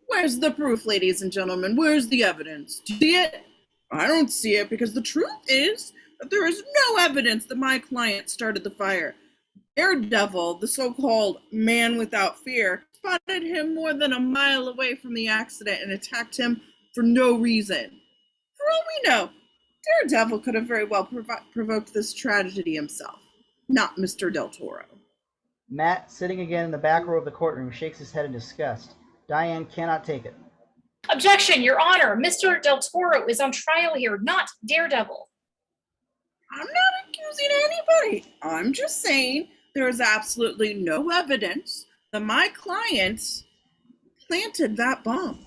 Where's the proof, ladies and gentlemen? Where's the evidence? Do you see it? I don't see it, because the truth is that there is no evidence that my client started the fire. Daredevil, the so-called man without fear, spotted him more than a mile away from the accident and attacked him for no reason. For all we know, Daredevil could have very well provoked this tragedy himself, not Mr. Del Toro. Matt, sitting again in the back row of the courtroom, shakes his head in disgust. Diane cannot take it. Objection, Your Honor. Mr. Del Toro is on trial here, not Daredevil. I'm not accusing anybody. I'm just saying there is absolutely no evidence that my client planted that bomb.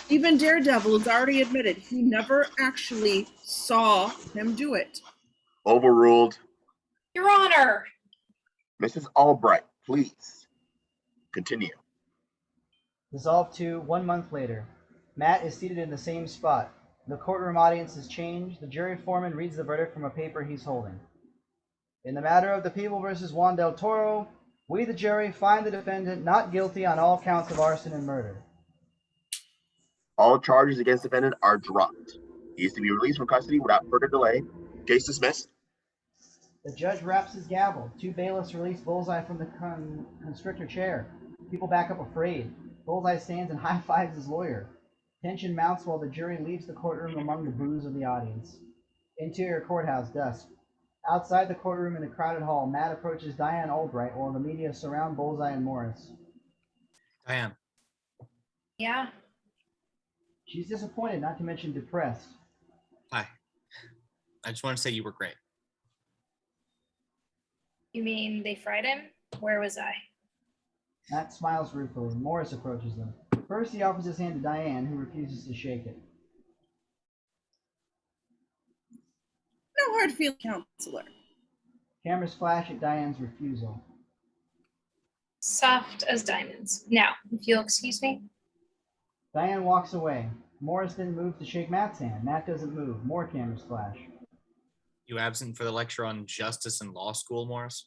Even Daredevil has already admitted he never actually saw him do it. Overruled. Your Honor. Mrs. Albright, please continue. Dissolve to 1 month later. Matt is seated in the same spot. The courtroom audience has changed. The jury foreman reads the verdict from a paper he's holding. In the matter of the People versus Juan Del Toro, we, the jury, find the defendant not guilty on all counts of arson and murder. All charges against the defendant are dropped. He is to be released from custody without further delay. Case dismissed. The judge raps his gavel. 2 bailiffs release Bullseye from the constrictor chair. People back up afraid. Bullseye stands and high-fives his lawyer. Tension mounts while the jury leaves the courtroom among the boos of the audience. Interior courthouse, dusk. Outside the courtroom in the crowded hall, Matt approaches Diane Albright while the media surround Bullseye and Morris. Diane. Yeah? She's disappointed, not to mention depressed. Hi. I just want to say you were great. You mean they fried him? Where was I? Matt smiles ruefully. Morris approaches them. First, he offers his hand to Diane, who refuses to shake it. No hard feeling, counselor. Cameras flash at Diane's refusal. Soft as diamonds. Now, if you'll excuse me. Diane walks away. Morris then moves to shake Matt's hand. Matt doesn't move. More cameras flash. You absent for the lecture on justice and law school, Morris?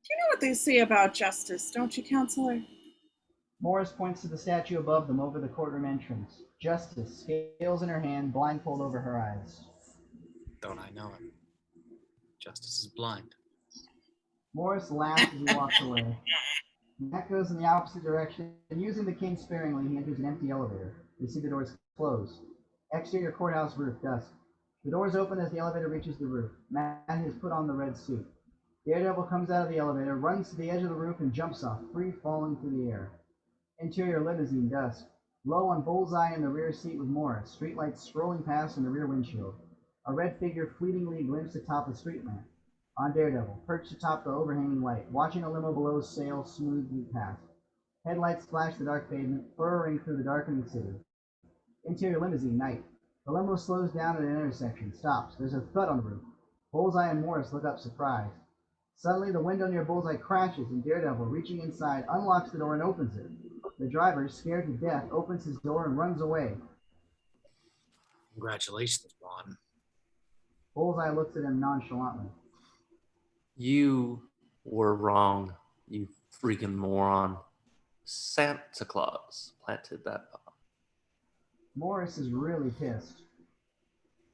You know what they say about justice, don't you, Counselor? Morris points to the statue above them over the courtroom entrance. Justice, scales in her hand, blindfold over her eyes. Don't I know it? Justice is blind. Morris laughs as he walks away. Matt goes in the opposite direction, and using the king sparingly, he enters an empty elevator. You see the doors close. Exterior courthouse roof, dusk. The doors open as the elevator reaches the roof. Matt has put on the red suit. Daredevil comes out of the elevator, runs to the edge of the roof, and jumps off, free falling through the air. Interior limousine, dusk. Low on Bullseye in the rear seat with Morris, streetlights scrolling past in the rear windshield. A red figure fleetingly glimpsed atop a street lamp. On Daredevil, perched atop the overhanging light, watching a limo below sail smoothly past. Headlights flash the dark pavement, furrowing through the darkening city. Interior limousine, night. The limo slows down at an intersection, stops. There's a thud on the roof. Bullseye and Morris look up surprised. Suddenly, the window near Bullseye crashes, and Daredevil, reaching inside, unlocks the door and opens it. The driver, scared to death, opens his door and runs away. Congratulations, Juan. Bullseye looks at him nonchalantly. You were wrong, you freaking moron. Santa Claus planted that bomb. Morris is really pissed.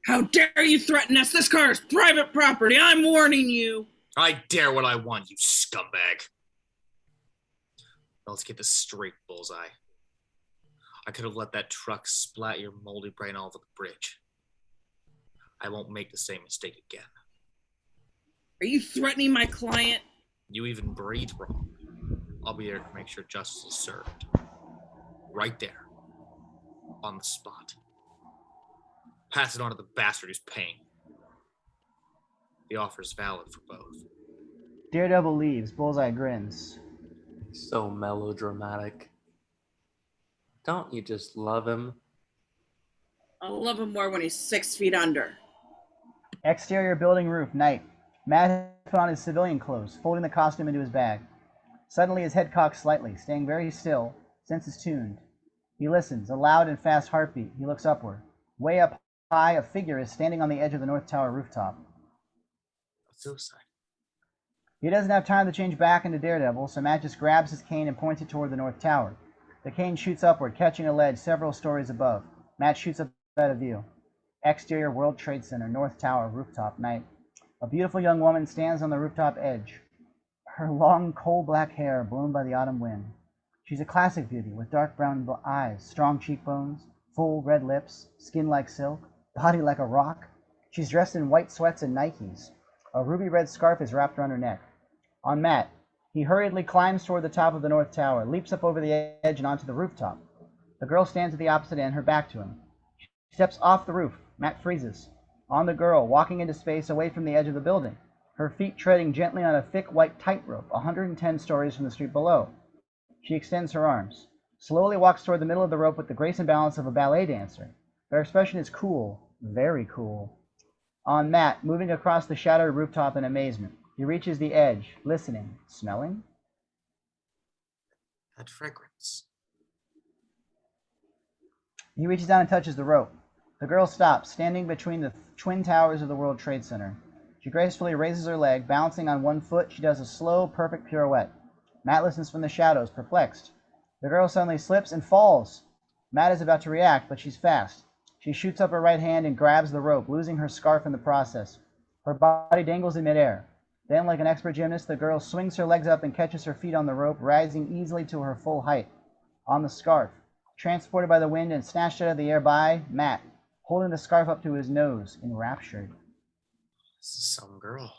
How dare you threaten us? This car is private property. I'm warning you. I dare what I want, you scumbag. Now let's get this straight, Bullseye. I could have let that truck splat your moldy brain all over the bridge. I won't make the same mistake again. Are you threatening my client? You even breathe wrong. I'll be there to make sure justice is served. Right there. On the spot. Pass it on to the bastard who's paying. The offer is valid for both. Daredevil leaves. Bullseye grins. So melodramatic. Don't you just love him? I'll love him more when he's 6 feet under. Exterior building roof, night. Matt put on his civilian clothes, folding the costume into his bag. Suddenly his head cocks slightly, staying very still, senses tuned. He listens, a loud and fast heartbeat. He looks upward. Way up high, a figure is standing on the edge of the North Tower rooftop. Suicide. He doesn't have time to change back into Daredevil, so Matt just grabs his cane and points it toward the North Tower. The cane shoots upward, catching a ledge several stories above. Matt shoots up out of view. Exterior World Trade Center, North Tower, rooftop, night. A beautiful young woman stands on the rooftop edge. Her long, coal-black hair blown by the autumn wind. She's a classic beauty with dark brown eyes, strong cheekbones, full red lips, skin like silk, body like a rock. She's dressed in white sweats and Nikes. A ruby-red scarf is wrapped around her neck. On Matt, he hurriedly climbs toward the top of the North Tower, leaps up over the edge and onto the rooftop. The girl stands at the opposite end, her back to him. She steps off the roof. Matt freezes. On the girl, walking into space away from the edge of the building, her feet treading gently on a thick white tightrope, 110 stories from the street below. She extends her arms, slowly walks toward the middle of the rope with the grace and balance of a ballet dancer. Her expression is cool, very cool. On Matt, moving across the shattered rooftop in amazement. He reaches the edge, listening, smelling. That fragrance. He reaches down and touches the rope. The girl stops, standing between the twin towers of the World Trade Center. She gracefully raises her leg, balancing on one foot. She does a slow, perfect pirouette. Matt listens from the shadows, perplexed. The girl suddenly slips and falls. Matt is about to react, but she's fast. She shoots up her right hand and grabs the rope, losing her scarf in the process. Her body dangles in midair. Then, like an expert gymnast, the girl swings her legs up and catches her feet on the rope, rising easily to her full height. On the scarf, transported by the wind and snatched out of the air by Matt, holding the scarf up to his nose, enraptured. This is some girl.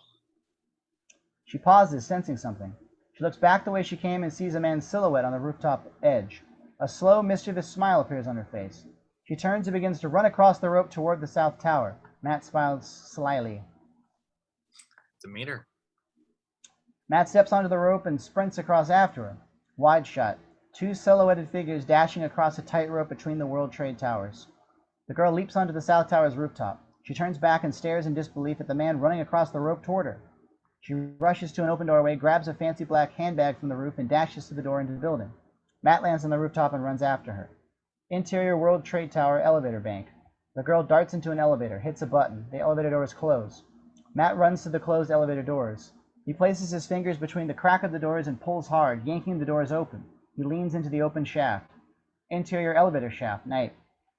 She pauses, sensing something. She looks back the way she came and sees a man's silhouette on the rooftop edge. A slow, mischievous smile appears on her face. She turns and begins to run across the rope toward the South Tower. Matt smiles slyly. Demeter. Matt steps onto the rope and sprints across after her. Wide shot. Two silhouetted figures dashing across a tightrope between the World Trade Towers. The girl leaps onto the South Tower's rooftop. She turns back and stares in disbelief at the man running across the rope toward her. She rushes to an open doorway, grabs a fancy black handbag from the roof, and dashes to the door into the building. Matt lands on the rooftop and runs after her. Interior World Trade Tower elevator bank. The girl darts into an elevator, hits a button. The elevator doors close. Matt runs to the closed elevator doors. He places his fingers between the crack of the doors and pulls hard, yanking the doors open. He leans into the open shaft. Interior elevator shaft, night.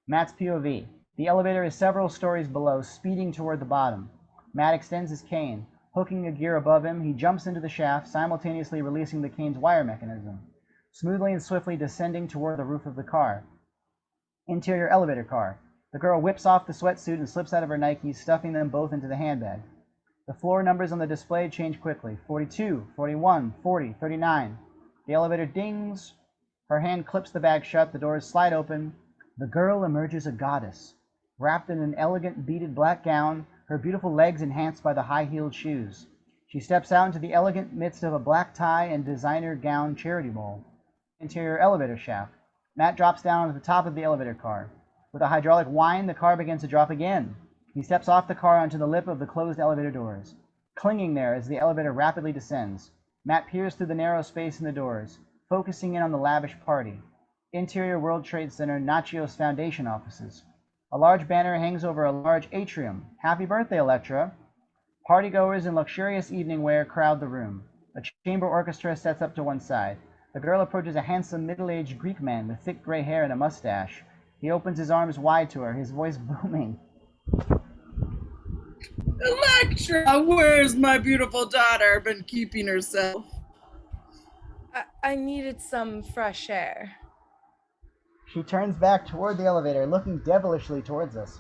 Matt's POV. The elevator is several stories below, speeding toward the bottom. Matt extends his cane. Hooking a gear above him, he jumps into the shaft, simultaneously releasing the cane's wire mechanism, smoothly and swiftly descending toward the roof of the car. Interior elevator car. The girl whips off the sweatsuit and slips out of her Nikes, stuffing them both into the handbag. The floor numbers on the display change quickly. 42, 41, 40, 39. The elevator dings. Her hand clips the bag shut. The doors slide open. The girl emerges a goddess, wrapped in an elegant beaded black gown, her beautiful legs enhanced by the high-heeled shoes. She steps out into the elegant midst of a black tie and designer gown charity bowl. Interior elevator shaft. Matt drops down at the top of the elevator car. With a hydraulic whine, the car begins to drop again. He steps off the car onto the lip of the closed elevator doors, clinging there as the elevator rapidly descends. Matt peers through the narrow space in the doors, focusing in on the lavish party. Interior World Trade Center Natchios Foundation offices. A large banner hangs over a large atrium. Happy birthday, Elektra. Partygoers in luxurious evening wear crowd the room. A chamber orchestra sets up to one side. The girl approaches a handsome middle-aged Greek man with thick gray hair and a mustache. He opens his arms wide to her, his voice booming. Elektra, where's my beautiful daughter been keeping herself? I needed some fresh air. She turns back toward the elevator, looking devilishly towards us.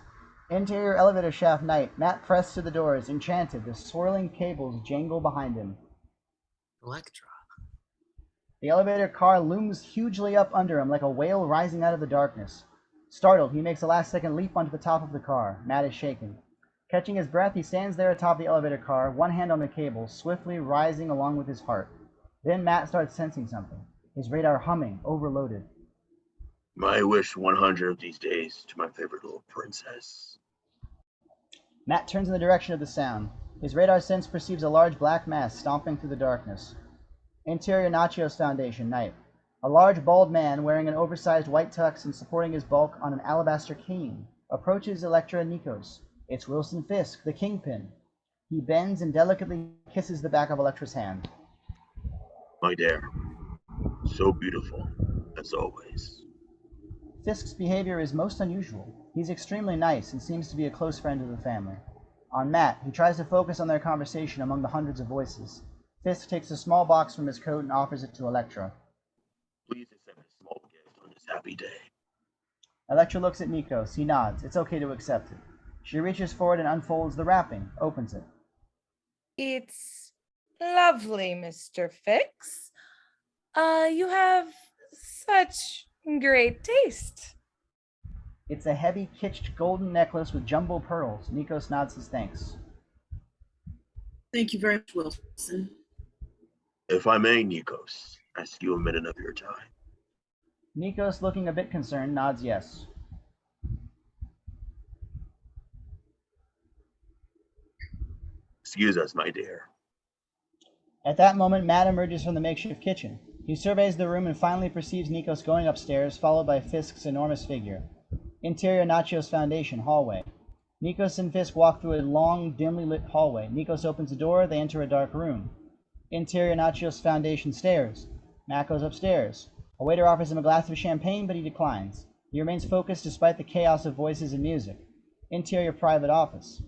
Interior elevator shaft night. Matt pressed to the doors, enchanted. The swirling cables jangle behind him. Elektra. The elevator car looms hugely up under him like a whale rising out of the darkness. Startled, he makes a last-second leap onto the top of the car. Matt is shaken. Catching his breath, he stands there atop the elevator car, one hand on the cable, swiftly rising along with his heart. Then Matt starts sensing something, his radar humming, overloaded. My wish 100 of these days to my favorite little princess. Matt turns in the direction of the sound. His radar sense perceives a large black mass stomping through the darkness. Interior Natchios Foundation, night. A large bald man wearing an oversized white tux and supporting his bulk on an alabaster cane approaches Elektra and Nikos. It's Wilson Fisk, the Kingpin. He bends and delicately kisses the back of Elektra's hand. My dear, so beautiful, as always. Fisk's behavior is most unusual. He's extremely nice and seems to be a close friend of the family. On Matt, he tries to focus on their conversation among the hundreds of voices. Fisk takes a small box from his coat and offers it to Elektra. Please accept a small gift on this happy day. Elektra looks at Nikos. He nods. It's okay to accept it. She reaches forward and unfolds the wrapping, opens it. It's lovely, Mr. Fix. You have such great taste. It's a heavy, kitsched golden necklace with jumbo pearls. Nikos nods his thanks. Thank you very much, Wilson. If I may, Nikos, ask you a minute of your time. Nikos, looking a bit concerned, nods yes. Excuse us, my dear. At that moment, Matt emerges from the makeshift kitchen. He surveys the room and finally perceives Nikos going upstairs, followed by Fisk's enormous figure. Interior Natchios Foundation, hallway. Nikos and Fisk walk through a long, dimly lit hallway. Nikos opens a door, they enter a dark room. Interior Natchios Foundation stairs. Matt goes upstairs. A waiter offers him a glass of champagne, but he declines. He remains focused despite the chaos of voices and music. Interior private office.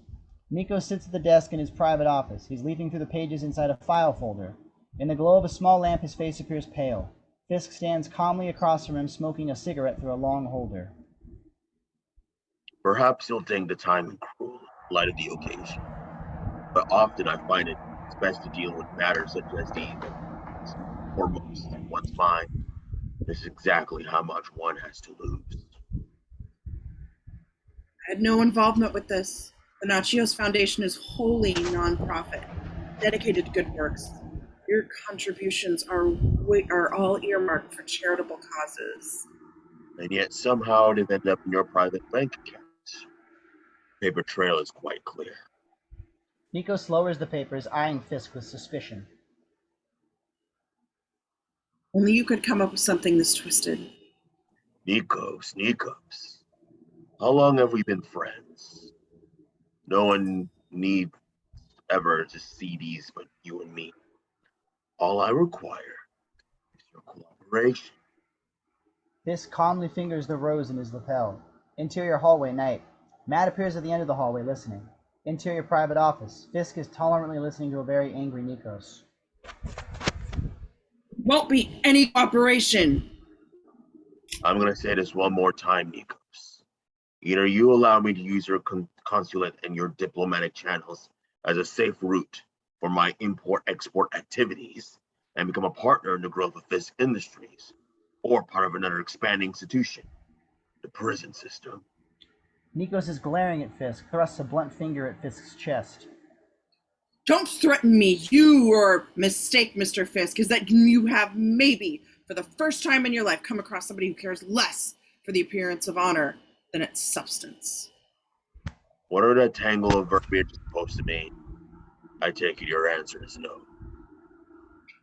Nikos sits at the desk in his private office. He's leafing through the pages inside a file folder. In the glow of a small lamp, his face appears pale. Fisk stands calmly across from him, smoking a cigarette through a long holder. Perhaps you'll think the time cruel in light of the occasion, but often I find it's best to deal with matters such as these, foremost in one's mind. This is exactly how much one has to lose. I had no involvement with this. The Natchios Foundation is wholly non-profit, dedicated to good works. Your contributions are all earmarked for charitable causes. And yet somehow they've ended up in your private bank account. Paper trail is quite clear. Nikos lowers the papers, eyeing Fisk with suspicion. Only you could come up with something this twisted. Nikos. How long have we been friends? No one need ever to CDs but you and me. All I require is your cooperation. Fisk calmly fingers the rose in his lapel. Interior hallway, night. Matt appears at the end of the hallway, listening. Interior private office. Fisk is tolerantly listening to a very angry Nikos. Won't be any cooperation. I'm going to say this one more time, Nikos. Either you allow me to use your consulate and your diplomatic channels as a safe route for my import-export activities and become a partner in the growth of Fisk Industries, or part of another expanding institution, the prison system. Nikos is glaring at Fisk, thrusts a blunt finger at Fisk's chest. Don't threaten me. Your mistake, Mr. Fisk, is that you have maybe, for the first time in your life, come across somebody who cares less for the appearance of honor than its substance. What are that tangle of verbiage supposed to mean? I take it your answer is no.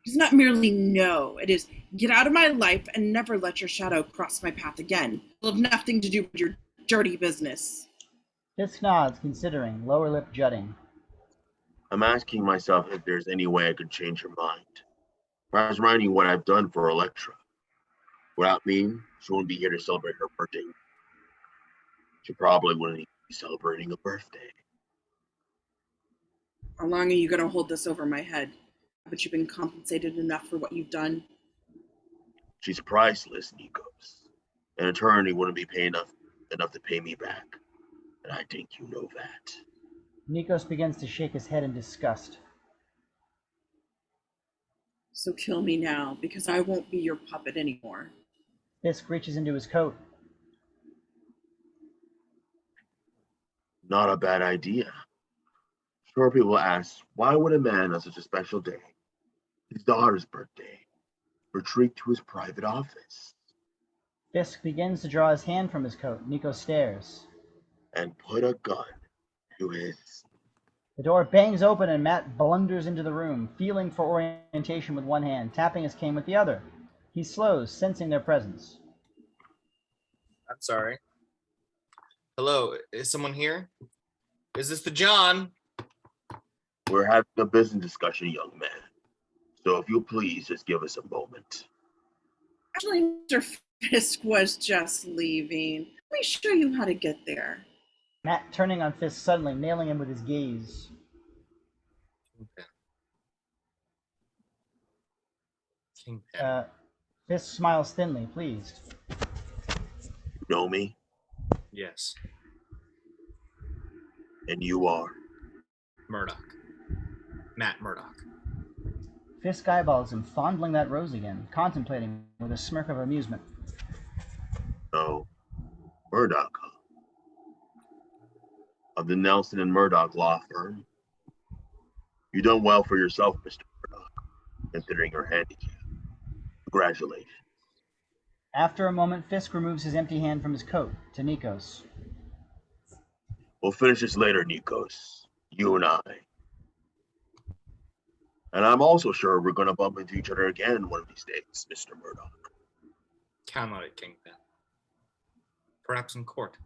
It's not merely no. It is, get out of my life and never let your shadow cross my path again. It'll have nothing to do with your dirty business. Fisk nods, considering, lower lip jutting. I'm asking myself if there's any way I could change your mind. Perhaps reminding what I've done for Elektra. Without me, she wouldn't be here to celebrate her birthday. She probably wouldn't even be celebrating a birthday. How long are you going to hold this over my head? Haven't you been compensated enough for what you've done? She's priceless, Nikos. An attorney wouldn't be paying enough to pay me back. And I think you know that. Nikos begins to shake his head in disgust. So kill me now, because I won't be your puppet anymore. Fisk reaches into his coat. Not a bad idea. Sure, people ask, why would a man on such a special day, his daughter's birthday, retreat to his private office? Fisk begins to draw his hand from his coat. Nikos stares. And put a gun to his... The door bangs open and Matt blunders into the room, feeling for orientation with one hand, tapping his cane with the other. He slows, sensing their presence. I'm sorry. Hello, is someone here? Is this the John? We're having a business discussion, young man. So if you please, just give us a moment. Actually, Mr. Fisk was just leaving. Let me show you how to get there. Matt turning on Fisk suddenly, nailing him with his gaze. Kingpin. Fisk smiles thinly, pleased. You know me? Yes. And you are? Murdoch. Matt Murdoch. Fisk eyeballs him, fondling that rose again, contemplating with a smirk of amusement. No. Murdoch, huh? Of the Nelson and Murdoch law firm. You done well for yourself, Mr. Murdoch, considering your handicap. Congratulations. After a moment, Fisk removes his empty hand from his coat, to Nikos. We'll finish this later, Nikos. You and I. And I'm also sure we're going to bump into each other again one of these days, Mr. Murdoch. Count on it, Kingpin. Perhaps in court.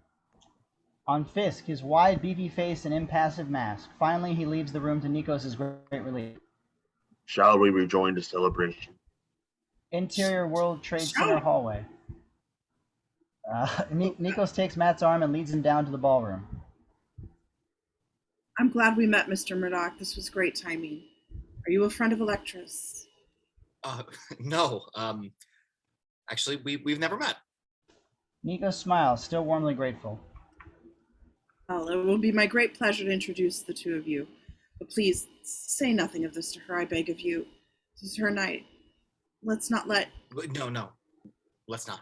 On Fisk, his wide, beefy face and impassive mask. Finally, he leaves the room to Nikos' great relief. Shall we rejoin the celebration? Interior World Trade Center hallway. Nikos takes Matt's arm and leads him down to the ballroom. I'm glad we met, Mr. Murdoch. This was great timing. Are you a friend of Elektra's? No. Actually, we've never met. Nikos smiles, still warmly grateful. Well, it will be my great pleasure to introduce the two of you. But please, say nothing of this to her, I beg of you. This is her night. Let's not let... No. Let's not.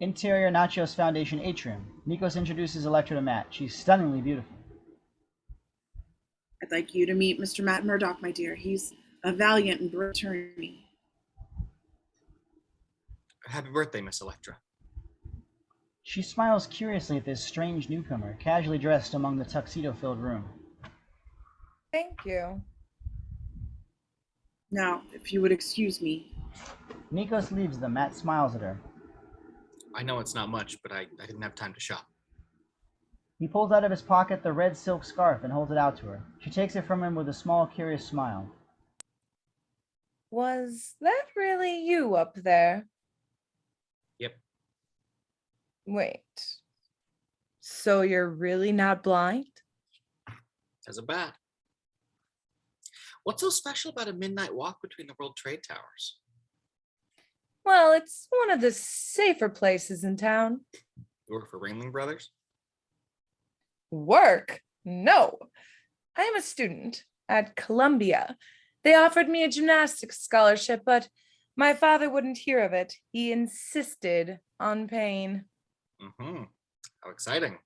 Interior Natchios Foundation atrium. Nikos introduces Elektra to Matt. She's stunningly beautiful. I'd like you to meet Mr. Matt Murdoch, my dear. He's a valiant and brave attorney. Happy birthday, Miss Elektra. She smiles curiously at this strange newcomer, casually dressed among the tuxedo-filled room. Thank you. Now, if you would excuse me. Nikos leaves them. Matt smiles at her. I know it's not much, but I didn't have time to shop. He pulls out of his pocket the red silk scarf and holds it out to her. She takes it from him with a small, curious smile. Was that really you up there? Yep. Wait. So you're really not blind? As a bat. What's so special about a midnight walk between the World Trade Towers? Well, it's one of the safer places in town. You work for Ringling Brothers? Work? No. I am a student at Columbia. They offered me a gymnastics scholarship, but my father wouldn't hear of it. He insisted on paying. Mm-hmm. How exciting.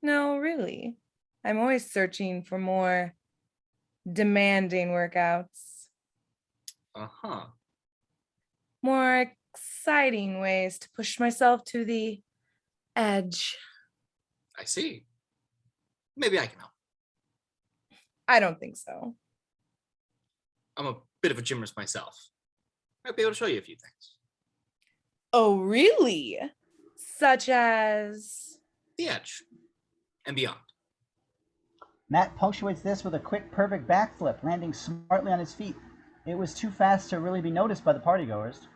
No, really. I'm always searching for more demanding workouts. Uh-huh. More exciting ways to push myself to the edge. I see. Maybe I can help. I don't think so. I'm a bit of a gymnast myself. Might be able to show you a few things. Oh, really? Such as? The edge. And beyond. Matt punctuates this with a quick, perfect backflip, landing smartly on his feet. It was too fast to really be noticed by the partygoers.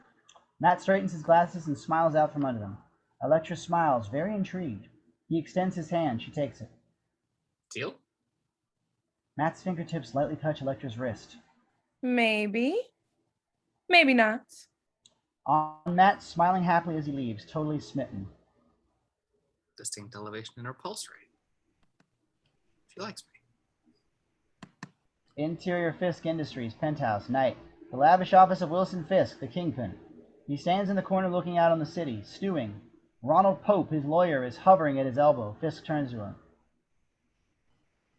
Matt straightens his glasses and smiles out from under them. Elektra smiles, very intrigued. He extends his hand. She takes it. Deal? Matt's fingertips lightly touch Elektra's wrist. Maybe. Maybe not. On Matt, smiling happily as he leaves, totally smitten. Distinct elevation in her pulse rate. She likes me. Interior Fisk Industries, penthouse, night. The lavish office of Wilson Fisk, the Kingpin. He stands in the corner looking out on the city, stewing. Ronald Pope, his lawyer, is hovering at his elbow. Fisk turns to him.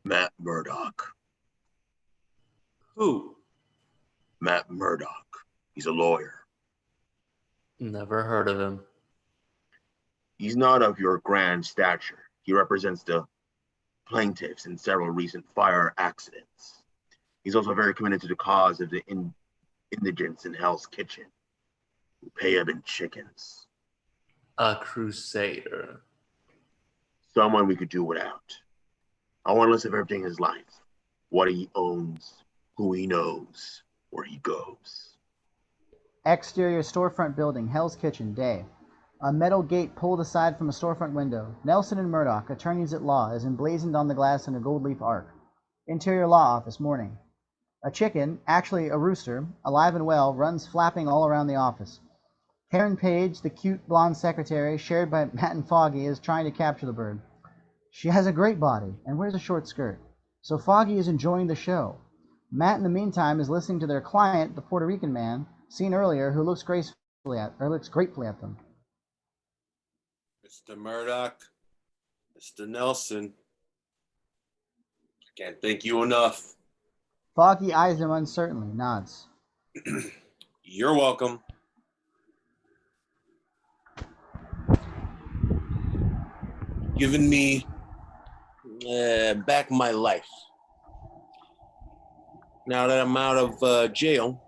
Matt Murdock. Who? Matt Murdock. He's a lawyer. Never heard of him. He's not of your grand stature. He represents the plaintiffs in several recent fire accidents. He's also very committed to the cause of the indigents in Hell's Kitchen, who pay him in chickens. A crusader. Someone we could do without. I want a list of everything in his life. What he owns, who he knows, where he goes. Exterior storefront building, Hell's Kitchen, day. A metal gate pulled aside from a storefront window. Nelson and Murdoch, attorneys at law, is emblazoned on the glass in a gold leaf arc. Interior law office, morning. A chicken, actually a rooster, alive and well, runs flapping all around the office. Karen Page, the cute blonde secretary, shared by Matt and Foggy, is trying to capture the bird. She has a great body and wears a short skirt, so Foggy is enjoying the show. Matt, in the meantime, is listening to their client, the Puerto Rican man, seen earlier, who looks gratefully at them. Mr. Murdoch, Mr. Nelson, I can't thank you enough. Foggy eyes him uncertainly, nods. You're welcome. Giving me back my life. Now that I'm out of jail,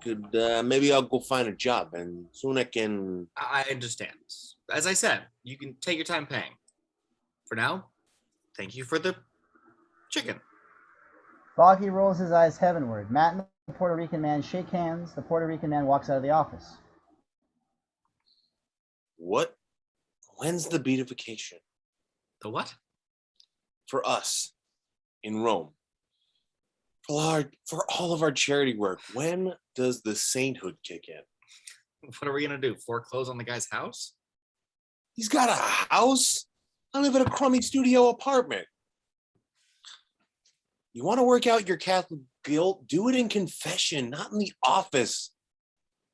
maybe I'll go find a job, and soon I can. I understand. As I said, you can take your time paying. For now, thank you for the chicken. Foggy rolls his eyes heavenward. Matt and the Puerto Rican man shake hands. The Puerto Rican man walks out of the office. What? When's the beatification? The what? For us, in Rome. For all of our charity work, when does the sainthood kick in? What are we gonna do? Foreclose on the guy's house? He's got a house? I live in a crummy studio apartment. You want to work out your Catholic guilt? Do it in confession, not in the office.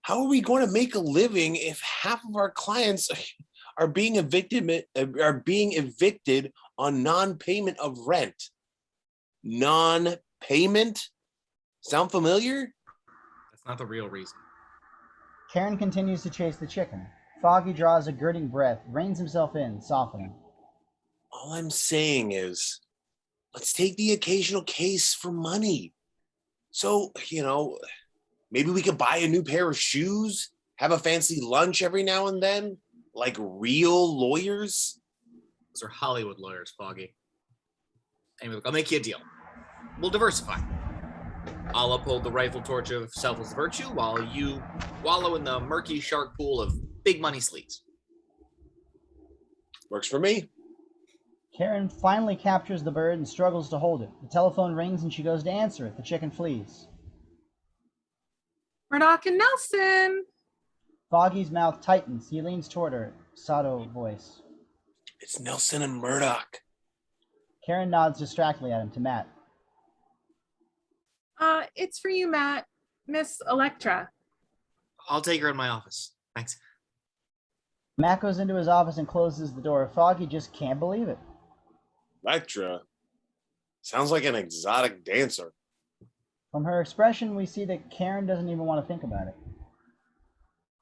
How are we going to make a living if half of our clients are being evicted on non-payment of rent? Non-payment? Sound familiar? That's not the real reason. Karen continues to chase the chicken. Foggy draws a girding breath, reins himself in, softening. All I'm saying is, let's take the occasional case for money. So, maybe we could buy a new pair of shoes, have a fancy lunch every now and then, like real lawyers. Those are Hollywood lawyers, Foggy. Anyway, look, I'll make you a deal. We'll diversify. I'll uphold the rifle torch of selfless virtue while you wallow in the murky shark pool of big money sleaze. Works for me. Karen finally captures the bird and struggles to hold it. The telephone rings and she goes to answer it. The chicken flees. Murdoch and Nelson. Foggy's mouth tightens. He leans toward her. Sotto voice. It's Nelson and Murdoch. Karen nods distractedly at him to Matt. It's for you, Matt. Miss Elektra. I'll take her in my office. Thanks. Matt goes into his office and closes the door. Foggy just can't believe it. Elektra? Sounds like an exotic dancer. From her expression, we see that Karen doesn't even want to think about it.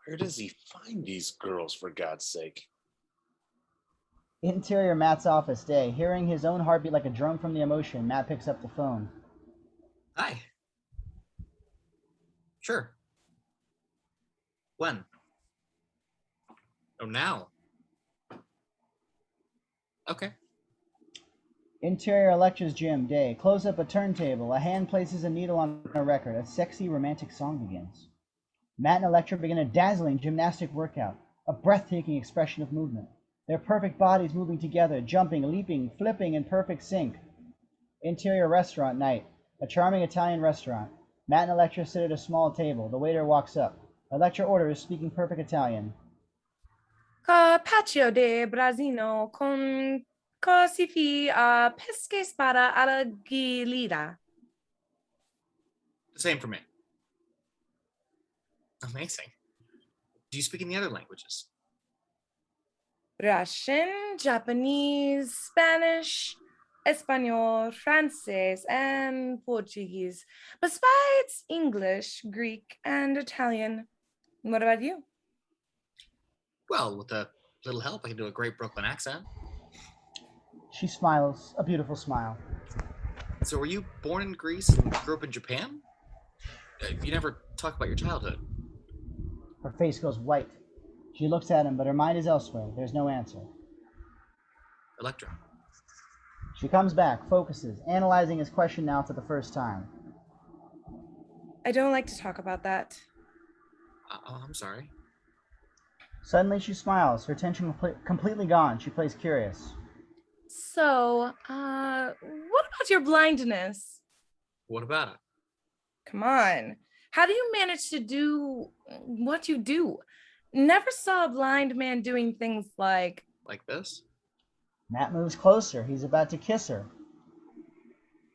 Where does he find these girls, for God's sake? Interior Matt's office day. Hearing his own heartbeat like a drum from the emotion, Matt picks up the phone. Hi. Sure. When? Oh, now. Okay. Interior Elektra's gym day. Close up a turntable. A hand places a needle on a record. A sexy romantic song begins. Matt and Elektra begin a dazzling gymnastic workout. A breathtaking expression of movement. Their perfect bodies moving together, jumping, leaping, flipping in perfect sync. Interior restaurant night. A charming Italian restaurant. Matt and Elektra sit at a small table. The waiter walks up. Elektra orders, speaking perfect Italian. Carpaccio di Brasino con cosifi a pesche spada alla gilida. The same for me. Amazing. Do you speak any other languages? Russian, Japanese, Spanish, Espanol, Francis, and Portuguese, besides English, Greek, and Italian. What about you? Well, with a little help, I can do a great Brooklyn accent. She smiles, a beautiful smile. So were you born in Greece and grew up in Japan? You never talk about your childhood. Her face goes white. She looks at him, but her mind is elsewhere. There's no answer. Elektra. She comes back, focuses, analyzing his question now for the first time. I don't like to talk about that. Oh, I'm sorry. Suddenly she smiles, her tension completely gone. She plays curious. So, what about your blindness? What about it? Come on. How do you manage to do what you do? Never saw a blind man doing things like... Like this? Matt moves closer. He's about to kiss her.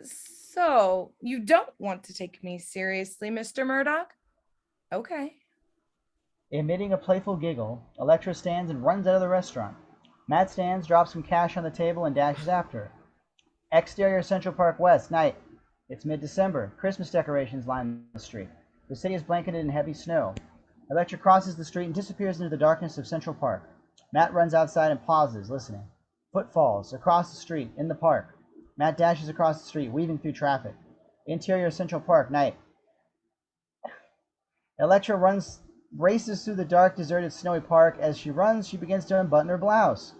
So, you don't want to take me seriously, Mr. Murdoch? Okay. Emitting a playful giggle, Elektra stands and runs out of the restaurant. Matt stands, drops some cash on the table, and dashes after her. Exterior Central Park West, night. It's mid-December. Christmas decorations line the street. The city is blanketed in heavy snow. Elektra crosses the street and disappears into the darkness of Central Park. Matt runs outside and pauses, listening. Footfalls, across the street, in the park. Matt dashes across the street, weaving through traffic. Interior Central Park, night. Elektra races through the dark, deserted, snowy park. As she runs, she begins to unbutton her blouse.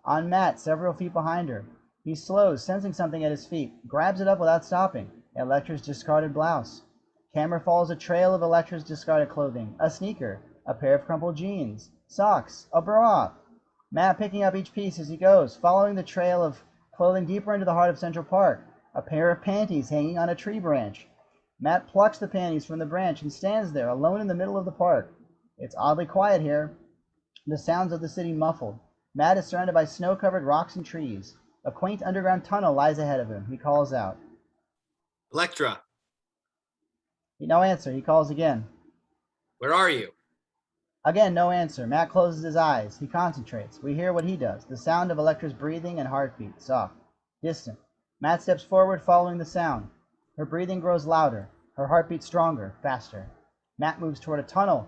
On Matt, several feet behind her. He slows, sensing something at his feet, grabs it up without stopping. Elektra's discarded blouse. Camera follows a trail of Elektra's discarded clothing. A sneaker, a pair of crumpled jeans, socks, a bra. Matt picking up each piece as he goes, following the trail of clothing deeper into the heart of Central Park. A pair of panties hanging on a tree branch. Matt plucks the panties from the branch and stands there, alone in the middle of the park. It's oddly quiet here. The sounds of the city muffled. Matt is surrounded by snow-covered rocks and trees. A quaint underground tunnel lies ahead of him. He calls out. Elektra. No answer. He calls again. Where are you? Again, no answer. Matt closes his eyes. He concentrates. We hear what he does. The sound of Elektra's breathing and heartbeat. Soft. Distant. Matt steps forward, following the sound. Her breathing grows louder. Her heartbeat stronger, faster. Matt moves toward a tunnel.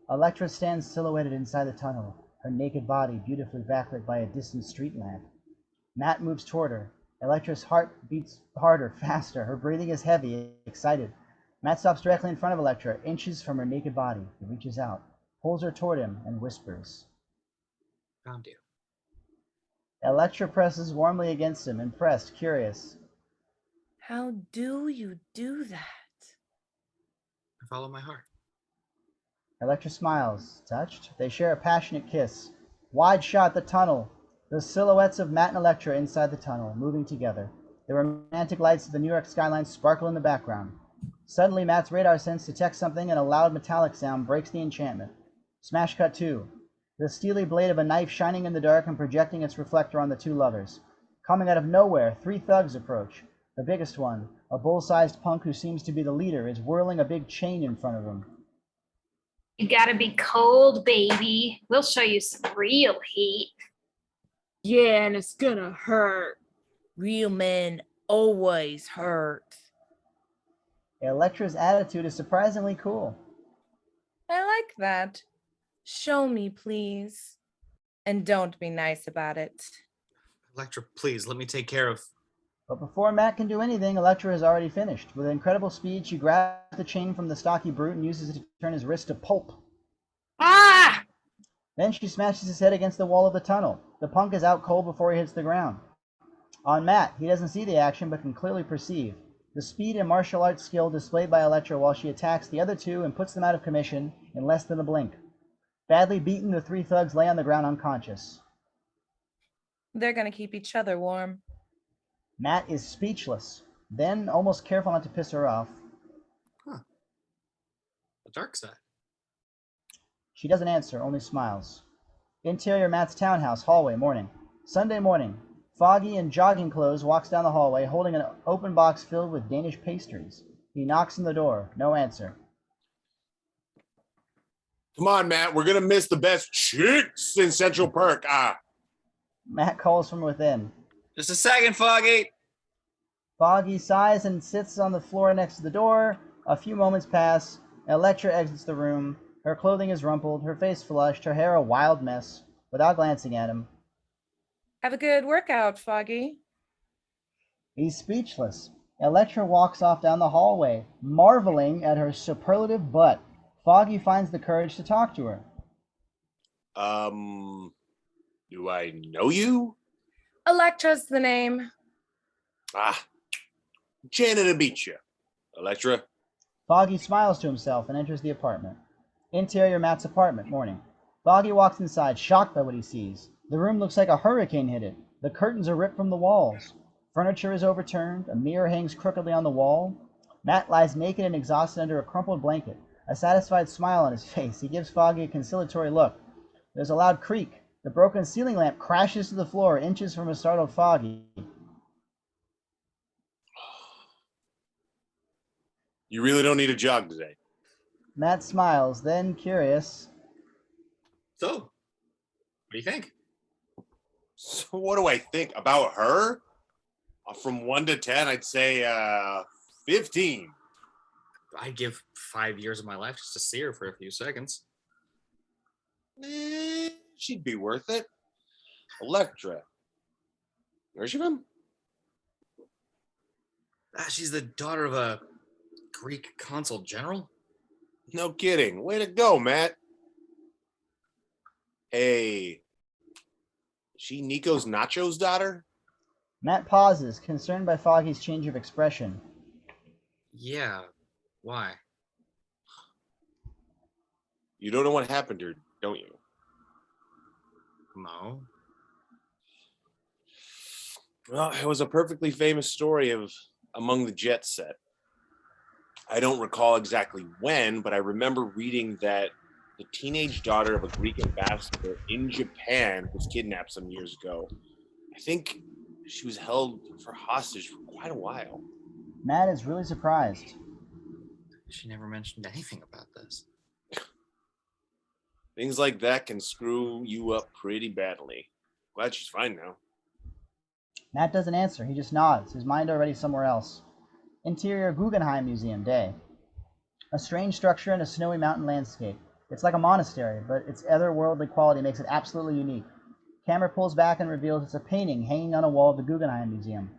Elektra stands silhouetted inside the tunnel, her naked body beautifully backlit by a distant street lamp. Matt moves toward her. Elektra's heart beats harder, faster. Her breathing is heavy, excited. Matt stops directly in front of Elektra, inches from her naked body. He reaches out, pulls her toward him, and whispers. Found you. Elektra presses warmly against him, impressed, curious. How do you do that? I follow my heart. Elektra smiles, touched. They share a passionate kiss. Wide shot the tunnel. The silhouettes of Matt and Elektra inside the tunnel, moving together. The romantic lights of the New York skyline sparkle in the background. Suddenly, Matt's radar sense detects something, and a loud metallic sound breaks the enchantment. Smash cut 2. The steely blade of a knife shining in the dark and projecting its reflector on the two lovers. Coming out of nowhere, 3 thugs approach. The biggest one, a bull-sized punk who seems to be the leader, is whirling a big chain in front of him. You gotta be cold, baby. We'll show you some real heat. Yeah, and it's gonna hurt. Real men always hurt. Elektra's attitude is surprisingly cool. I like that. Show me, please. And don't be nice about it. Elektra, please, let me take care of... But before Matt can do anything, Elektra has already finished. With incredible speed, she grabs the chain from the stocky brute and uses it to turn his wrist to pulp. Ah! Then she smashes his head against the wall of the tunnel. The punk is out cold before he hits the ground. On Matt, he doesn't see the action but can clearly perceive the speed and martial arts skill displayed by Elektra while she attacks the other two and puts them out of commission in less than a blink. Badly beaten, the 3 thugs lay on the ground unconscious. They're gonna keep each other warm. Matt is speechless, then, almost careful not to piss her off, The dark side. she doesn't answer, only smiles. Interior Matt's townhouse, hallway, morning. Sunday morning. Foggy, in jogging clothes, walks down the hallway, holding an open box filled with Danish pastries. He knocks on the door. No answer. Come on, Matt. We're gonna miss the best chicks in Central Park. Matt calls from within. Just a second, Foggy. Foggy sighs and sits on the floor next to the door. A few moments pass. Elektra exits the room. Her clothing is rumpled, her face flushed, her hair a wild mess. Without glancing at him, Have a good workout, Foggy. he's speechless. Elektra walks off down the hallway, marveling at her superlative butt. Foggy finds the courage to talk to her. Do I know you? Elektra's the name. Janet to meet you. Elektra? Foggy smiles to himself and enters the apartment. Interior Matt's apartment, morning. Foggy walks inside, shocked by what he sees. The room looks like a hurricane hit it. The curtains are ripped from the walls. Furniture is overturned. A mirror hangs crookedly on the wall. Matt lies naked and exhausted under a crumpled blanket, a satisfied smile on his face. He gives Foggy a conciliatory look. There's a loud creak. The broken ceiling lamp crashes to the floor, inches from a startled Foggy. You really don't need a jog today. Matt smiles, then, curious. So, what do you think? So what do I think about her? From 1 to 10, I'd say 15. I'd give 5 years of my life just to see her for a few seconds. She'd be worth it. Elektra. Where's she from? She's the daughter of a Greek consul general. No kidding. Way to go, Matt. Hey, she Nikos Natchios' daughter? Matt pauses, concerned by Foggy's change of expression. Yeah, why? You don't know what happened to her, don't you? No. Well, it was a perfectly famous story of among the jet set. I don't recall exactly when, but I remember reading that the teenage daughter of a Greek ambassador in Japan was kidnapped some years ago. I think she was held for hostage for quite a while. Matt is really surprised. She never mentioned anything about this. Things like that can screw you up pretty badly. Glad she's fine now. Matt doesn't answer. He just nods, his mind already somewhere else. Interior Guggenheim Museum, day. A strange structure in a snowy mountain landscape. It's like a monastery, but its otherworldly quality makes it absolutely unique. Camera pulls back and reveals it's a painting hanging on a wall of the Guggenheim Museum.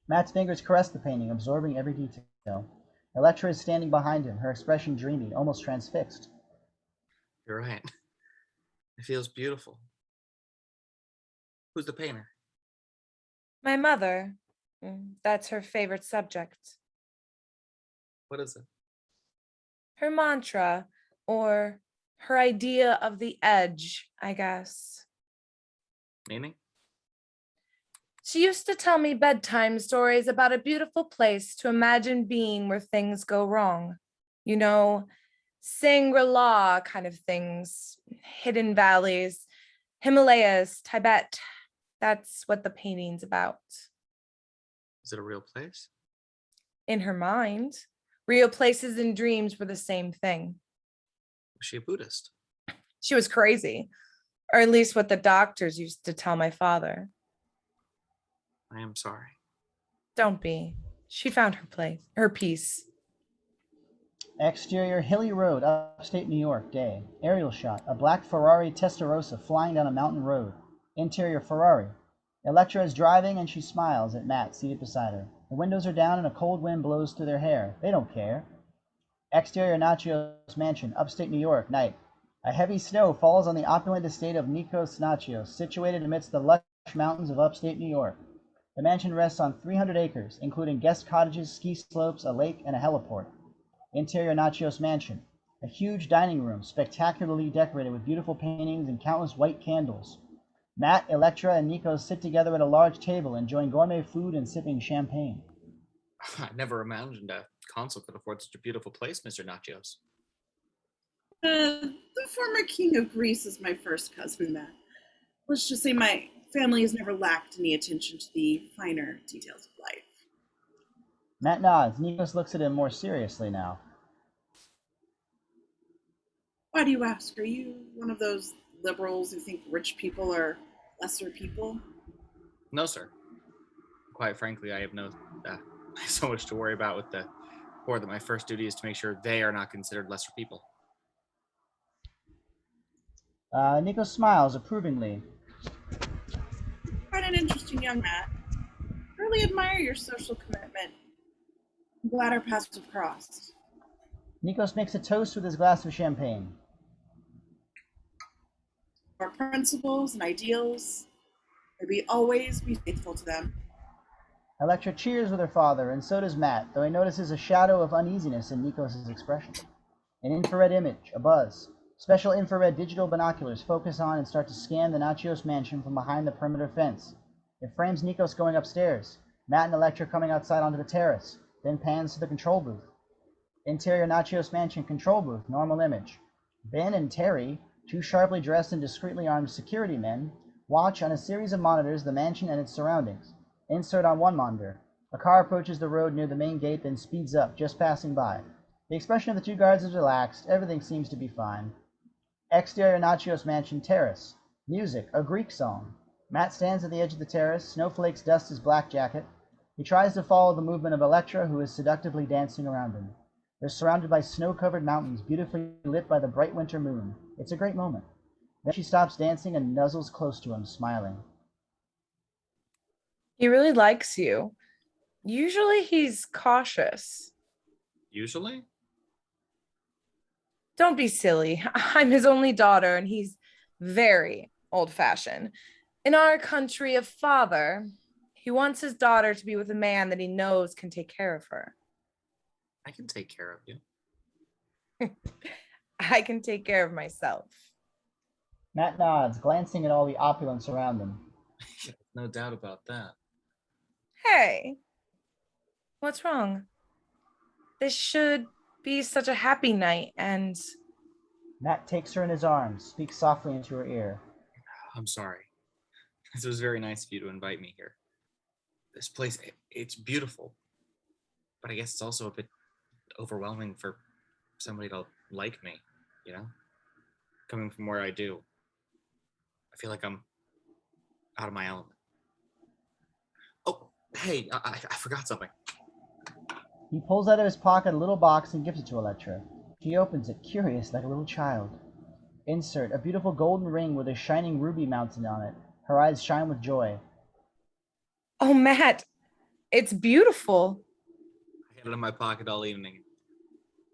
Matt's fingers caress the painting, absorbing every detail. Elektra is standing behind him, her expression dreamy, almost transfixed. You're right. It feels beautiful. Who's the painter? My mother. That's her favorite subject. What is it? Her mantra, or her idea of the edge, I guess. Meaning? She used to tell me bedtime stories about a beautiful place to imagine being where things go wrong. You know, Shangri-La kind of things, hidden valleys, Himalayas, Tibet. That's what the painting's about. Is it a real place? In her mind, real places and dreams were the same thing. Was she a Buddhist? She was crazy, or at least what the doctors used to tell my father. I am sorry. Don't be. She found her peace. Exterior hilly road, upstate New York, day. Aerial shot, a black Ferrari Testarossa flying down a mountain road. Interior Ferrari. Elektra is driving and she smiles at Matt seated beside her. The windows are down and a cold wind blows through their hair. They don't care. Exterior Natchios mansion, upstate New York, night. A heavy snow falls on the opulent estate of Nikos Natchios, situated amidst the lush mountains of upstate New York. The mansion rests on 300 acres, including guest cottages, ski slopes, a lake, and a heliport. Interior Natchios mansion. A huge dining room, spectacularly decorated with beautiful paintings and countless white candles. Matt, Elektra, and Nikos sit together at a large table, enjoying gourmet food and sipping champagne. I never imagined a consul could afford such a beautiful place, Mr. Natchios. The former king of Greece is my first cousin, Matt. Let's just say my family has never lacked any attention to the finer details of life. Matt nods. Nikos looks at him more seriously now. Why do you ask? Are you one of those liberals who think rich people are lesser people? No, sir. Quite frankly, I have so much to worry about with the poor that my first duty is to make sure they are not considered lesser people. Nikos smiles approvingly. Quite an interesting young man. I really admire your social commitment. I'm glad our paths have crossed. Nikos makes a toast with his glass of champagne. Our principles and ideals, may we always be faithful to them. Elektra cheers with her father, and so does Matt, though he notices a shadow of uneasiness in Nikos' expression. An infrared image, a buzz. Special infrared digital binoculars focus on and start to scan the Natchios mansion from behind the perimeter fence. It frames Nikos going upstairs, Matt and Elektra coming outside onto the terrace, then pans to the control booth. Interior Natchios mansion control booth, normal image. Ben and Terry, two sharply dressed and discreetly armed security men, watch on a series of monitors the mansion and its surroundings. Insert on one monitor. A car approaches the road near the main gate, then speeds up, just passing by. The expression of the two guards is relaxed. Everything seems to be fine. Exterior Natchios mansion terrace. Music, a Greek song. Matt stands at the edge of the terrace. Snowflakes dust his black jacket. He tries to follow the movement of Elektra, who is seductively dancing around him. They're surrounded by snow-covered mountains, beautifully lit by the bright winter moon. It's a great moment. Then she stops dancing and nuzzles close to him, smiling. He really likes you. Usually he's cautious. Usually? Don't be silly. I'm his only daughter, and he's very old-fashioned. In our country, a father, he wants his daughter to be with a man that he knows can take care of her. I can take care of you. I can take care of myself. Matt nods, glancing at all the opulence around them. No doubt about that. Hey, what's wrong? This should be such a happy night, and... Matt takes her in his arms, speaks softly into her ear. I'm sorry. This was very nice of you to invite me here. This place, it's beautiful. But I guess it's also a bit overwhelming for somebody to like me, you know? Coming from where I do. I feel like I'm out of my element. Oh, hey, I forgot something. He pulls out of his pocket a little box and gives it to Elektra. She opens it, curious, like a little child. Insert, a beautiful golden ring with a shining ruby mounted on it. Her eyes shine with joy. Oh, Matt, it's beautiful. I had it in my pocket all evening.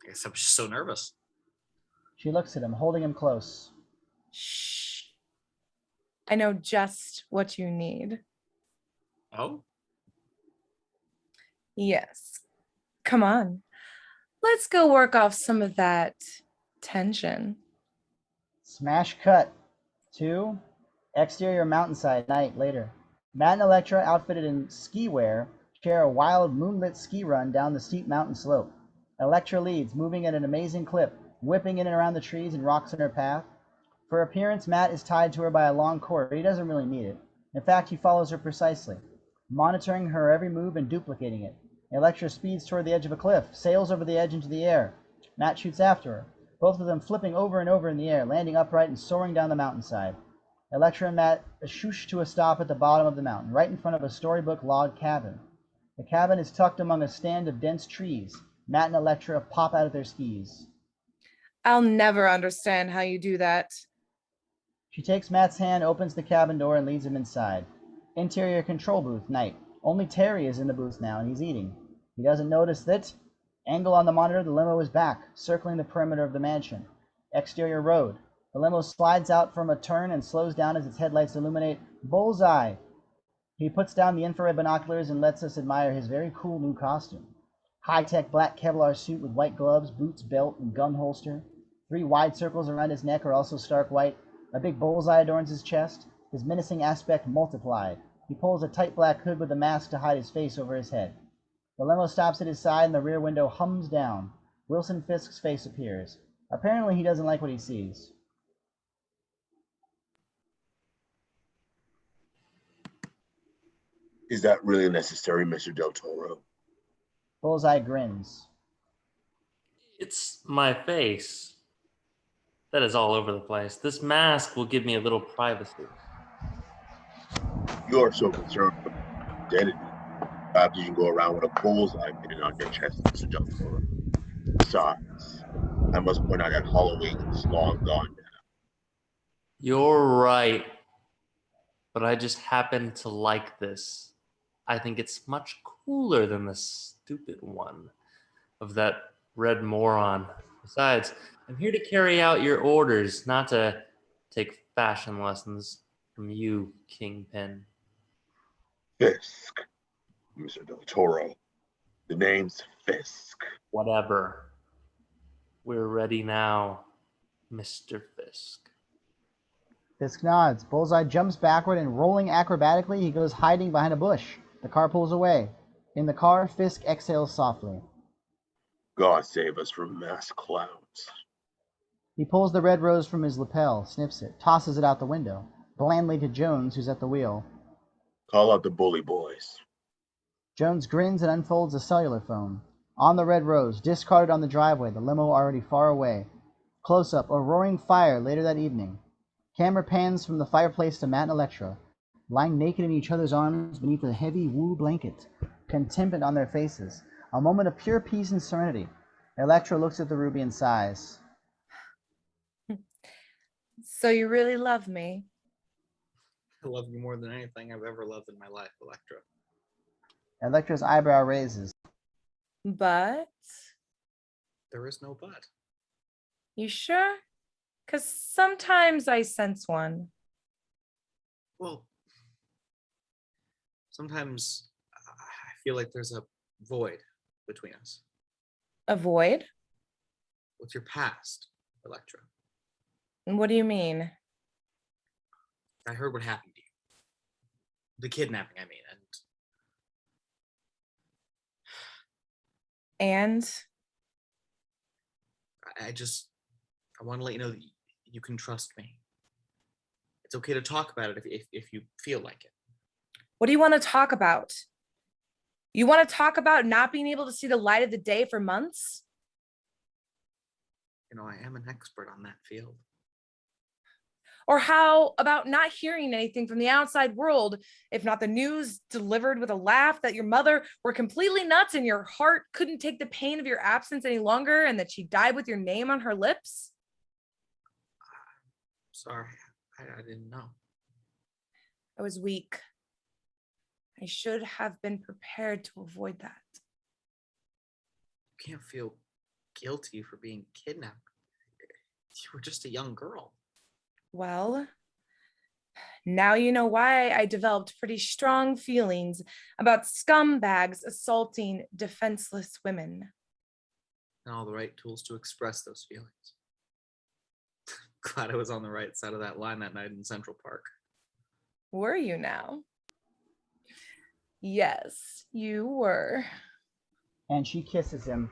I guess I was just so nervous. She looks at him, holding him close. Shh. I know just what you need. Oh? Yes. Come on. Let's go work off some of that tension. Smash cut to exterior mountainside night later. Matt and Elektra, outfitted in ski wear, share a wild moonlit ski run down the steep mountain slope. Elektra leads, moving at an amazing clip, whipping in and around the trees and rocks in her path. For appearance, Matt is tied to her by a long cord, but he doesn't really need it. In fact, he follows her precisely, monitoring her every move and duplicating it. Elektra speeds toward the edge of a cliff, sails over the edge into the air. Matt shoots after her, both of them flipping over and over in the air, landing upright and soaring down the mountainside. Elektra and Matt shoosh to a stop at the bottom of the mountain, right in front of a storybook log cabin. The cabin is tucked among a stand of dense trees. Matt and Elektra pop out of their skis. I'll never understand how you do that. She takes Matt's hand, opens the cabin door, and leads him inside. Interior control booth, night. Only Terry is in the booth now, and he's eating. He doesn't notice that. Angle on the monitor, the limo is back, circling the perimeter of the mansion. Exterior road. The limo slides out from a turn and slows down as its headlights illuminate Bullseye. He puts down the infrared binoculars and lets us admire his very cool new costume. High-tech black Kevlar suit with white gloves, boots, belt, and gun holster. 3 wide circles around his neck are also stark white. A big bullseye adorns his chest, his menacing aspect multiplied. He pulls a tight black hood with a mask to hide his face over his head. The limo stops at his side and the rear window hums down. Wilson Fisk's face appears. Apparently he doesn't like what he sees. Is that really necessary, Mr. Del Toro? Bullseye grins. It's my face. That is all over the place. This mask will give me a little privacy. You are so concerned with identity. Perhaps you can go around with a bullseye hidden on your chest, Mr. Del Toro. Besides, I must point out that Halloween is long gone now. You're right. But I just happen to like this. I think it's much cooler than the stupid one of that red moron. Besides, I'm here to carry out your orders, not to take fashion lessons from you, Kingpin. Fisk, Mr. Del Toro. The name's Fisk. Whatever. We're ready now, Mr. Fisk. Fisk nods. Bullseye jumps backward and rolling acrobatically, he goes hiding behind a bush. The car pulls away. In the car, Fisk exhales softly. God save us from mass clowns. He pulls the red rose from his lapel, sniffs it, tosses it out the window, blandly to Jones, who's at the wheel. Call out the bully boys. Jones grins and unfolds a cellular phone. On the red rose, discarded on the driveway, the limo already far away. Close-up, a roaring fire later that evening. Camera pans from the fireplace to Matt and Elektra, lying naked in each other's arms beneath a heavy wool blanket, contempt on their faces. A moment of pure peace and serenity. Elektra looks at the ruby and sighs. So you really love me? I love you more than anything I've ever loved in my life, Elektra. Elektra's eyebrow raises. But? There is no but. You sure? Because sometimes I sense one. Well, sometimes I feel like there's a void between us. A void? What's your past, Elektra? And what do you mean? I heard what happened to you. The kidnapping, I mean, And? I want to let you know that you can trust me. It's okay to talk about it if you feel like it. What do you want to talk about? You want to talk about not being able to see the light of the day for months? You know, I am an expert on that field. Or how about not hearing anything from the outside world, if not the news delivered with a laugh that your mother were completely nuts and your heart couldn't take the pain of your absence any longer and that she died with your name on her lips? Sorry, I didn't know. I was weak. I should have been prepared to avoid that. You can't feel guilty for being kidnapped. You were just a young girl. Well, Now you know why I developed pretty strong feelings about scumbags assaulting defenseless women. And all the right tools to express those feelings. Glad I was on the right side of that line that night in Central Park. Were you now? Yes, you were. And she kisses him.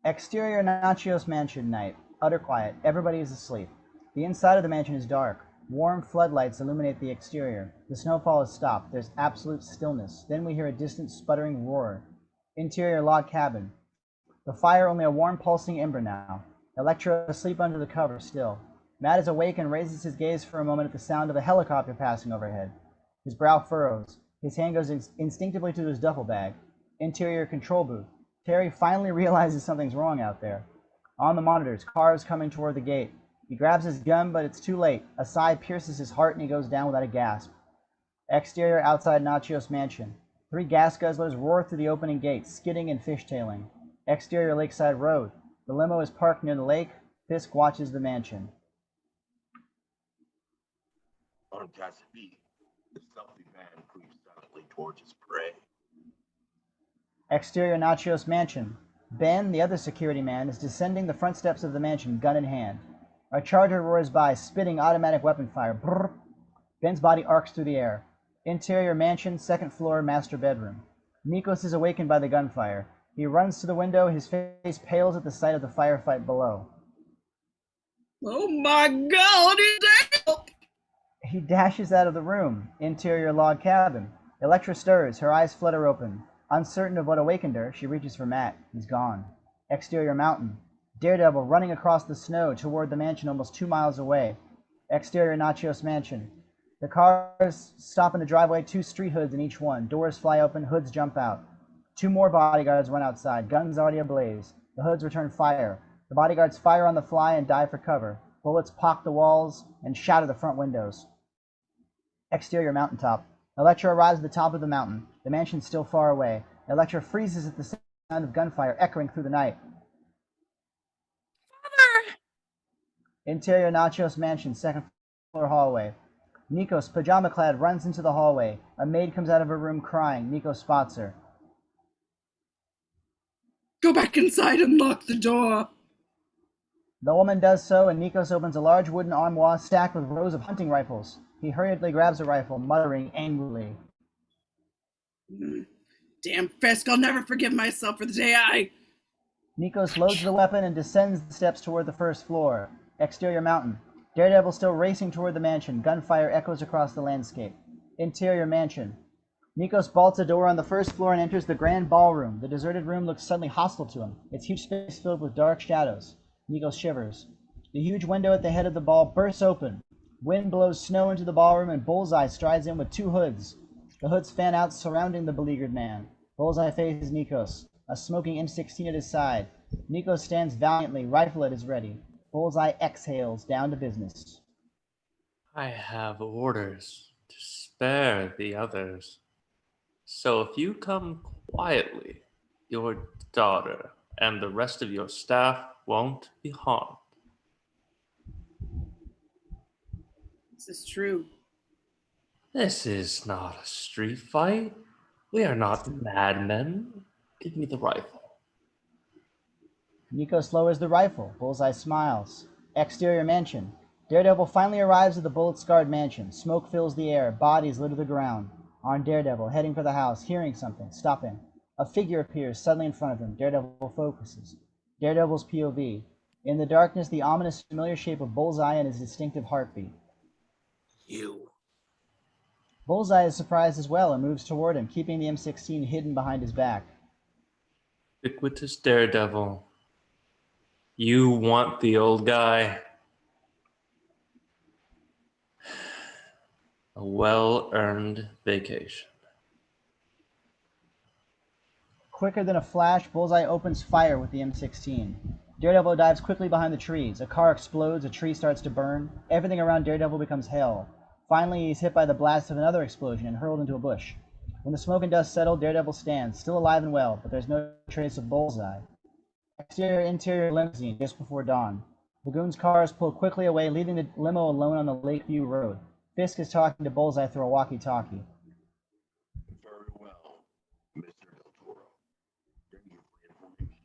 Exterior Natchios mansion night. Utter quiet. Everybody is asleep. The inside of the mansion is dark. Warm floodlights illuminate the exterior. The snowfall has stopped. There's absolute stillness. Then we hear a distant sputtering roar. Interior log cabin. The fire only a warm pulsing ember now. Elektra asleep under the cover still. Matt is awake and raises his gaze for a moment at the sound of a helicopter passing overhead. His brow furrows. His hand goes instinctively to his duffel bag. Interior control booth. Terry finally realizes something's wrong out there. On the monitors, cars coming toward the gate. He grabs his gun, but it's too late. A sigh pierces his heart and he goes down without a gasp. Exterior outside Natchios mansion. 3 gas guzzlers roar through the opening gate, skidding and fishtailing. Exterior Lakeside Road. The limo is parked near the lake. Fisk watches the mansion. On Cassidy, the stealthy man creeps silently towards his prey. Exterior Natchios mansion. Ben, the other security man, is descending the front steps of the mansion, gun in hand. A charger roars by, spitting automatic weapon fire. Brrr. Ben's body arcs through the air. Interior mansion, 2nd floor, master bedroom. Nikos is awakened by the gunfire. He runs to the window, his face pales at the sight of the firefight below. Oh my God, he's help! He dashes out of the room. Interior log cabin. Elektra stirs, her eyes flutter open. Uncertain of what awakened her, she reaches for Matt. He's gone. Exterior mountain. Daredevil running across the snow toward the mansion almost 2 miles away. Exterior Natchios mansion. The cars stop in the driveway, 2 street hoods in each one. Doors fly open, hoods jump out. 2 more bodyguards run outside, guns already ablaze. The hoods return fire. The bodyguards fire on the fly and dive for cover. Bullets pock the walls and shatter the front windows. Exterior mountaintop. Elektra arrives at the top of the mountain. The mansion's still far away. Elektra freezes at the sound of gunfire echoing through the night. Father! Interior Natchios mansion, 2nd floor hallway. Nikos, pajama-clad, runs into the hallway. A maid comes out of her room crying. Nikos spots her. Go back inside and lock the door. The woman does so, and Nikos opens a large wooden armoire stacked with rows of hunting rifles. He hurriedly grabs a rifle, muttering angrily. Damn Fisk, I'll never forgive myself for the day I... Nikos loads the weapon and descends the steps toward the 1st floor. Exterior mountain. Daredevil still racing toward the mansion. Gunfire echoes across the landscape. Interior mansion. Nikos bolts a door on the 1st floor and enters the grand ballroom. The deserted room looks suddenly hostile to him, its huge space filled with dark shadows. Nikos shivers. The huge window at the head of the ball bursts open. Wind blows snow into the ballroom and Bullseye strides in with 2 hoods. The hoods fan out surrounding the beleaguered man. Bullseye faces Nikos, a smoking M16 at his side. Nikos stands valiantly, rifle at his ready. Bullseye exhales, down to business. I have orders to spare the others. So if you come quietly, your daughter and the rest of your staff won't be harmed. This is true. This is not a street fight. We are not madmen. Give me the rifle. Nikos lowers the rifle. Bullseye smiles. Exterior mansion. Daredevil finally arrives at the bullet-scarred mansion. Smoke fills the air. Bodies litter the ground. On Daredevil, heading for the house, hearing something, stopping. A figure appears suddenly in front of him. Daredevil focuses. Daredevil's POV. In the darkness, the ominous familiar shape of Bullseye and his distinctive heartbeat. You. Bullseye is surprised as well and moves toward him, keeping the M16 hidden behind his back. Ubiquitous Daredevil. You want the old guy. A well-earned vacation. Quicker than a flash, Bullseye opens fire with the M16. Daredevil dives quickly behind the trees. A car explodes, a tree starts to burn. Everything around Daredevil becomes hell. Finally, he's hit by the blast of another explosion and hurled into a bush. When the smoke and dust settle, Daredevil stands, still alive and well, but there's no trace of Bullseye. Exterior interior limousine just before dawn. The goons' cars pull quickly away, leaving the limo alone on the Lakeview Road. Fisk is talking to Bullseye through a walkie-talkie. Very well, Mr. Del Toro. Thank you for the information.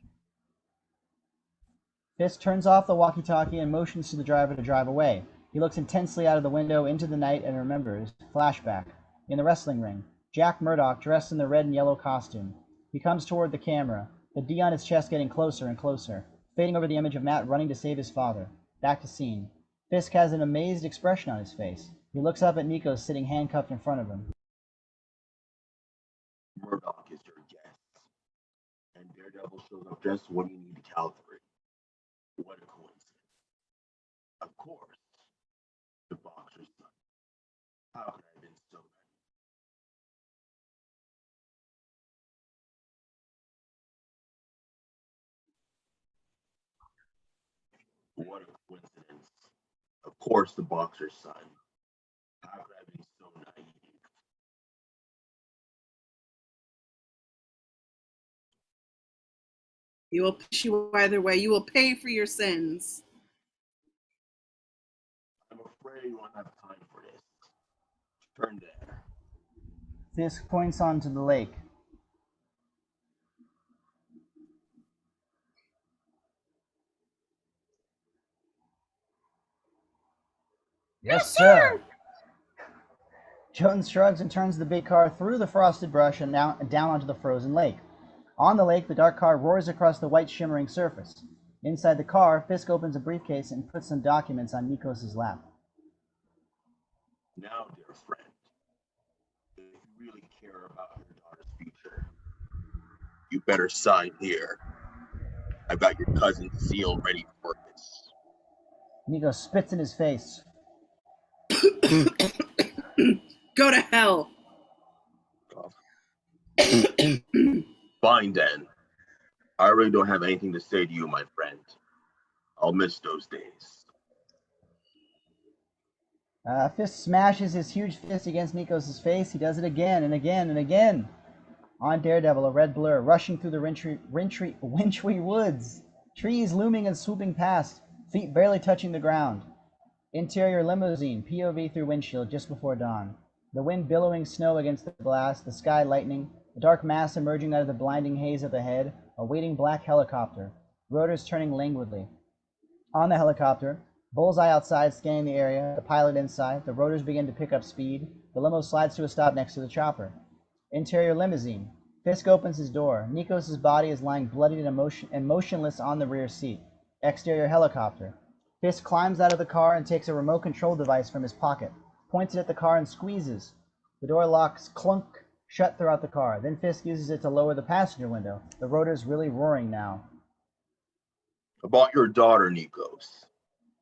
Fisk turns off the walkie-talkie and motions to the driver to drive away. He looks intensely out of the window into the night and remembers. Flashback. In the wrestling ring, Jack Murdoch, dressed in the red and yellow costume. He comes toward the camera, the D on his chest getting closer and closer, fading over the image of Matt running to save his father. Back to scene. Fisk has an amazed expression on his face. He looks up at Nikos sitting handcuffed in front of him. Murdoch is your guest, and Daredevil shows up just when you need to calibrate. What a coincidence. Of course, the boxer's son. How could I have been so naive? What a coincidence. Of course, the boxer's son. How could I have been so naive? He will push you either way. You will pay for your sins. I'm afraid we won't have time for this. Turn there. Fisk points onto the lake. Yes, sir! Jones shrugs and turns the big car through the frosted brush and down onto the frozen lake. On the lake, the dark car roars across the white shimmering surface. Inside the car, Fisk opens a briefcase and puts some documents on Nikos' lap. Now, dear friend, if you really care about your daughter's future, you better sign here. I've got your cousin's seal ready for this. Nikos spits in his face. Go to hell. Fine then. I really don't have anything to say to you, my friend. I'll miss those days. Fisk smashes his huge fist against Nikos' face. He does it again and again and again. On Daredevil, a red blur rushing through the wintry woods. Trees looming and swooping past, feet barely touching the ground. Interior limousine, POV through windshield just before dawn. The wind billowing snow against the glass, the sky lightening, a dark mass emerging out of the blinding haze up ahead, a waiting black helicopter, rotors turning languidly. On the helicopter, Bullseye outside scanning the area, the pilot inside, the rotors begin to pick up speed, the limo slides to a stop next to the chopper. Interior limousine. Fisk opens his door. Nikos' body is lying bloodied and motionless on the rear seat. Exterior helicopter. Fisk climbs out of the car and takes a remote control device from his pocket, points it at the car and squeezes. The door locks clunk shut throughout the car. Then Fisk uses it to lower the passenger window. The rotor's really roaring now. About your daughter, Nikos.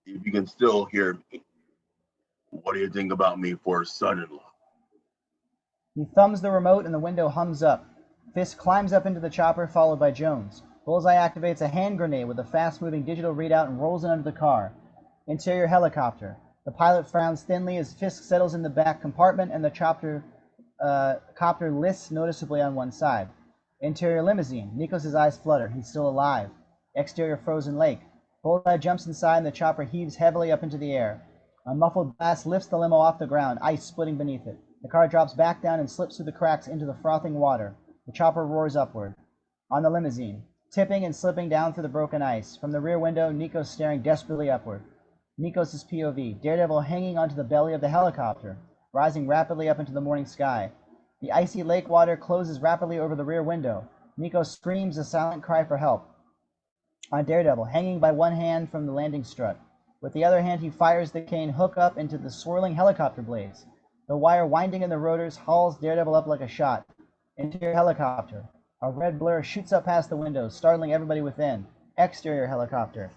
If you can still hear me, what do you think about me for a son-in-law? He thumbs the remote and the window hums up. Fisk climbs up into the chopper, followed by Jones. Bullseye activates a hand grenade with a fast-moving digital readout and rolls it under the car. Interior helicopter. The pilot frowns thinly as Fisk settles in the back compartment and the copter lists noticeably on one side. Interior limousine. Nikos' eyes flutter. He's still alive. Exterior frozen lake. Bullseye jumps inside and the chopper heaves heavily up into the air. A muffled blast lifts the limo off the ground, ice splitting beneath it. The car drops back down and slips through the cracks into the frothing water. The chopper roars upward. On the limousine. Tipping and slipping down through the broken ice. From the rear window, Nikos staring desperately upward. Nikos' POV. Daredevil hanging onto the belly of the helicopter, rising rapidly up into the morning sky. The icy lake water closes rapidly over the rear window. Nikos screams a silent cry for help. On Daredevil, hanging by one hand from the landing strut. With the other hand, he fires the cane hook up into the swirling helicopter blades. The wire winding in the rotors hauls Daredevil up like a shot. Interior helicopter. A red blur shoots up past the windows, startling everybody within. Exterior helicopter.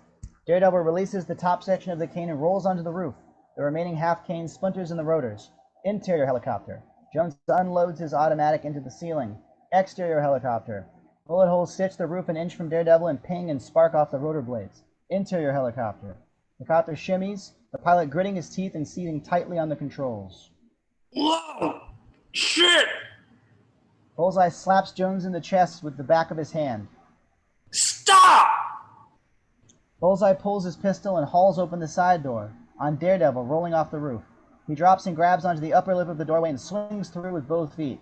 Daredevil releases the top section of the cane and rolls onto the roof. The remaining half cane splinters in the rotors. Interior helicopter. Jones unloads his automatic into the ceiling. Exterior helicopter. Bullet holes stitch the roof an inch from Daredevil and ping and spark off the rotor blades. Interior helicopter. The copter shimmies, the pilot gritting his teeth and seating tightly on the controls. Whoa! Shit! Bullseye slaps Jones in the chest with the back of his hand. Stop! Bullseye pulls his pistol and hauls open the side door, on Daredevil rolling off the roof. He drops and grabs onto the upper lip of the doorway and swings through with both feet.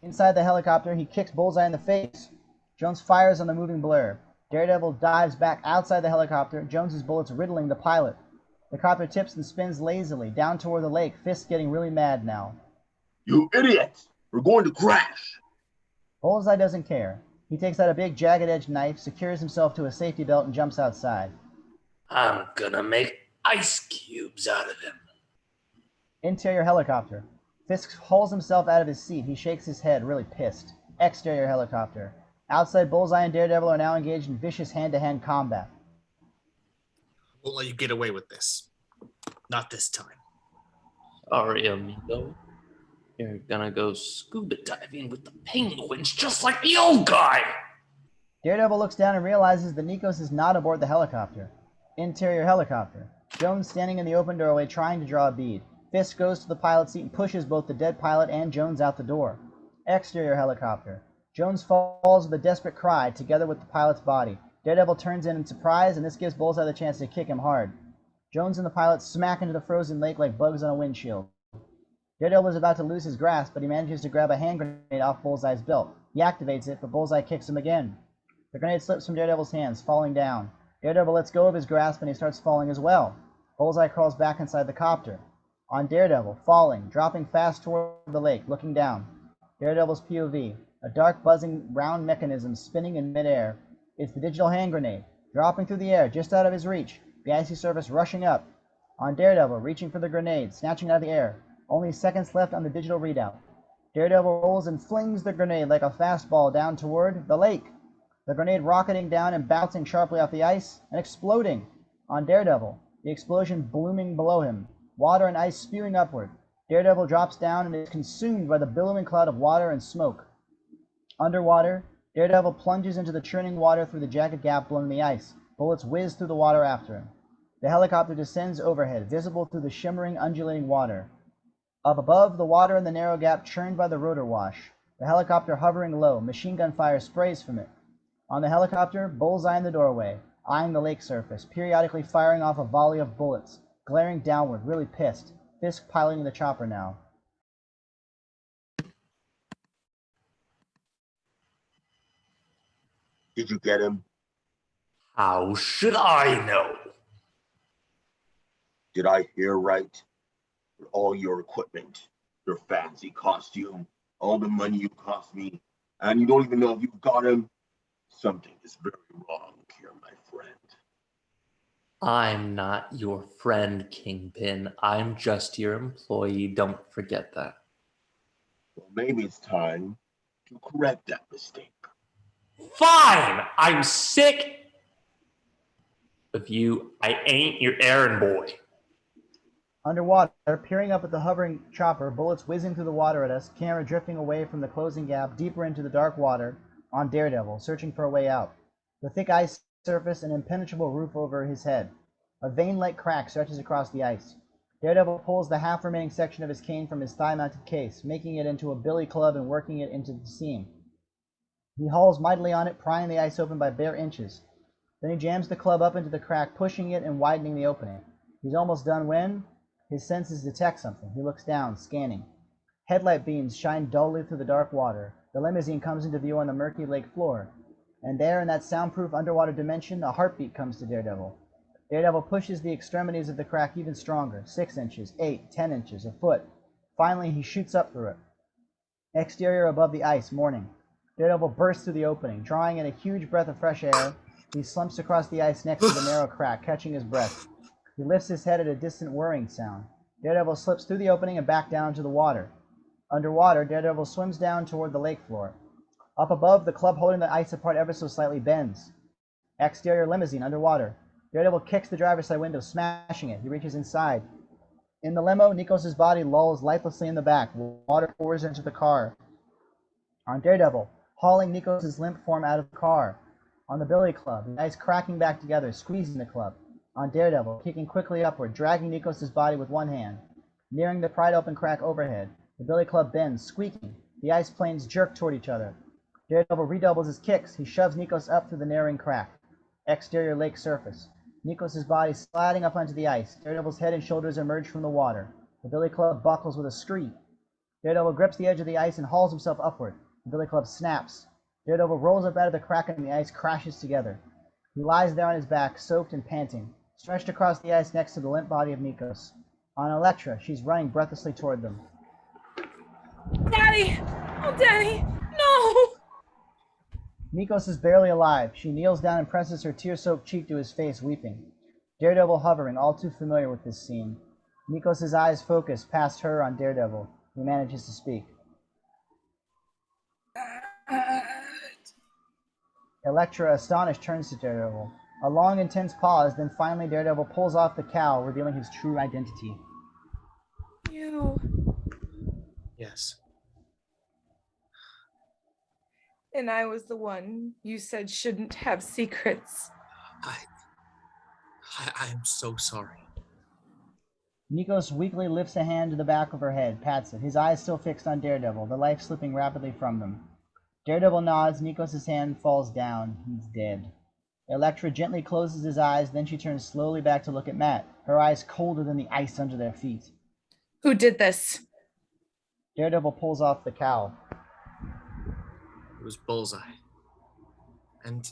Inside the helicopter, he kicks Bullseye in the face. Jones fires on the moving blur. Daredevil dives back outside the helicopter, Jones's bullets riddling the pilot. The copter tips and spins lazily, down toward the lake, Fisk getting really mad now. You idiots! We're going to crash! Bullseye doesn't care. He takes out a big jagged-edged knife, secures himself to a safety belt, and jumps outside. I'm gonna make ice cubes out of him. Interior helicopter. Fisk hauls himself out of his seat. He shakes his head, really pissed. Exterior helicopter. Outside, Bullseye and Daredevil are now engaged in vicious hand-to-hand combat. Won't let you get away with this. Not this time. Sorry, amigo. You're gonna go scuba diving with the penguins just like the old guy! Daredevil looks down and realizes that Nikos is not aboard the helicopter. Interior helicopter. Jones standing in the open doorway trying to draw a bead. Fisk goes to the pilot's seat and pushes both the dead pilot and Jones out the door. Exterior helicopter. Jones falls with a desperate cry, together with the pilot's body. Daredevil turns in surprise, and this gives Bullseye the chance to kick him hard. Jones and the pilot smack into the frozen lake like bugs on a windshield. Daredevil is about to lose his grasp, but he manages to grab a hand grenade off Bullseye's belt. He activates it, but Bullseye kicks him again. The grenade slips from Daredevil's hands, falling down. Daredevil lets go of his grasp, and he starts falling as well. Bullseye crawls back inside the copter. On Daredevil, falling, dropping fast toward the lake, looking down. Daredevil's POV, a dark, buzzing, round mechanism spinning in midair. It's the digital hand grenade, dropping through the air, just out of his reach. The icy surface rushing up. On Daredevil, reaching for the grenade, snatching it out of the air. Only seconds left on the digital readout. Daredevil rolls and flings the grenade like a fastball down toward the lake. The grenade rocketing down and bouncing sharply off the ice and exploding. On Daredevil, the explosion blooming below him. Water and ice spewing upward. Daredevil drops down and is consumed by the billowing cloud of water and smoke. Underwater, Daredevil plunges into the churning water through the jagged gap below the ice. Bullets whiz through the water after him. The helicopter descends overhead, visible through the shimmering, undulating water. Up above, the water in the narrow gap churned by the rotor wash. The helicopter hovering low, machine gun fire sprays from it. On the helicopter, Bullseye in the doorway, eyeing the lake surface, periodically firing off a volley of bullets, glaring downward, really pissed. Fisk piloting the chopper now. Did you get him? How should I know? Did I hear right? For all your equipment, your fancy costume, all the money you cost me, and you don't even know if you got him? Something is very wrong here, my friend. I'm not your friend, Kingpin. I'm just your employee. Don't forget that. Well, maybe it's time to correct that mistake. Fine! I'm sick of you. I ain't your errand boy. Underwater, peering up at the hovering chopper, bullets whizzing through the water at us, camera drifting away from the closing gap deeper into the dark water, on Daredevil, searching for a way out. The thick ice surface, an impenetrable roof over his head. A vein-like crack stretches across the ice. Daredevil pulls the half-remaining section of his cane from his thigh-mounted case, making it into a billy club and working it into the seam. He hauls mightily on it, prying the ice open by bare inches. Then he jams the club up into the crack, pushing it and widening the opening. He's almost done when his senses detect something. He looks down, scanning. Headlight beams shine dully through the dark water. The limousine comes into view on the murky lake floor. And there, in that soundproof underwater dimension, a heartbeat comes to Daredevil. Daredevil pushes the extremities of the crack even stronger. 6 inches, 8, 10 inches, a foot. Finally, he shoots up through it. Exterior above the ice, morning. Daredevil bursts through the opening. Drawing in a huge breath of fresh air, he slumps across the ice next to the narrow crack, catching his breath. He lifts his head at a distant whirring sound. Daredevil slips through the opening and back down to the water. Underwater, Daredevil swims down toward the lake floor. Up above, the club holding the ice apart ever so slightly bends. Exterior limousine, underwater. Daredevil kicks the driver's side window, smashing it. He reaches inside. In the limo, Nikos' body lolls lifelessly in the back. Water pours into the car. On Daredevil, hauling Nikos' limp form out of the car. On the billy club, the ice cracking back together, squeezing the club. On Daredevil, kicking quickly upward, dragging Nikos' body with one hand. Nearing the pried open crack overhead, the billy club bends, squeaking. The ice planes jerk toward each other. Daredevil redoubles his kicks. He shoves Nikos up through the narrowing crack. Exterior lake surface. Nikos' body sliding up onto the ice. Daredevil's head and shoulders emerge from the water. The billy club buckles with a scream. Daredevil grips the edge of the ice and hauls himself upward. The billy club snaps. Daredevil rolls up out of the crack and the ice crashes together. He lies there on his back, soaked and panting, stretched across the ice next to the limp body of Nikos. On Elektra, she's running breathlessly toward them. Daddy! Oh, Daddy! No! Nikos is barely alive. She kneels down and presses her tear-soaked cheek to his face, weeping. Daredevil hovering, all too familiar with this scene. Nikos' eyes focus past her on Daredevil, who manages to speak. Elektra, astonished, turns to Daredevil. A long, intense pause, then finally Daredevil pulls off the cowl, revealing his true identity. You. Yes. And I was the one you said shouldn't have secrets. I am so sorry. Nikos weakly lifts a hand to the back of her head, pats it, his eyes still fixed on Daredevil, the life slipping rapidly from them. Daredevil nods, Nikos' hand falls down. He's dead. Elektra gently closes his eyes, then she turns slowly back to look at Matt, her eyes colder than the ice under their feet. Who did this? Daredevil pulls off the cowl. It was Bullseye. And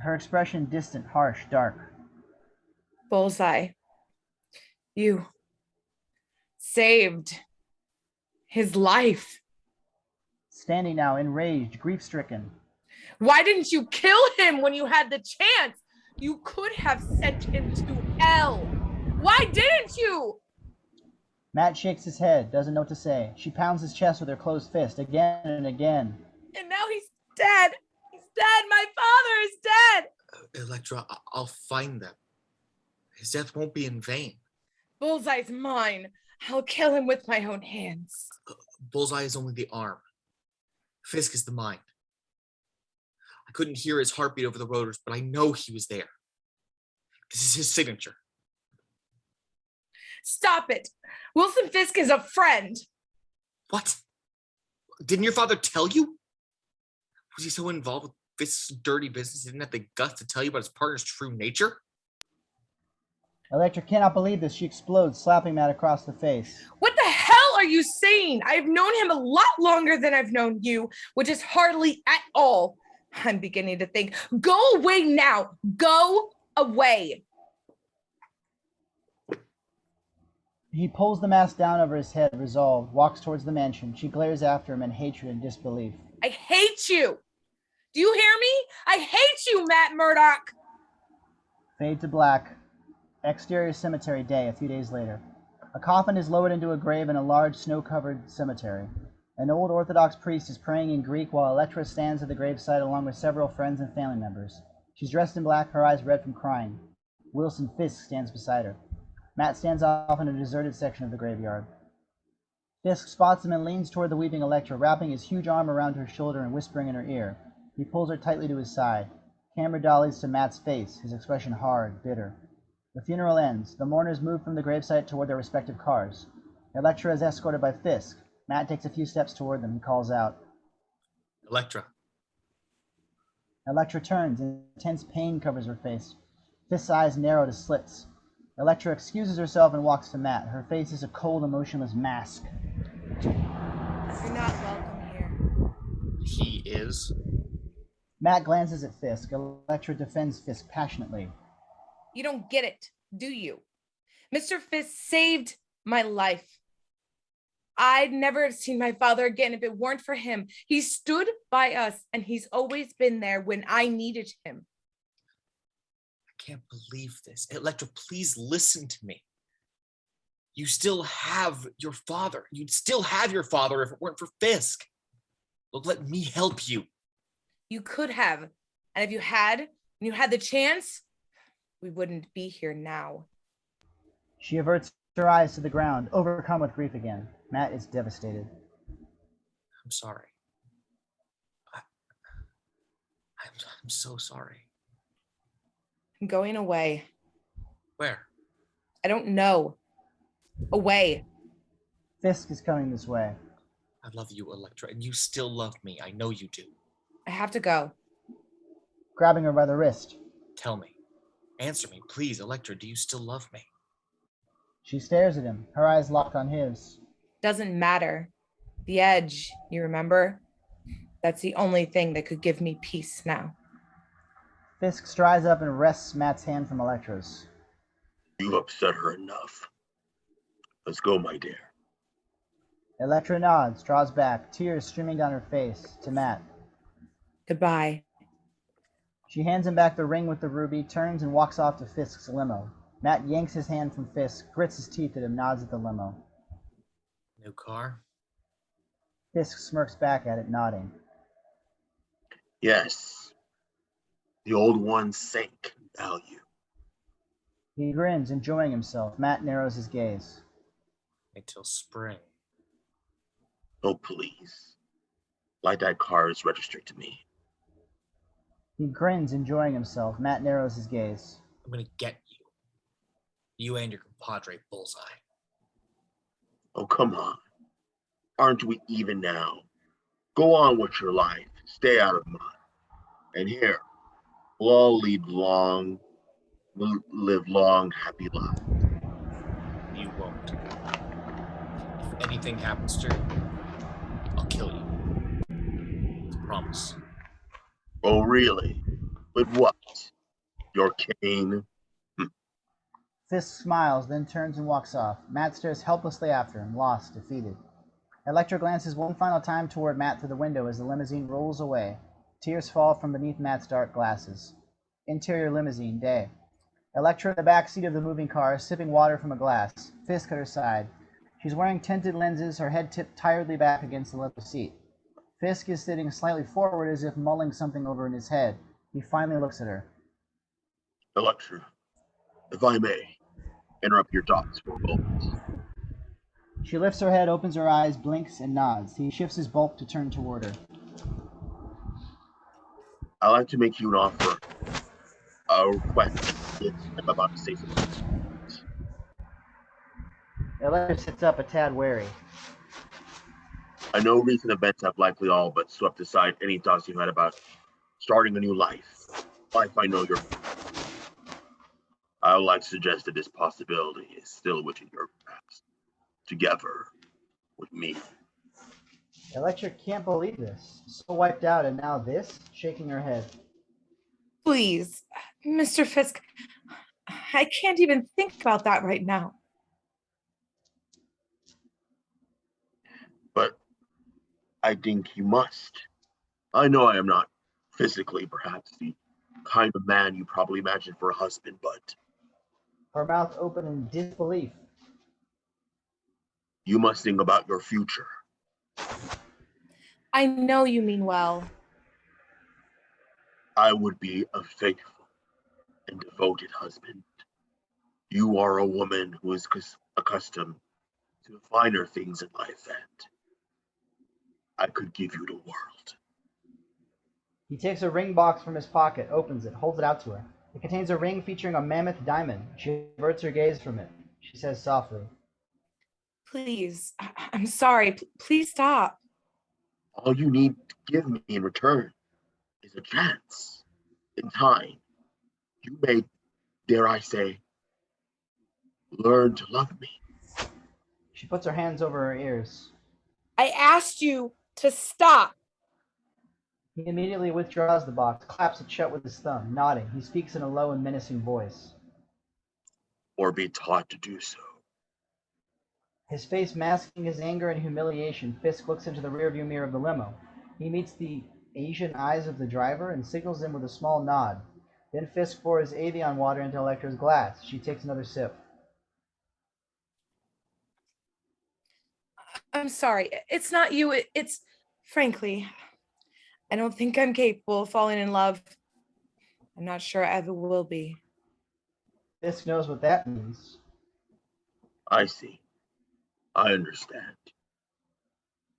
her expression distant, harsh, dark. Bullseye. You saved his life. Standing now, enraged, grief-stricken. Why didn't you kill him when you had the chance? You could have sent him to hell. Why didn't you? Matt shakes his head, doesn't know what to say. She pounds his chest with her closed fist, again and again. And now he's dead. He's dead. My father is dead. Elektra, I'll find them. His death won't be in vain. Bullseye's mine. I'll kill him with my own hands. Bullseye is only the arm. Fisk is the mind. I couldn't hear his heartbeat over the rotors, but I know he was there. This is his signature. Stop it. Wilson Fisk is a friend. What? Didn't your father tell you? Was he so involved with Fisk's dirty business he didn't have the guts to tell you about his partner's true nature? Elektra cannot believe this. She explodes, slapping Matt across the face. What the hell are you saying? I've known him a lot longer than I've known you, which is hardly at all. I'm beginning to think. Go away now. Go away. He pulls the mask down over his head, resolved, walks towards the mansion. She glares after him in hatred and disbelief. I hate you. Do you hear me? I hate you, Matt Murdock. Fade to black. Exterior cemetery day, a few days later. A coffin is lowered into a grave in a large snow-covered cemetery. An old Orthodox priest is praying in Greek while Elektra stands at the gravesite along with several friends and family members. She's dressed in black, her eyes red from crying. Wilson Fisk stands beside her. Matt stands off in a deserted section of the graveyard. Fisk spots him and leans toward the weeping Elektra, wrapping his huge arm around her shoulder and whispering in her ear. He pulls her tightly to his side. Camera dollies to Matt's face, his expression hard, bitter. The funeral ends. The mourners move from the gravesite toward their respective cars. Elektra is escorted by Fisk. Matt takes a few steps toward them. He calls out, Elektra. Elektra turns. Intense pain covers her face. Fisk's eyes narrow to slits. Elektra excuses herself and walks to Matt. Her face is a cold, emotionless mask. You're not welcome here. He is? Matt glances at Fisk. Elektra defends Fisk passionately. You don't get it, do you? Mr. Fisk saved my life. I'd never have seen my father again if it weren't for him. He stood by us, and he's always been there when I needed him. I can't believe this. Elektra, please listen to me. You still have your father. You'd still have your father if it weren't for Fisk. Look, let me help you. You could have. And if you had, and you had the chance, we wouldn't be here now. She averts her eyes to the ground, overcome with grief again. Matt is devastated. I'm sorry. I'm so sorry. I'm going away. Where? I don't know. Away. Fisk is coming this way. I love you, Elektra, and you still love me. I know you do. I have to go. Grabbing her by the wrist. Tell me. Answer me, please, Elektra. Do you still love me? She stares at him, her eyes locked on his. Doesn't matter. The edge, you remember? That's the only thing that could give me peace now. Fisk strides up and wrests Matt's hand from Elektra's. You've upset her enough. Let's go, my dear. Elektra nods, draws back, tears streaming down her face, to Matt. Goodbye. She hands him back the ring with the ruby, turns and walks off to Fisk's limo. Matt yanks his hand from Fisk, grits his teeth at him, nods at the limo. New car? Fisk smirks back at it, nodding. Yes. The old one sank in value. He grins, enjoying himself. Matt narrows his gaze. Wait till spring. Oh, please. Like that car is registered to me. He grins, enjoying himself. Matt narrows his gaze. I'm gonna get you. You and your compadre Bullseye. Oh, come on. Aren't we even now? Go on with your life. Stay out of mine. And here, we'll all live long, happy lives. You won't. If anything happens to you, I'll kill you. Promise. Oh, really? With what? Your cane? Fisk smiles, then turns and walks off. Matt stares helplessly after him, lost, defeated. Elektra glances one final time toward Matt through the window as the limousine rolls away. Tears fall from beneath Matt's dark glasses. Interior limousine, day. Elektra in the back seat of the moving car, sipping water from a glass. Fisk at her side. She's wearing tinted lenses, her head tipped tiredly back against the leather seat. Fisk is sitting slightly forward as if mulling something over in his head. He finally looks at her. Elektra, if I may, interrupt your thoughts for a moment. She lifts her head, opens her eyes, blinks, and nods. He shifts his bulk to turn toward her. I'd like to make you an offer. A request. Yes, I'm about to say something. Elektra sits up a tad wary. I know recent events have likely all but swept aside any thoughts you had about starting a new life. Life I know you're... I would like to suggest that this possibility is still within your grasp. Together with me. Elektra can't believe this. So wiped out, and now this? Shaking her head. Please, Mr. Fisk, I can't even think about that right now. But I think you must. I know I am not physically perhaps the kind of man you probably imagine for a husband, but... Her mouth open in disbelief. You must think about your future. I know you mean well. I would be a faithful and devoted husband. You are a woman who is accustomed to the finer things in life, and I could give you the world. He takes a ring box from his pocket, opens it, holds it out to her. It contains a ring featuring a mammoth diamond. She averts her gaze from it. She says softly, Please, I'm sorry. Please stop. All you need to give me in return is a chance. In time, you may, dare I say, learn to love me. She puts her hands over her ears. I asked you to stop. He immediately withdraws the box, claps it shut with his thumb, nodding. He speaks in a low and menacing voice. Or be taught to do so. His face masking his anger and humiliation, Fisk looks into the rearview mirror of the limo. He meets the Asian eyes of the driver and signals him with a small nod. Then Fisk pours Avion water into Elektra's glass. She takes another sip. I'm sorry. It's not you. It's, frankly, I don't think I'm capable of falling in love. I'm not sure I ever will be. Fisk knows what that means. I see. I understand.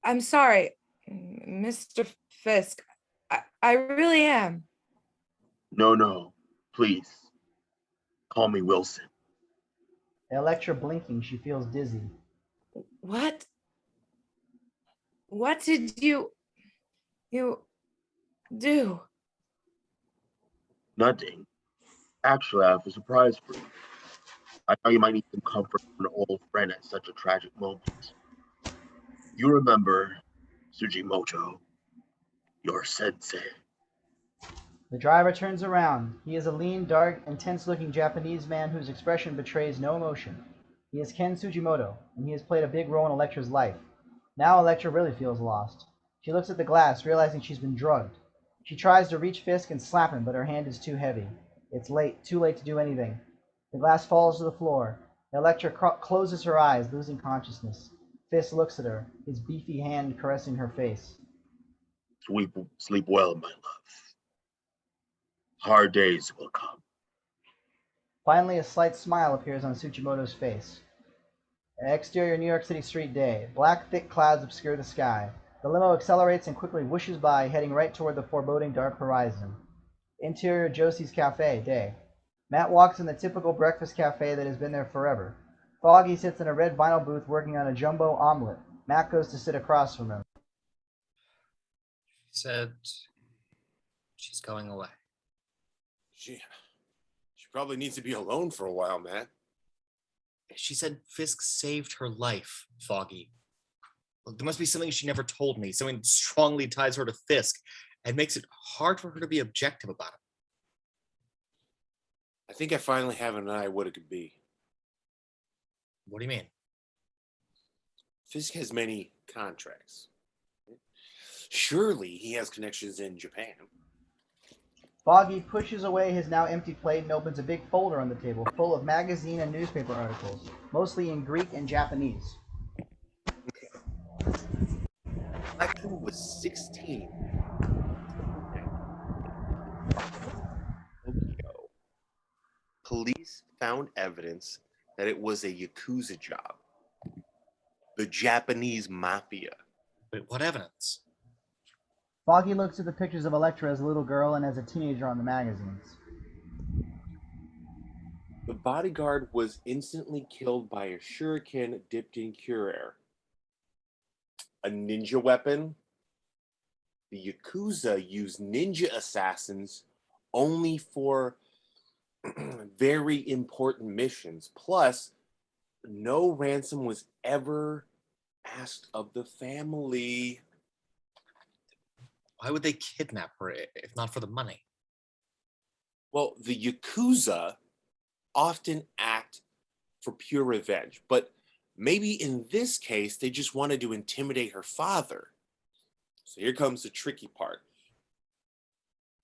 I'm sorry, Mr. Fisk. I really am. No. Please. Call me Wilson. Elektra blinking, she feels dizzy. What? What did you do? Nothing. Actually, I have a surprise for you. I know you might need some comfort from an old friend at such a tragic moment. You remember Sugimoto, your sensei. The driver turns around. He is a lean, dark, intense-looking Japanese man whose expression betrays no emotion. He is Ken Sugimoto, and he has played a big role in Elektra's life. Now Elektra really feels lost. She looks at the glass, realizing she's been drugged. She tries to reach Fisk and slap him, but her hand is too heavy. It's late, too late to do anything. The glass falls to the floor. Elektra closes her eyes, losing consciousness. Fisk looks at her, his beefy hand caressing her face. Sleep well, my love. Hard days will come. Finally, a slight smile appears on Sugimoto's face. An exterior New York City street day. Black, thick clouds obscure the sky. The limo accelerates and quickly whooshes by, heading right toward the foreboding dark horizon. Interior Josie's Cafe, day. Matt walks in the typical breakfast cafe that has been there forever. Foggy sits in a red vinyl booth working on a jumbo omelet. Matt goes to sit across from him. She said she's going away. She probably needs to be alone for a while, Matt. She said Fisk saved her life, Foggy. Look, there must be something she never told me, something strongly ties her to Fisk and makes it hard for her to be objective about it. I think I finally have an eye what it could be. What do you mean? Fisk has many contracts. Surely he has connections in Japan. Foggy pushes away his now empty plate and opens a big folder on the table full of magazine and newspaper articles, mostly in Greek and Japanese. Elektra was 16. Tokyo. Police found evidence that it was a Yakuza job. The Japanese mafia. But what evidence? Foggy looks at the pictures of Elektra as a little girl and as a teenager on the magazines. The bodyguard was instantly killed by a shuriken dipped in cure. A ninja weapon. The Yakuza use ninja assassins only for very important missions. Plus, no ransom was ever asked of the family. Why would they kidnap her if not for the money? Well, the Yakuza often act for pure revenge, but maybe in this case, they just wanted to intimidate her father. So here comes the tricky part.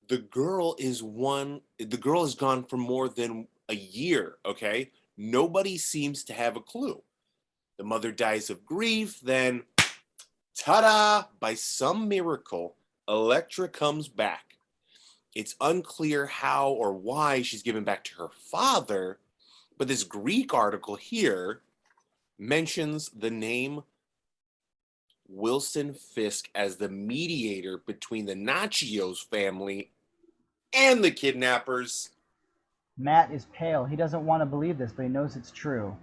The girl is gone for more than a year, okay? Nobody seems to have a clue. The mother dies of grief, then, ta-da! By some miracle, Elektra comes back. It's unclear how or why she's given back to her father, but this Greek article here mentions the name Wilson Fisk as the mediator between the Natchios family and the kidnappers. Matt is pale. He doesn't want to believe this, but he knows it's true.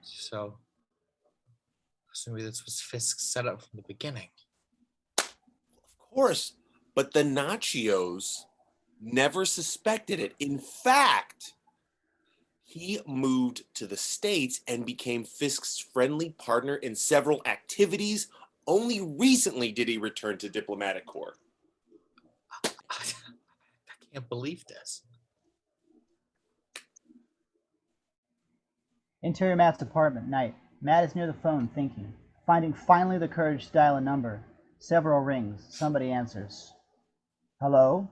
So maybe this was Fisk's setup from the beginning. Of course, but the Natchios never suspected it. In fact, he moved to the States and became Fisk's friendly partner in several activities. Only recently did he return to diplomatic corps. I can't believe this. Interior Matt's apartment, night. Matt is near the phone, thinking. Finding finally the courage to dial a number. Several rings. Somebody answers. Hello?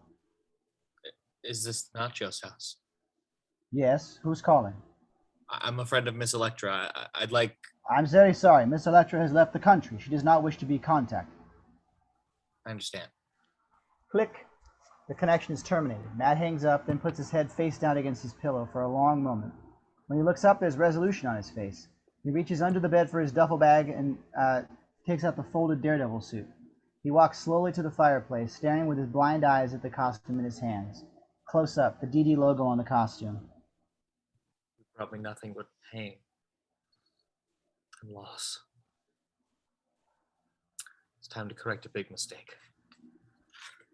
Is this Natchios' house? Yes. Who's calling? I'm a friend of Miss Elektra. I'd like... I'm very sorry. Miss Elektra has left the country. She does not wish to be contacted. I understand. Click. The connection is terminated. Matt hangs up, then puts his head face down against his pillow for a long moment. When he looks up, there's resolution on his face. He reaches under the bed for his duffel bag and takes out the folded Daredevil suit. He walks slowly to the fireplace, staring with his blind eyes at the costume in his hands. Close up, the DD logo on the costume. Probably nothing but pain and loss. It's time to correct a big mistake.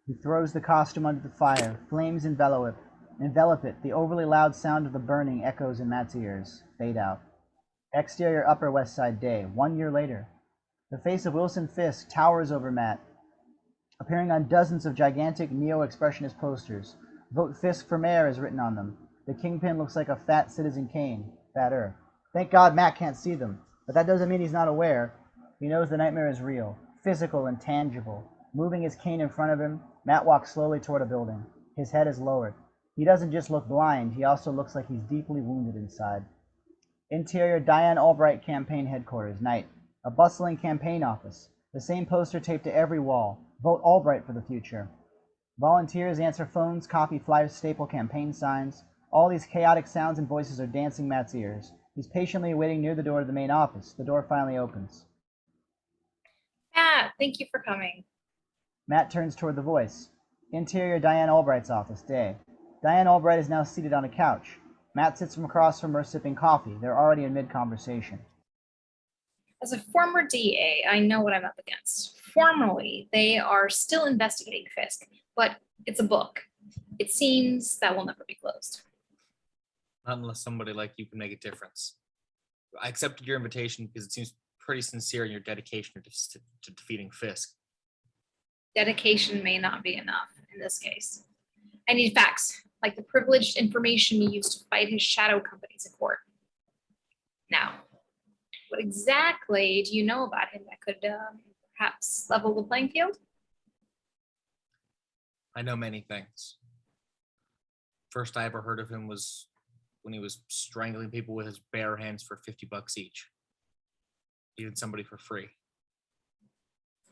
He throws the costume under the fire. Flames envelop it. Envelop it. The overly loud sound of the burning echoes in Matt's ears. Fade out. Exterior Upper West Side day. 1 year later. The face of Wilson Fisk towers over Matt, appearing on dozens of gigantic neo-expressionist posters. Vote Fisk for mayor is written on them. The Kingpin looks like a fat Citizen Kane. Fatter. Thank God Matt can't see them, but that doesn't mean he's not aware. He knows the nightmare is real, physical and tangible. Moving his cane in front of him, Matt walks slowly toward a building. His head is lowered. He doesn't just look blind, he also looks like he's deeply wounded inside. Interior Diane Albright campaign headquarters, night. A bustling campaign office. The same poster taped to every wall. Vote Albright for the future. Volunteers answer phones, copy flyers, staple campaign signs. All these chaotic sounds and voices are dancing Matt's ears. He's patiently waiting near the door to the main office. The door finally opens. Matt, thank you for coming. Matt turns toward the voice. Interior Diane Albright's office, day. Diane Albright is now seated on a couch. Matt sits from across from her sipping coffee. They're already in mid-conversation. As a former DA, I know what I'm up against. Formally, they are still investigating Fisk, but it's a book. It seems that will never be closed. Not unless somebody like you can make a difference. I accepted your invitation because it seems pretty sincere in your dedication to defeating Fisk. Dedication may not be enough in this case. I need facts, like the privileged information you used to fight his shadow companies in court. Now, what exactly do you know about him that could perhaps level the playing field? I know many things. First I ever heard of him was when he was strangling people with his bare hands for $50 each. Even somebody for free.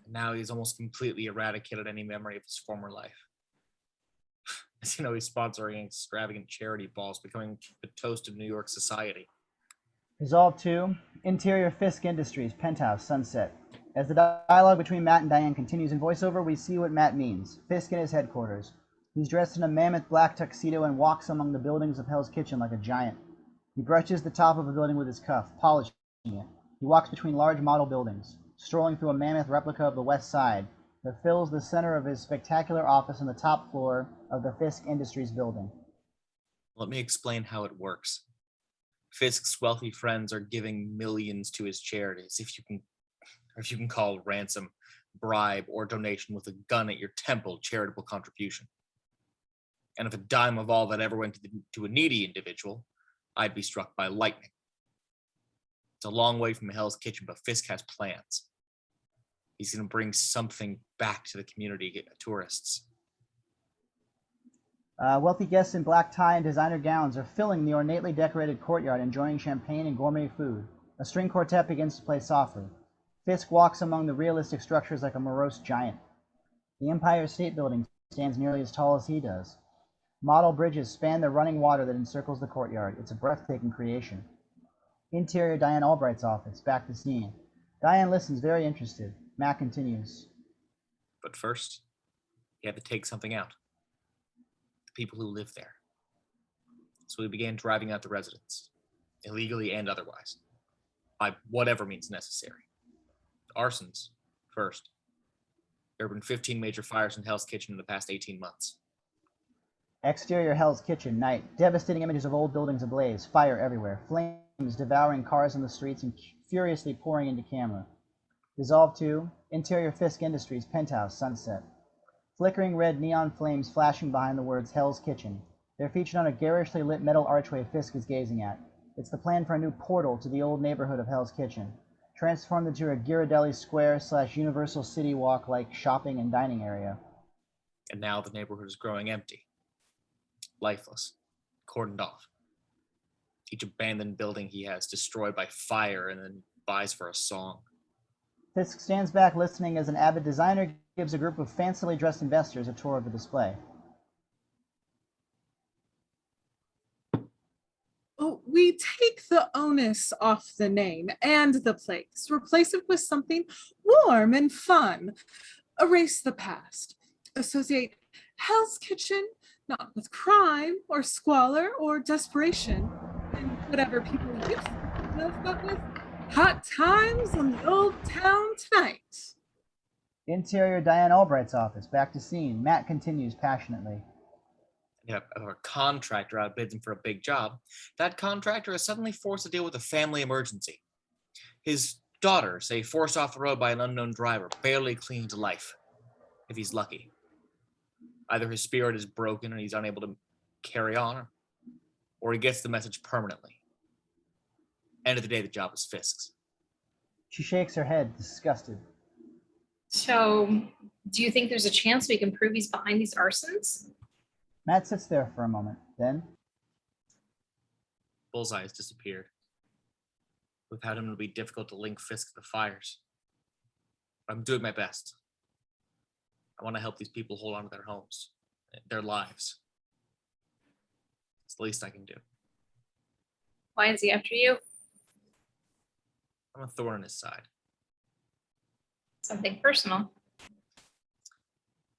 And now he's almost completely eradicated any memory of his former life. As you know, he's sponsoring extravagant charity balls, becoming the toast of New York society. Resolve 2, Interior Fisk Industries, Penthouse, Sunset. As the dialogue between Matt and Diane continues in voiceover, we see what Matt means. Fisk in his headquarters. He's dressed in a mammoth black tuxedo and walks among the buildings of Hell's Kitchen like a giant. He brushes the top of a building with his cuff, polishing it. He walks between large model buildings, strolling through a mammoth replica of the West Side that fills the center of his spectacular office on the top floor of the Fisk Industries building. Let me explain how it works. Fisk's wealthy friends are giving millions to his charities, if you can call ransom, bribe, or donation with a gun at your temple charitable contribution. And if a dime of all that ever went to a needy individual, I'd be struck by lightning. It's a long way from Hell's Kitchen, but Fisk has plans. He's going to bring something back to the community, tourists. Wealthy guests in black tie and designer gowns are filling the ornately decorated courtyard, enjoying champagne and gourmet food. A string quartet begins to play softly. Fisk walks among the realistic structures like a morose giant. The Empire State Building stands nearly as tall as he does. Model bridges span the running water that encircles the courtyard. It's a breathtaking creation. Interior Diane Albright's office, back to scene. Diane listens, very interested. Matt continues. But first, you have to take something out. The people who live there. So we began driving out the residents, illegally and otherwise, by whatever means necessary. Arsons, first. There have been 15 major fires in Hell's Kitchen in the past 18 months. Exterior Hell's Kitchen, night. Devastating images of old buildings ablaze, fire everywhere, flames devouring cars on the streets and furiously pouring into camera. Dissolve 2, Interior Fisk Industries, Penthouse, Sunset. Flickering red neon flames flashing behind the words Hell's Kitchen. They're featured on a garishly lit metal archway Fisk is gazing at. It's the plan for a new portal to the old neighborhood of Hell's Kitchen, transformed into a Ghirardelli Square / Universal City Walk-like shopping and dining area. And now the neighborhood is growing empty. Lifeless, cordoned off. Each abandoned building he has destroyed by fire and then buys for a song. Fisk stands back listening as an avid designer gives a group of fancily dressed investors a tour of the display. Oh, we take the onus off the name and the place, replace it with something warm and fun. Erase the past. Associate Hell's Kitchen not with crime or squalor or desperation, and whatever people used to know, but with hot times in the old town tonight. Interior Diane Albright's office, back to scene. Matt continues passionately. a contractor outbids him for a big job, that contractor is suddenly forced to deal with a family emergency. His daughter, say, forced off the road by an unknown driver, barely clinging to life, if he's lucky. Either his spirit is broken and he's unable to carry on, or he gets the message permanently. End of the day, the job is Fisk's. She shakes her head, disgusted. So, do you think there's a chance we can prove he's behind these arsons? Matt sits there for a moment. Then, Bullseye has disappeared. Without him, it would be difficult to link Fisk to the fires. I'm doing my best. I want to help these people hold on to their homes, their lives. It's the least I can do. Why is he after you? I'm a thorn in his side. Something personal.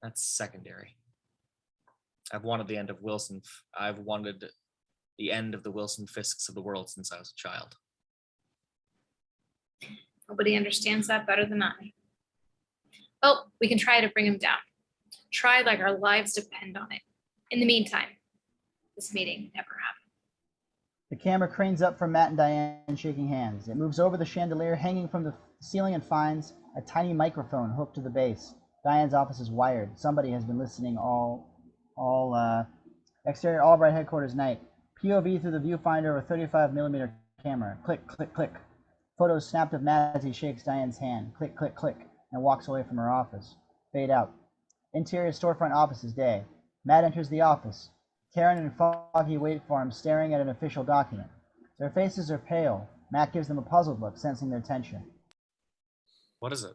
That's secondary. I've wanted the end of the Wilson Fisks of the world since I was a child. Nobody understands that better than I. Well, we can try to bring him down. Try like our lives depend on it. In the meantime, this meeting never happened. the camera cranes up from Matt and Diane shaking hands. It moves over the chandelier hanging from the ceiling and finds a tiny microphone hooked to the base. Diane's office is wired. Somebody has been listening exterior Albright headquarters night. POV through the viewfinder of a 35mm camera. Click, click, click. Photos snapped of Matt as he shakes Diane's hand. Click, click, click, and walks away from her office. Fade out. Interior storefront office is day. Matt enters the office. Karen and Foggy wait for him, staring at an official document. Their faces are pale. Matt gives them a puzzled look, sensing their tension. What is it?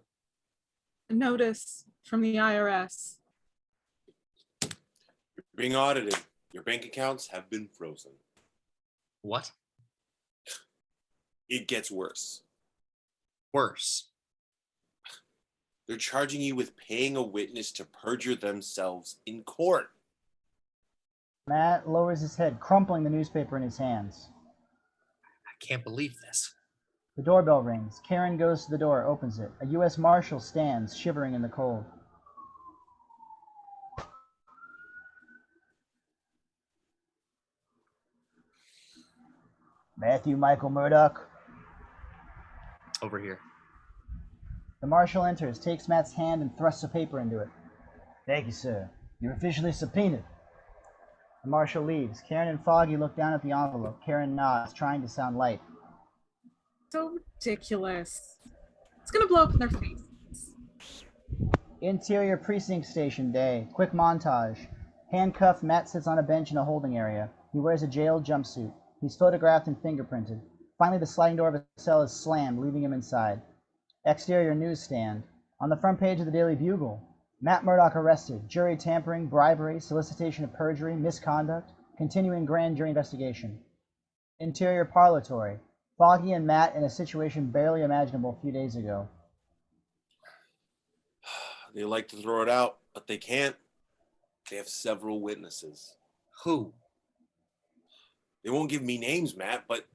A notice from the IRS. You're being audited. Your bank accounts have been frozen. What? It gets worse. Worse? They're charging you with paying a witness to perjure themselves in court. Matt lowers his head, crumpling the newspaper in his hands. I can't believe this. The doorbell rings. Karen goes to the door, opens it. A U.S. Marshal stands, shivering in the cold. Matthew Michael Murdoch. Over here. The Marshal enters, takes Matt's hand, and thrusts a paper into it. Thank you, sir. You're officially subpoenaed. The Marshal leaves. Karen and Foggy look down at the envelope. Karen nods, trying to sound light. So ridiculous. It's gonna blow up in their faces. Interior precinct station day. Quick montage. Handcuffed, Matt sits on a bench in a holding area. He wears a jail jumpsuit. He's photographed and fingerprinted. Finally, the sliding door of his cell is slammed, leaving him inside. Exterior newsstand. On the front page of the Daily Bugle, Matt Murdoch arrested. Jury tampering, bribery, solicitation of perjury, misconduct. Continuing grand jury investigation. Interior parlourtory. Foggy and Matt in a situation barely imaginable a few days ago. They like to throw it out, but they can't. They have several witnesses. Who? They won't give me names, Matt, but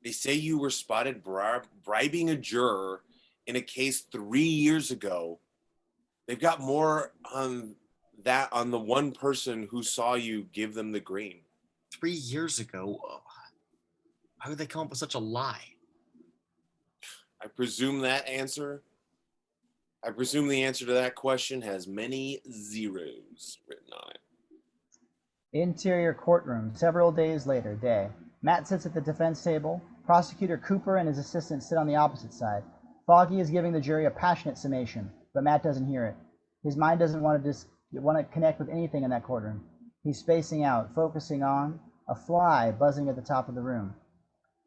they say you were spotted bribing a juror in a case 3 years ago. They've got more on that on the one person who saw you give them the green. 3 years ago? Why would they come up with such a lie? I presume the answer to that question has many zeros written on it. Interior courtroom. Several days later, day. Matt sits at the defense table. Prosecutor Cooper and his assistant sit on the opposite side. Foggy is giving the jury a passionate summation, but Matt doesn't hear it. His mind doesn't want to connect with anything in that courtroom. He's spacing out, focusing on a fly buzzing at the top of the room.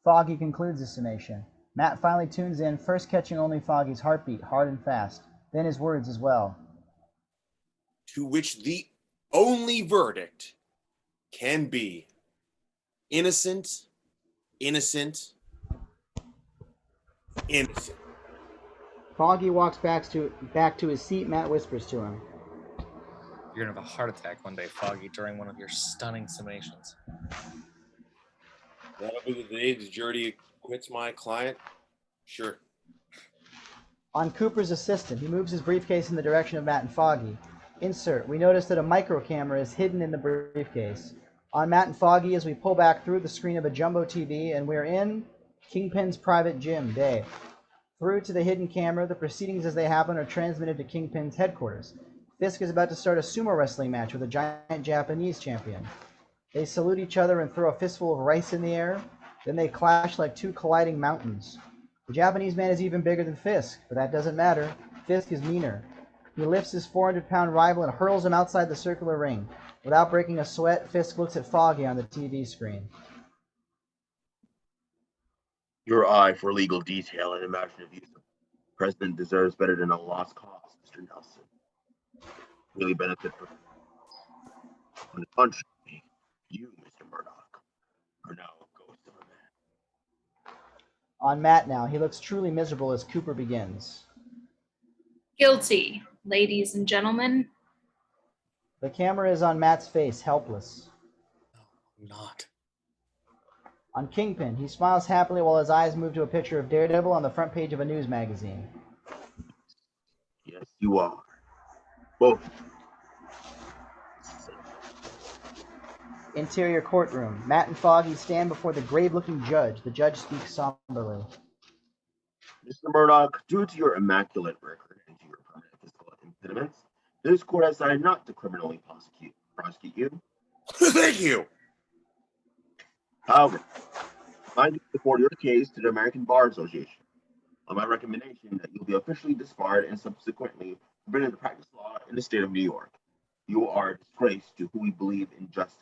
Foggy concludes his summation. Matt finally tunes in, first catching only Foggy's heartbeat, hard and fast, then his words as well. To which the only verdict can be innocent, innocent, innocent. Foggy walks back to his seat. Matt whispers to him. You're gonna have a heart attack one day, Foggy, during one of your stunning summations. That'll be the day the jury acquits my client? Sure. On Cooper's assistant, he moves his briefcase in the direction of Matt and Foggy. Insert. We notice that a micro camera is hidden in the briefcase. On Matt and Foggy as we pull back through the screen of a jumbo TV, and we're in Kingpin's private gym, Day. Through to the hidden camera, the proceedings as they happen are transmitted to Kingpin's headquarters. Fisk is about to start a sumo wrestling match with a giant Japanese champion. They salute each other and throw a fistful of rice in the air. Then they clash like two colliding mountains. The Japanese man is even bigger than Fisk, but that doesn't matter. Fisk is meaner. He lifts his 400-pound rival and hurls him outside the circular ring. Without breaking a sweat, Fisk looks at Foggy on the TV screen. Your eye for legal detail and imaginative use. The president deserves better than a lost cause, Mr. Nelson. Really benefit from. On the contrary, you, Mr. Murdoch, are now a ghost of a man. On Matt now, he looks truly miserable as Cooper begins. Guilty, ladies and gentlemen. The camera is on Matt's face, helpless. No, I'm not. On Kingpin, he smiles happily while his eyes move to a picture of Daredevil on the front page of a news magazine. Yes, you are. Both. Interior courtroom. Matt and Foggy stand before the grave-looking judge. The judge speaks somberly. Mr. Murdoch, due to your immaculate record and to your permanent physical impediments, this court has decided not to criminally prosecute you. Thank you. However, I do report your case to the American Bar Association on my recommendation that you'll be officially disbarred and subsequently forbidden to practice law in the state of New York. You are a disgrace to who we believe in justice,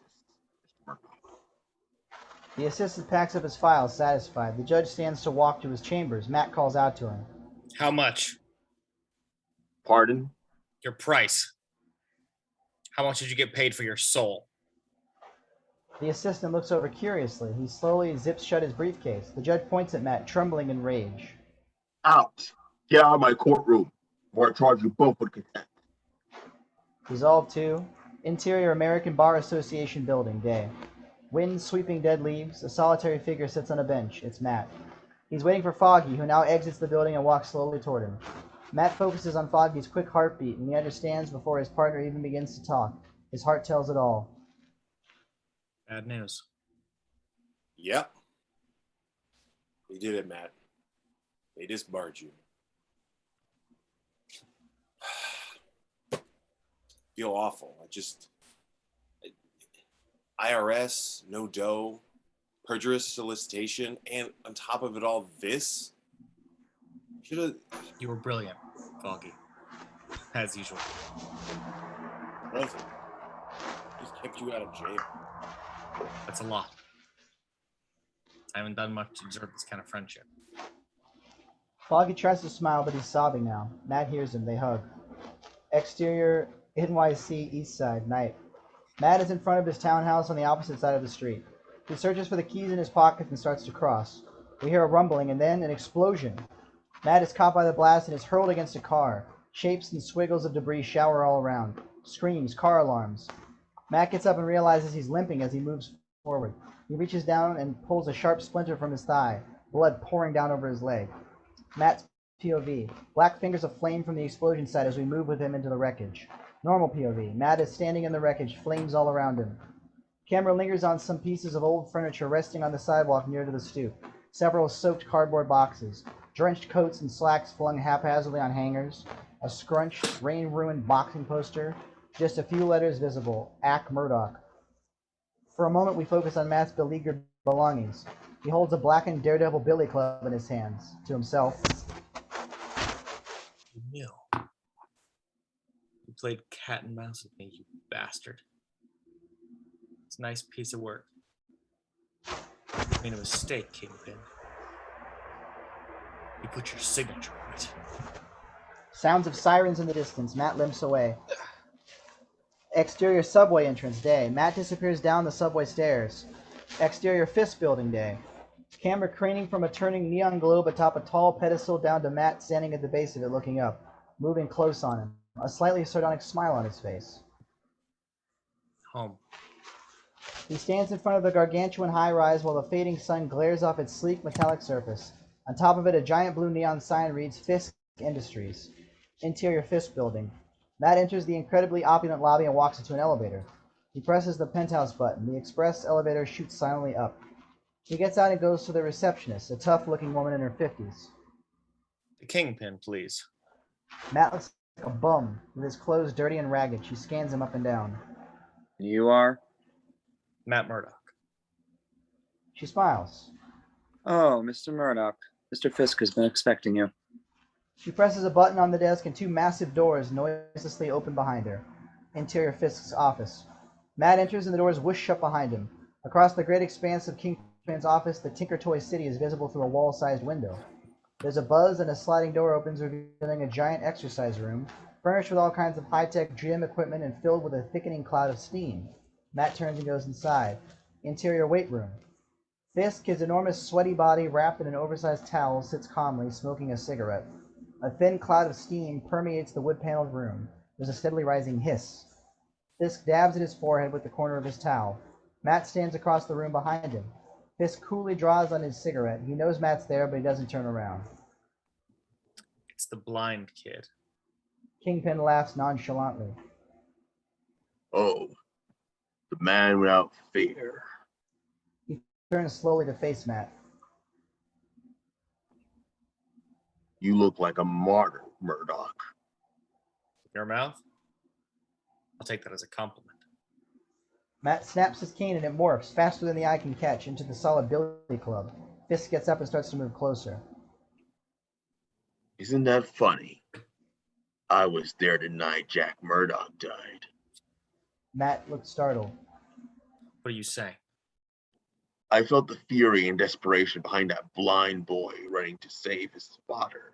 Mr. Murdoch. The assistant packs up his files, satisfied. The judge stands to walk to his chambers. Matt calls out to him. How much? Pardon? Your price. How much did you get paid for your soul? The assistant looks over curiously. He slowly zips shut his briefcase. The judge points at Matt, trembling in rage. Out! Get out of my courtroom, or I charge you both with contempt. Resolved 2. Interior American Bar Association building, day. Wind sweeping dead leaves. A solitary figure sits on a bench. It's Matt. He's waiting for Foggy, who now exits the building and walks slowly toward him. Matt focuses on Foggy's quick heartbeat, and he understands before his partner even begins to talk. His heart tells it all. Bad news. Yep. They did it, Matt. They disbarred you. Feel awful. IRS, no dough, perjurious solicitation, and on top of it all, this? You were brilliant, Foggy. As usual. Nothing. Just kept you out of jail. That's a lot. I haven't done much to deserve this kind of friendship. Foggy tries to smile, but he's sobbing now. Matt hears him. They hug. Exterior, NYC East Side, night. Matt is in front of his townhouse on the opposite side of the street. He searches for the keys in his pockets and starts to cross. We hear a rumbling and then an explosion. Matt is caught by the blast and is hurled against a car. Shapes and squiggles of debris shower all around. Screams, car alarms. Matt gets up and realizes he's limping as he moves forward. He reaches down and pulls a sharp splinter from his thigh, blood pouring down over his leg. Matt's POV. Black fingers of flame from the explosion site as we move with him into the wreckage. Normal POV. Matt is standing in the wreckage, flames all around him. Camera lingers on some pieces of old furniture resting on the sidewalk near to the stoop. Several soaked cardboard boxes. Drenched coats and slacks flung haphazardly on hangers. A scrunched, rain-ruined boxing poster. Just a few letters visible. Ack Murdoch. For a moment we focus on Matt's beleaguered belongings. He holds a blackened Daredevil billy club in his hands. To himself. You knew. You played cat and mouse with me, you bastard. It's a nice piece of work. You made a mistake, Kingpin. You put your signature on it. Sounds of sirens in the distance. Matt limps away. Exterior subway entrance, day. Matt disappears down the subway stairs. Exterior Fisk building, day. Camera craning from a turning neon globe atop a tall pedestal down to Matt standing at the base of it looking up, moving close on him. A slightly sardonic smile on his face. Home. He stands in front of the gargantuan high-rise while the fading sun glares off its sleek metallic surface. On top of it, a giant blue neon sign reads Fisk Industries. Interior Fisk building. Matt enters the incredibly opulent lobby and walks into an elevator. He presses the penthouse button. The express elevator shoots silently up. He gets out and goes to the receptionist, a tough-looking woman in her 50s. The Kingpin, please. Matt looks like a bum, with his clothes dirty and ragged. She scans him up and down. You are? Matt Murdock. She smiles. Oh, Mr. Murdock. Mr. Fisk has been expecting you. She presses a button on the desk and two massive doors noiselessly open behind her. Interior Fisk's office. Matt enters and the doors whoosh shut behind him. Across the great expanse of Kingpin's office, the Tinker Toy City is visible through a wall-sized window. There's a buzz and a sliding door opens, revealing a giant exercise room, furnished with all kinds of high-tech gym equipment and filled with a thickening cloud of steam. Matt turns and goes inside. Interior weight room. Fisk, his enormous sweaty body wrapped in an oversized towel, sits calmly, smoking a cigarette. A thin cloud of steam permeates the wood-paneled room. There's a steadily rising hiss. Fisk dabs at his forehead with the corner of his towel. Matt stands across the room behind him. Fisk coolly draws on his cigarette. He knows Matt's there, but he doesn't turn around. It's the blind kid. Kingpin laughs nonchalantly. Oh, the man without fear. He turns slowly to face Matt. You look like a martyr, Murdock. Your mouth? I'll take that as a compliment. Matt snaps his cane and it morphs, faster than the eye can catch, into the solid billy club. Fisk gets up and starts to move closer. Isn't that funny? I was there the night Jack Murdock died. Matt looked startled. What are you saying? I felt the fury and desperation behind that blind boy running to save his spotter.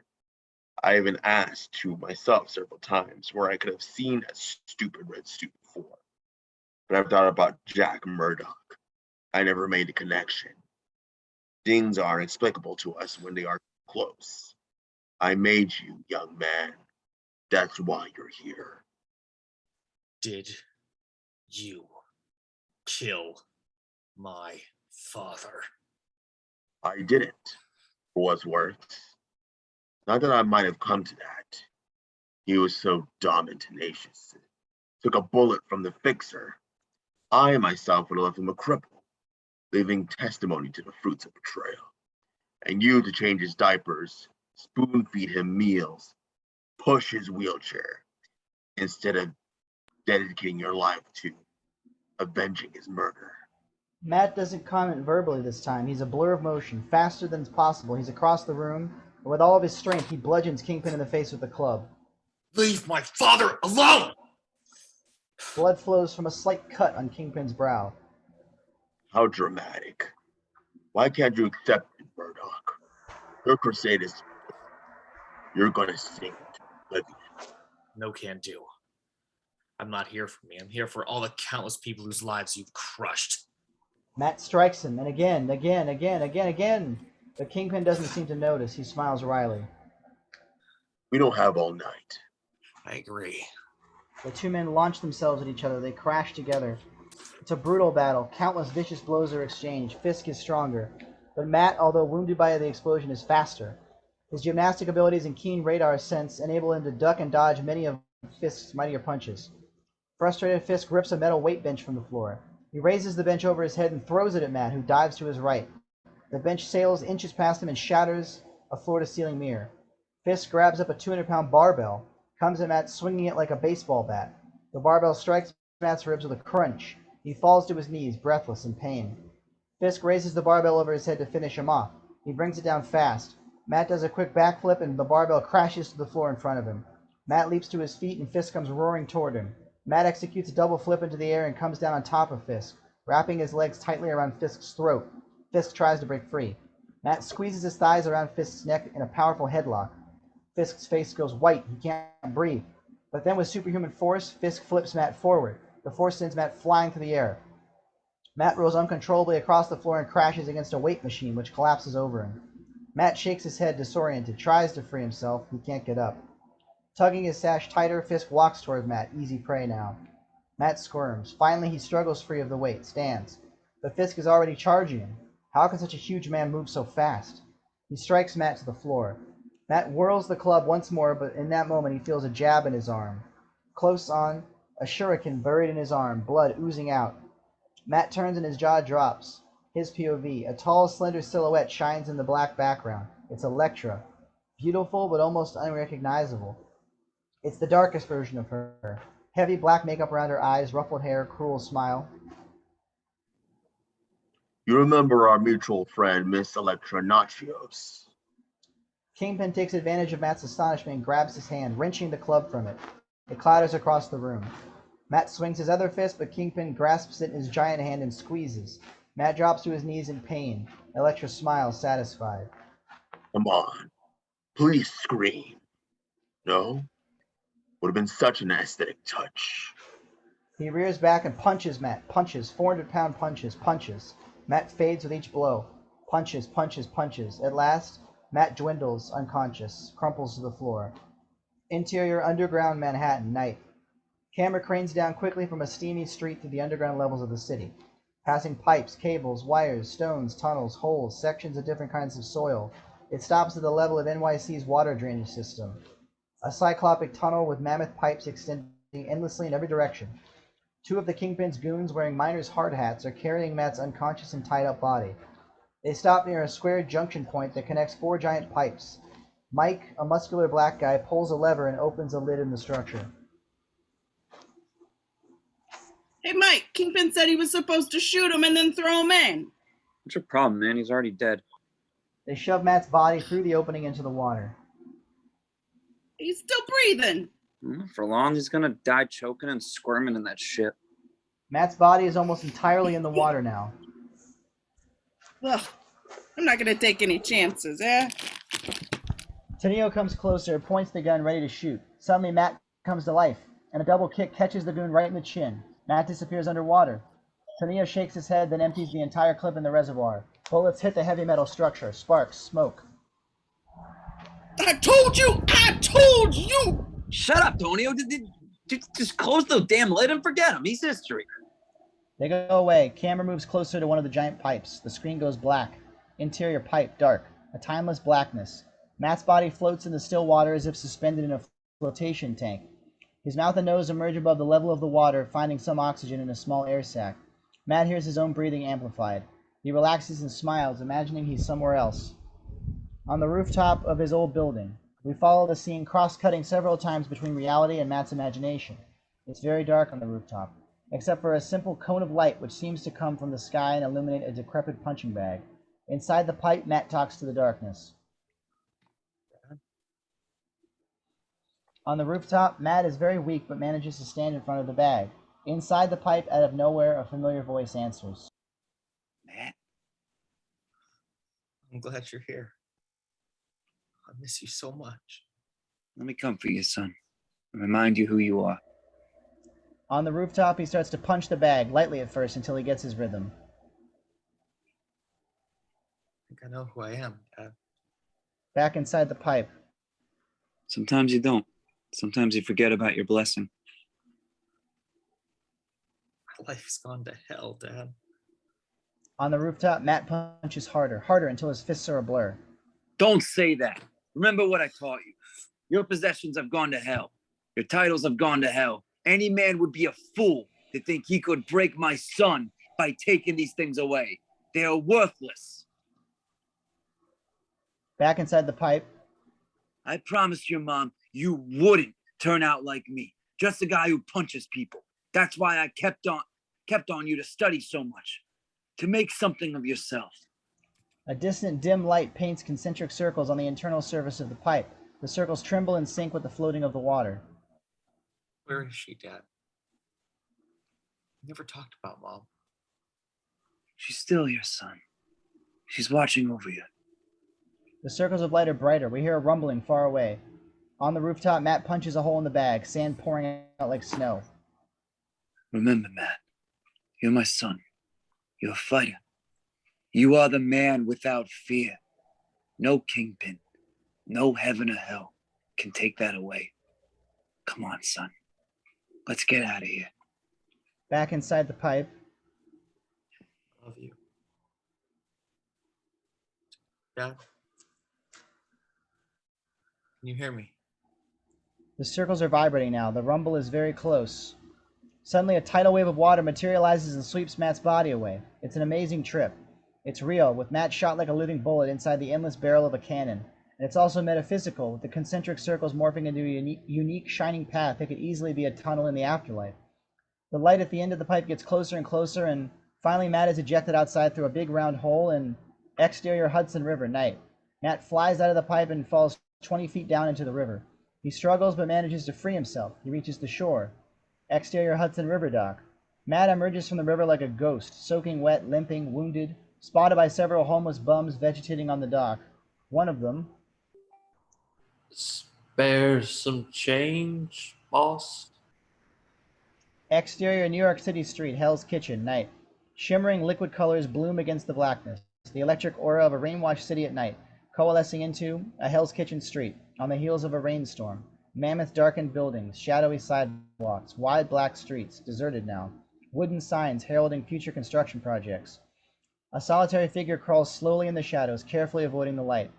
I even asked to myself several times where I could have seen that stupid red suit before. But I've thought about Jack Murdock. I never made the connection. Things are inexplicable to us when they are close. I made you, young man. That's why you're here. Did you kill my father? I didn't, for what's worth. Not that I might have come to that. He was so dumb and tenacious. Took a bullet from the fixer. I myself would have left him a cripple, leaving testimony to the fruits of betrayal. And you to change his diapers, spoon feed him meals, push his wheelchair, instead of dedicating your life to avenging his murder. Matt doesn't comment verbally this time. He's a blur of motion, faster than possible. He's across the room, and with all of his strength, he bludgeons Kingpin in the face with a club. Leave my father alone! Blood flows from a slight cut on Kingpin's brow. How dramatic. Why can't you accept it, Murdock? Your crusade is... You're gonna sink to oblivion. No can do. I'm not here for me. I'm here for all the countless people whose lives you've crushed. Matt strikes him, and again. But Kingpin doesn't seem to notice. He smiles wryly. We don't have all night. I agree. The two men launch themselves at each other. They crash together. It's a brutal battle. Countless vicious blows are exchanged. Fisk is stronger. But Matt, although wounded by the explosion, is faster. His gymnastic abilities and keen radar sense enable him to duck and dodge many of Fisk's mightier punches. Frustrated, Fisk rips a metal weight bench from the floor. He raises the bench over his head and throws it at Matt, who dives to his right. The bench sails inches past him and shatters a floor-to-ceiling mirror. Fisk grabs up a 200-pound barbell, comes at Matt, swinging it like a baseball bat. The barbell strikes Matt's ribs with a crunch. He falls to his knees, breathless in pain. Fisk raises the barbell over his head to finish him off. He brings it down fast. Matt does a quick backflip, and the barbell crashes to the floor in front of him. Matt leaps to his feet, and Fisk comes roaring toward him. Matt executes a double flip into the air and comes down on top of Fisk, wrapping his legs tightly around Fisk's throat. Fisk tries to break free. Matt squeezes his thighs around Fisk's neck in a powerful headlock. Fisk's face goes white. He can't breathe. But then with superhuman force, Fisk flips Matt forward. The force sends Matt flying through the air. Matt rolls uncontrollably across the floor and crashes against a weight machine, which collapses over him. Matt shakes his head, disoriented, tries to free himself. He can't get up. Tugging his sash tighter, Fisk walks toward Matt, easy prey now. Matt squirms. Finally, he struggles free of the weight, stands. But Fisk is already charging him. How can such a huge man move so fast? He strikes Matt to the floor. Matt whirls the club once more, but in that moment he feels a jab in his arm. Close on, a shuriken buried in his arm, blood oozing out. Matt turns and his jaw drops. His POV. A tall, slender silhouette shines in the black background. It's Elektra. Beautiful, but almost unrecognizable. It's the darkest version of her. Heavy black makeup around her eyes, ruffled hair, cruel smile. You remember our mutual friend, Miss Elektra Natchios? Kingpin takes advantage of Matt's astonishment and grabs his hand, wrenching the club from it. It clatters across the room. Matt swings his other fist, but Kingpin grasps it in his giant hand and squeezes. Matt drops to his knees in pain. Elektra smiles, satisfied. Come on. Please scream. No? Would have been such an aesthetic touch. He rears back and punches Matt. Punches. 400-pound punches. Punches. Matt fades with each blow. Punches, punches, punches. At last, Matt dwindles, unconscious, crumples to the floor. Interior underground Manhattan, night. Camera cranes down quickly from a steamy street to the underground levels of the city, passing pipes, cables, wires, stones, tunnels, holes, sections of different kinds of soil. It stops at the level of NYC's water drainage system. A cyclopic tunnel with mammoth pipes extending endlessly in every direction. Two of the Kingpin's goons wearing miners' hard hats are carrying Matt's unconscious and tied-up body. They stop near a square junction point that connects 4 giant pipes. Mike, a muscular black guy, pulls a lever and opens a lid in the structure. Hey, Mike, Kingpin said he was supposed to shoot him and then throw him in. What's your problem, man? He's already dead. They shove Matt's body through the opening into the water. He's still breathing. For long, he's gonna die choking and squirming in that shit. Matt's body is almost entirely in the water now. Ugh, I'm not gonna take any chances, eh? Tonio comes closer, points the gun, ready to shoot. Suddenly, Matt comes to life, and a double kick catches the goon right in the chin. Matt disappears underwater. Tonio shakes his head, then empties the entire clip in the reservoir. Bullets hit the heavy metal structure. Sparks, smoke. I told you! I told you! Shut up, Tonio. Just close the damn lid and forget him. He's history. They go away. Camera moves closer to one of the giant pipes. The screen goes black. Interior pipe, dark. A timeless blackness. Matt's body floats in the still water as if suspended in a flotation tank. His mouth and nose emerge above the level of the water, finding some oxygen in a small air sac. Matt hears his own breathing amplified. He relaxes and smiles, imagining he's somewhere else. On the rooftop of his old building, we follow the scene cross-cutting several times between reality and Matt's imagination. It's very dark on the rooftop, except for a simple cone of light which seems to come from the sky and illuminate a decrepit punching bag. Inside the pipe, Matt talks to the darkness. On the rooftop, Matt is very weak but manages to stand in front of the bag. Inside the pipe, out of nowhere, a familiar voice answers. Matt? I'm glad you're here. I miss you so much. Let me comfort you, son, and remind you who you are. On the rooftop, he starts to punch the bag, lightly at first, until he gets his rhythm. I think I know who I am, Dad. Back inside the pipe. Sometimes you don't. Sometimes you forget about your blessing. My life's gone to hell, Dad. On the rooftop, Matt punches harder, until his fists are a blur. Don't say that. Remember what I taught you. Your possessions have gone to hell. Your titles have gone to hell. Any man would be a fool to think he could break my son by taking these things away. They are worthless. Back inside the pipe. I promised your mom you wouldn't turn out like me. Just a guy who punches people. That's why I kept on you to study so much. To make something of yourself. A distant dim light paints concentric circles on the internal surface of the pipe. The circles tremble in sync with the floating of the water. Where is she, Dad? We never talked about Mom. She's still your son. She's watching over you. The circles of light are brighter. We hear a rumbling far away. On the rooftop, Matt punches a hole in the bag, sand pouring out like snow. Remember, Matt, you're my son. You're a fighter. You are the man without fear. No Kingpin, no heaven or hell can take that away. Come on, son. Let's get out of here. Back inside the pipe. Love you. Dad? Can you hear me? The The circles are vibrating now. The rumble is very close. Suddenly, a tidal wave of water materializes and sweeps Matt's body away. It's an amazing trip. It's real, with Matt shot like a living bullet inside the endless barrel of a cannon. And it's also metaphysical, with the concentric circles morphing into a unique shining path that could easily be a tunnel in the afterlife. The light at the end of the pipe gets closer and closer, and finally Matt is ejected outside through a big round hole in exterior Hudson River night. Matt flies out of the pipe and falls 20 feet down into the river. He struggles but manages to free himself. He reaches the shore. Exterior Hudson River dock. Matt emerges from the river like a ghost, soaking wet, limping, wounded, spotted by several homeless bums vegetating on the dock. One of them... Spare some change, boss? Exterior New York City street, Hell's Kitchen, night. Shimmering liquid colors bloom against the blackness. The electric aura of a rain-washed city at night, coalescing into a Hell's Kitchen street, on the heels of a rainstorm. Mammoth darkened buildings, shadowy sidewalks, wide black streets, deserted now. Wooden signs heralding future construction projects. A solitary figure crawls slowly in the shadows, carefully avoiding the light.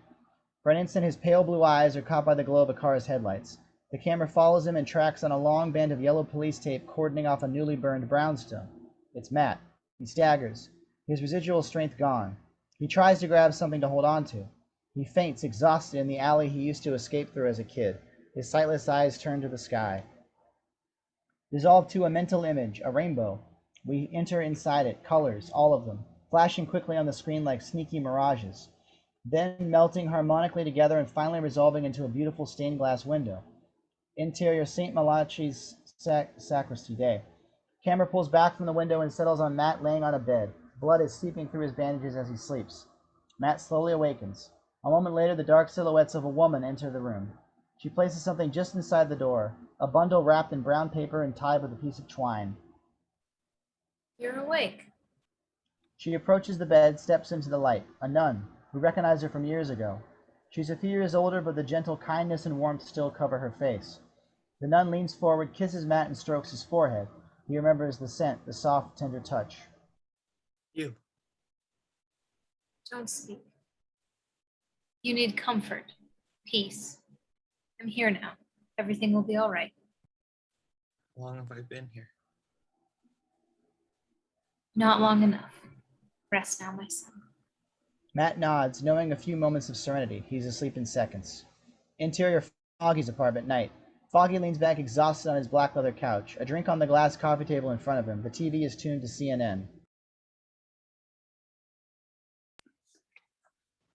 For an instant, his pale blue eyes are caught by the glow of a car's headlights. The camera follows him and tracks on a long band of yellow police tape cordoning off a newly burned brownstone. It's Matt. He staggers, his residual strength gone. He tries to grab something to hold on to. He faints, exhausted, in the alley he used to escape through as a kid. His sightless eyes turn to the sky. Dissolved to a mental image, a rainbow. We enter inside it, colors, all of them, flashing quickly on the screen like sneaky mirages, then melting harmonically together and finally resolving into a beautiful stained glass window. Interior St. Malachi's sacristy day. Camera pulls back from the window and settles on Matt laying on a bed. Blood is seeping through his bandages as he sleeps. Matt slowly awakens. A moment later, the dark silhouettes of a woman enter the room. She places something just inside the door, a bundle wrapped in brown paper and tied with a piece of twine. You're awake. She approaches the bed, steps into the light. A nun, who recognized her from years ago. She's a few years older, but the gentle kindness and warmth still cover her face. The nun leans forward, kisses Matt, and strokes his forehead. He remembers the scent, the soft, tender touch. You. Don't speak. You need comfort, peace. I'm here now. Everything will be all right. How long have I been here? Not long enough. Rest now, my son. Matt nods, knowing a few moments of serenity. He's asleep in seconds. Interior Foggy's apartment, night. Foggy leans back exhausted on his black leather couch, a drink on the glass coffee table in front of him. The TV is tuned to CNN.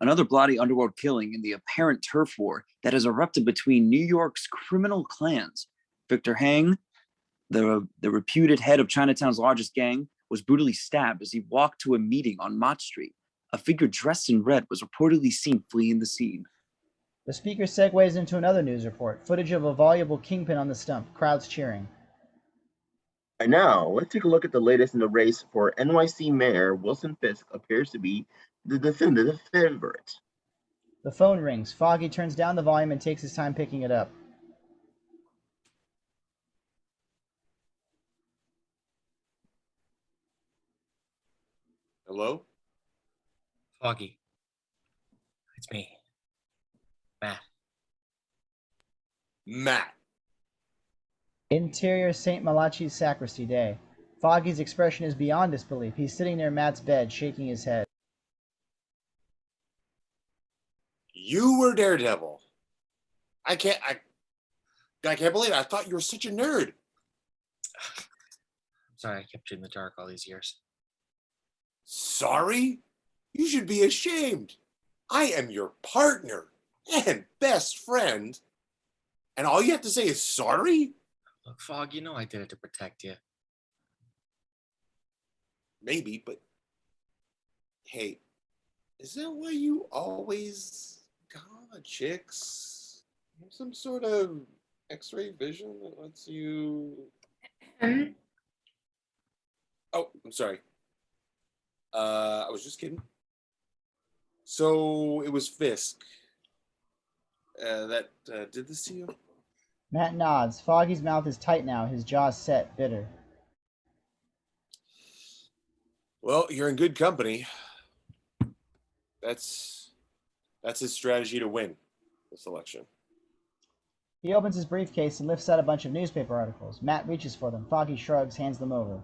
Another bloody underworld killing in the apparent turf war that has erupted between New York's criminal clans. Victor Hang, the reputed head of Chinatown's largest gang, was brutally stabbed as he walked to a meeting on Mott Street. A figure dressed in red was reportedly seen fleeing the scene. The speaker segues into another news report, footage of a voluble Kingpin on the stump, crowds cheering. And now, let's take a look at the latest in the race for NYC Mayor. Wilson Fisk appears to be the definitive favorite. The phone rings. Foggy turns down the volume and takes his time picking it up. Hello? Foggy. It's me. Matt. Matt. Interior St. Malachi's sacristy day. Foggy's expression is beyond disbelief. He's sitting near Matt's bed, shaking his head. You were Daredevil. I can't believe it. I thought you were such a nerd. I'm sorry I kept you in the dark all these years. Sorry? You should be ashamed. I am your partner and best friend. And all you have to say is sorry? Look, Fog, you know I did it to protect you. Maybe, but hey, is that why you always got chicks? Some sort of X-ray vision that lets you... Oh, I'm sorry. I was just kidding. So it was Fisk that did this to you? Matt nods. Foggy's mouth is tight now, his jaws set, bitter. Well, you're in good company. That's his strategy to win this election. He opens his briefcase and lifts out a bunch of newspaper articles. Matt reaches for them. Foggy shrugs, hands them over.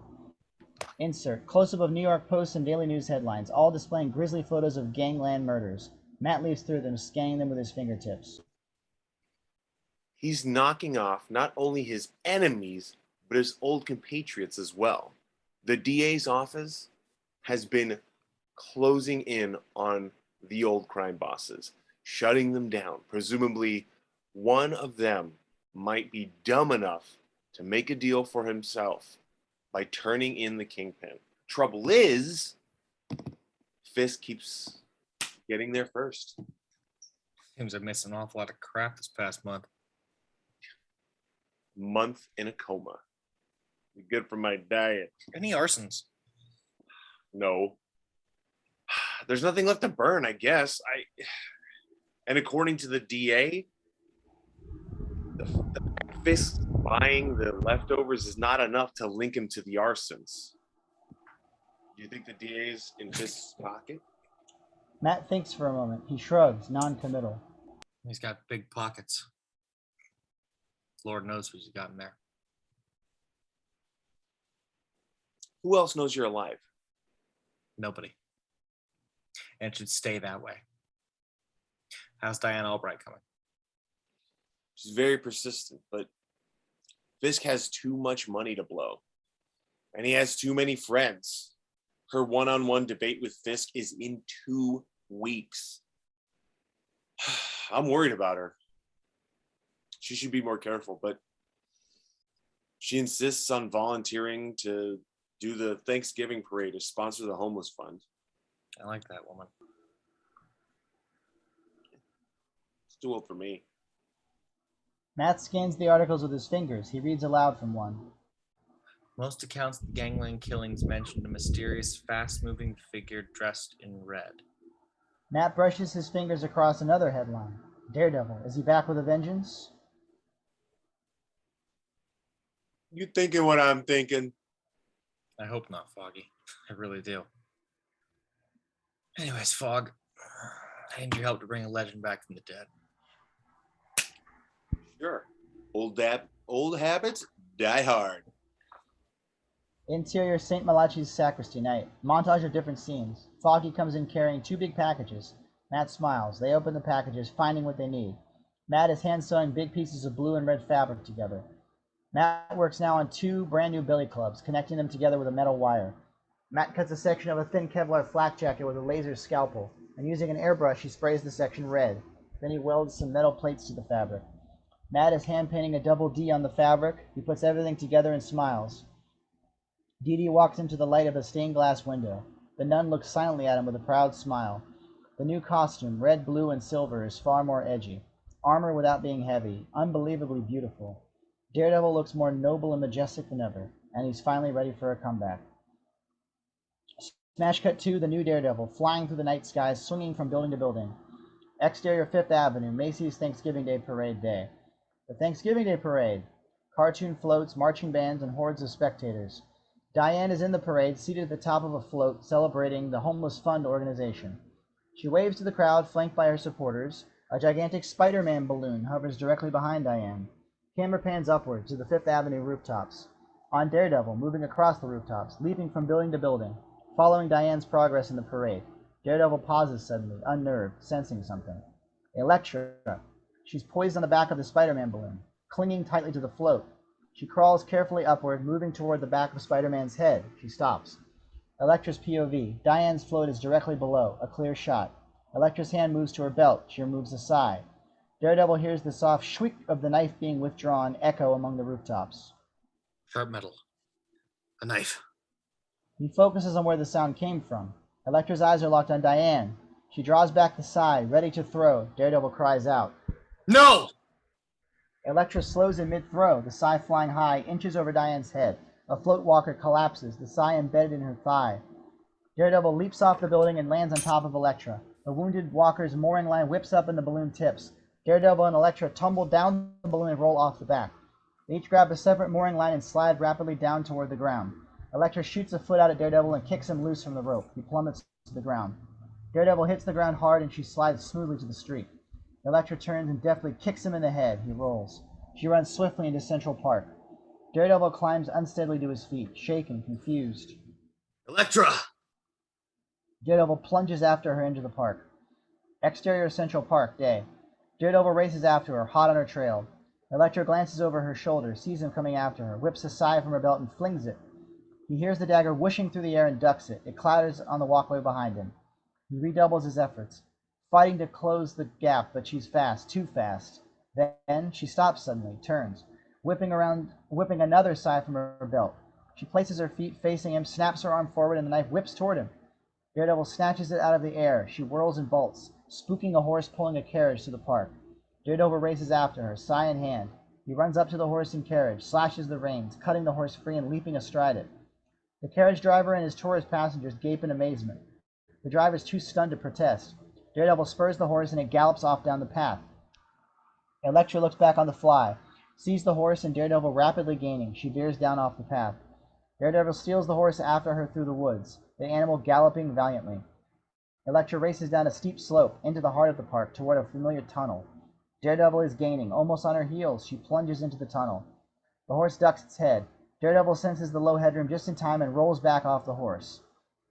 Insert. Close-up of New York Post and Daily News headlines, all displaying grisly photos of gangland murders. Matt leaves through them, scanning them with his fingertips. He's knocking off not only his enemies, but his old compatriots as well. The DA's office has been closing in on the old crime bosses, shutting them down. Presumably, one of them might be dumb enough to make a deal for himself by turning in the Kingpin. Trouble is, Fisk keeps getting there first. Seems I missed an awful lot of crap this past month. Month in a coma. Good for my diet. Any arsons? No. There's nothing left to burn, I guess. And according to the DA, the Fisk buying the leftovers is not enough to link him to the arsons. Do you think the DA's in Fisk's pocket? Matt thinks for a moment. He shrugs, non-committal. He's got big pockets. Lord knows what he's got in there. Who else knows you're alive? Nobody. And it should stay that way. How's Diane Albright coming? She's very persistent, but Fisk has too much money to blow. And he has too many friends. Her one-on-one debate with Fisk is in 2 weeks. I'm worried about her. She should be more careful, but she insists on volunteering to do the Thanksgiving parade to sponsor the homeless fund. I like that woman. It's too old for me. Matt scans the articles with his fingers. He reads aloud from one. Most accounts of the gangland killings mentioned a mysterious, fast-moving figure dressed in red. Matt brushes his fingers across another headline. Daredevil, is he back with a vengeance? You thinking what I'm thinking? I hope not, Foggy. I really do. Anyways, Fog, I need your help to bring a legend back from the dead. Sure. Old habits die hard. Interior St. Malachi's sacristy night. Montage of different scenes. Foggy comes in carrying 2 big packages. Matt smiles. They open the packages, finding what they need. Matt is hand sewing big pieces of blue and red fabric together. Matt works now on 2 brand new billy clubs, connecting them together with a metal wire. Matt cuts a section of a thin Kevlar flak jacket with a laser scalpel, and using an airbrush, he sprays the section red. Then he welds some metal plates to the fabric. Matt is hand painting a double D on the fabric. He puts everything together and smiles. Dee Dee walks into the light of a stained glass window. The nun looks silently at him with a proud smile. The new costume, red, blue, and silver, is far more edgy. Armor without being heavy, unbelievably beautiful. Daredevil looks more noble and majestic than ever, and he's finally ready for a comeback. Smash cut 2, the new Daredevil, flying through the night skies, swinging from building to building. Exterior 5th Avenue, Macy's Thanksgiving Day Parade Day. The Thanksgiving Day Parade. Cartoon floats, marching bands, and hordes of spectators. Diane is in the parade, seated at the top of a float, celebrating the Homeless Fund organization. She waves to the crowd, flanked by her supporters. A gigantic Spider-Man balloon hovers directly behind Diane. Camera pans upward to the 5th Avenue rooftops. On Daredevil, moving across the rooftops, leaping from building to building, following Diane's progress in the parade. Daredevil pauses suddenly, unnerved, sensing something. Elektra. She's poised on the back of the Spider-Man balloon, clinging tightly to the float. She crawls carefully upward, moving toward the back of Spider-Man's head. She stops. Elektra's POV. Diane's float is directly below, a clear shot. Elektra's hand moves to her belt. She removes the sigh. Daredevil hears the soft shriek of the knife being withdrawn echo among the rooftops. Sharp metal. A knife. He focuses on where the sound came from. Elektra's eyes are locked on Diane. She draws back the sigh, ready to throw. Daredevil cries out. No! Elektra slows in mid-throw, the sigh flying high, inches over Diane's head. A float walker collapses, the sigh embedded in her thigh. Daredevil leaps off the building and lands on top of Elektra. The wounded walker's mooring line whips up and the balloon tips. Daredevil and Elektra tumble down the balloon and roll off the back. They each grab a separate mooring line and slide rapidly down toward the ground. Elektra shoots a foot out at Daredevil and kicks him loose from the rope. He plummets to the ground. Daredevil hits the ground hard and she slides smoothly to the street. Elektra turns and deftly kicks him in the head. He rolls. She runs swiftly into Central Park. Daredevil climbs unsteadily to his feet, shaken, confused. Elektra! Daredevil plunges after her into the park. Exterior Central Park, day. Daredevil races after her, hot on her trail. Elektra glances over her shoulder, sees him coming after her, whips a sai from her belt and flings it. He hears the dagger whooshing through the air and ducks it. It clatters on the walkway behind him. He redoubles his efforts, fighting to close the gap, but she's fast, too fast. Then she stops suddenly, turns, whipping another sai from her belt. She places her feet facing him, snaps her arm forward, and the knife whips toward him. Daredevil snatches it out of the air. She whirls and bolts, spooking a horse pulling a carriage to the park. Daredevil races after her, sai in hand. He runs up to the horse and carriage, slashes the reins, cutting the horse free and leaping astride it. The carriage driver and his tourist passengers gape in amazement. The driver is too stunned to protest. Daredevil spurs the horse and it gallops off down the path. Elektra looks back on the fly, sees the horse and Daredevil rapidly gaining. She veers down off the path. Daredevil steals the horse after her through the woods, the animal galloping valiantly. Elektra races down a steep slope into the heart of the park toward a familiar tunnel. Daredevil is gaining. Almost on her heels, she plunges into the tunnel. The horse ducks its head. Daredevil senses the low headroom just in time and rolls back off the horse.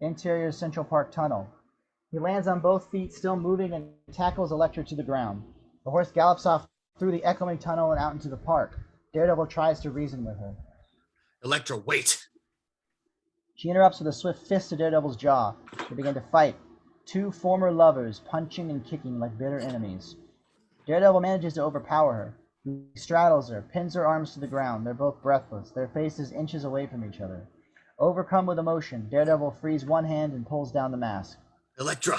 Interior Central Park tunnel. He lands on both feet, still moving, and tackles Elektra to the ground. The horse gallops off through the echoing tunnel and out into the park. Daredevil tries to reason with her. Elektra, wait! She interrupts with a swift fist to Daredevil's jaw. They begin to fight. Two former lovers, punching and kicking like bitter enemies. Daredevil manages to overpower her. He straddles her, pins her arms to the ground. They're both breathless, their faces inches away from each other. Overcome with emotion, Daredevil frees one hand and pulls down the mask. Elektra,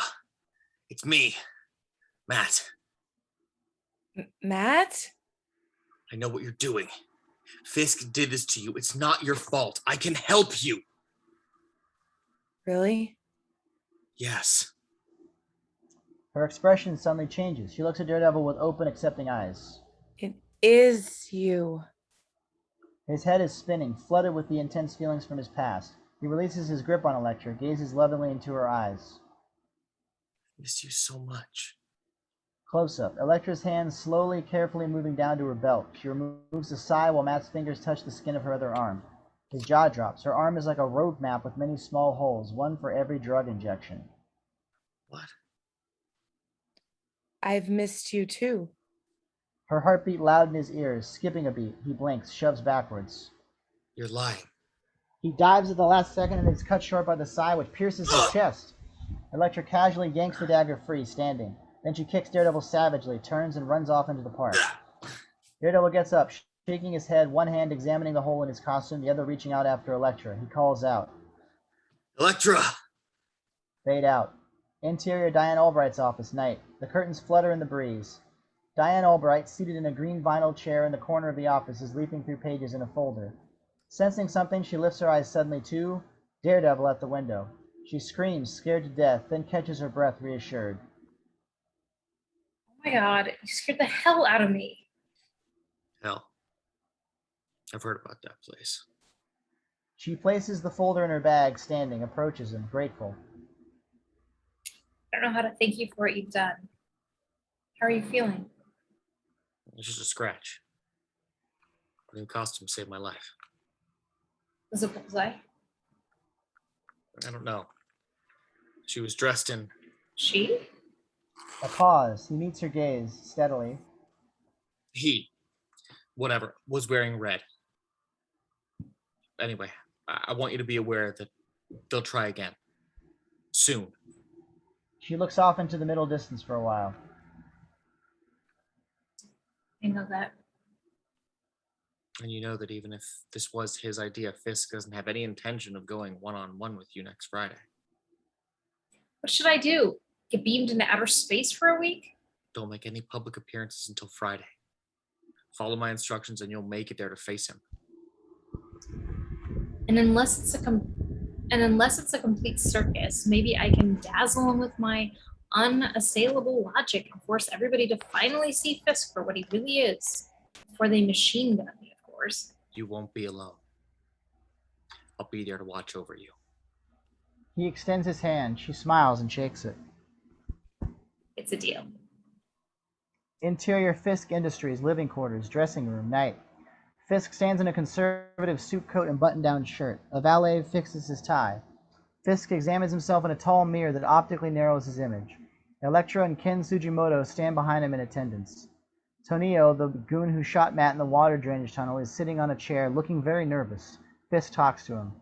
it's me, Matt. Matt? I know what you're doing. Fisk did this to you. It's not your fault. I can help you. Really? Yes. Her expression suddenly changes. She looks at Daredevil with open, accepting eyes. It is you. His head is spinning, flooded with the intense feelings from his past. He releases his grip on Elektra, gazes lovingly into her eyes. I miss you so much. Close-up. Elektra's hands slowly, carefully moving down to her belt. She removes the sai while Matt's fingers touch the skin of her other arm. His jaw drops. Her arm is like a road map with many small holes, one for every drug injection. What? I've missed you too. Her heartbeat loud in his ears, skipping a beat. He blinks, shoves backwards. You're lying. He dives at the last second and is cut short by the sai, which pierces his chest. Elektra casually yanks the dagger free, standing. Then she kicks Daredevil savagely, turns and runs off into the park. Daredevil gets up, shaking his head, one hand examining the hole in his costume, the other reaching out after Elektra. He calls out. Elektra! Fade out. Interior Diane Albright's office, night. The curtains flutter in the breeze. Diane Albright, seated in a green vinyl chair in the corner of the office, is leafing through pages in a folder. Sensing something, she lifts her eyes suddenly to Daredevil at the window. She screams, scared to death, then catches her breath, reassured. Oh my god, you scared the hell out of me. Hell. I've heard about that place. She places the folder in her bag, standing, approaches him, grateful. I don't know how to thank you for what you've done. How are you feeling? It's just a scratch. The new costume saved my life. Was it Bullseye? I don't know. She was dressed in... She? A pause. He meets her gaze, steadily. He, whatever, was wearing red. Anyway, I want you to be aware that they'll try again. Soon. She looks off into the middle distance for a while. I know that. And you know that even if this was his idea, Fisk doesn't have any intention of going one-on-one with you next Friday. What should I do? Get beamed into outer space for a week? Don't make any public appearances until Friday. Follow my instructions and you'll make it there to face him. And unless it's a complete circus, maybe I can dazzle him with my unassailable logic and force everybody to finally see Fisk for what he really is, before they machine gun me, of course. You won't be alone. I'll be there to watch over you. He extends his hand. She smiles and shakes it. It's a deal. Interior Fisk Industries, living quarters, dressing room, night. Fisk stands in a conservative suit coat and button-down shirt. A valet fixes his tie. Fisk examines himself in a tall mirror that optically narrows his image. Elektra and Ken Sugimoto stand behind him in attendance. Tonio, the goon who shot Matt in the water drainage tunnel, is sitting on a chair, looking very nervous. Fisk talks to him.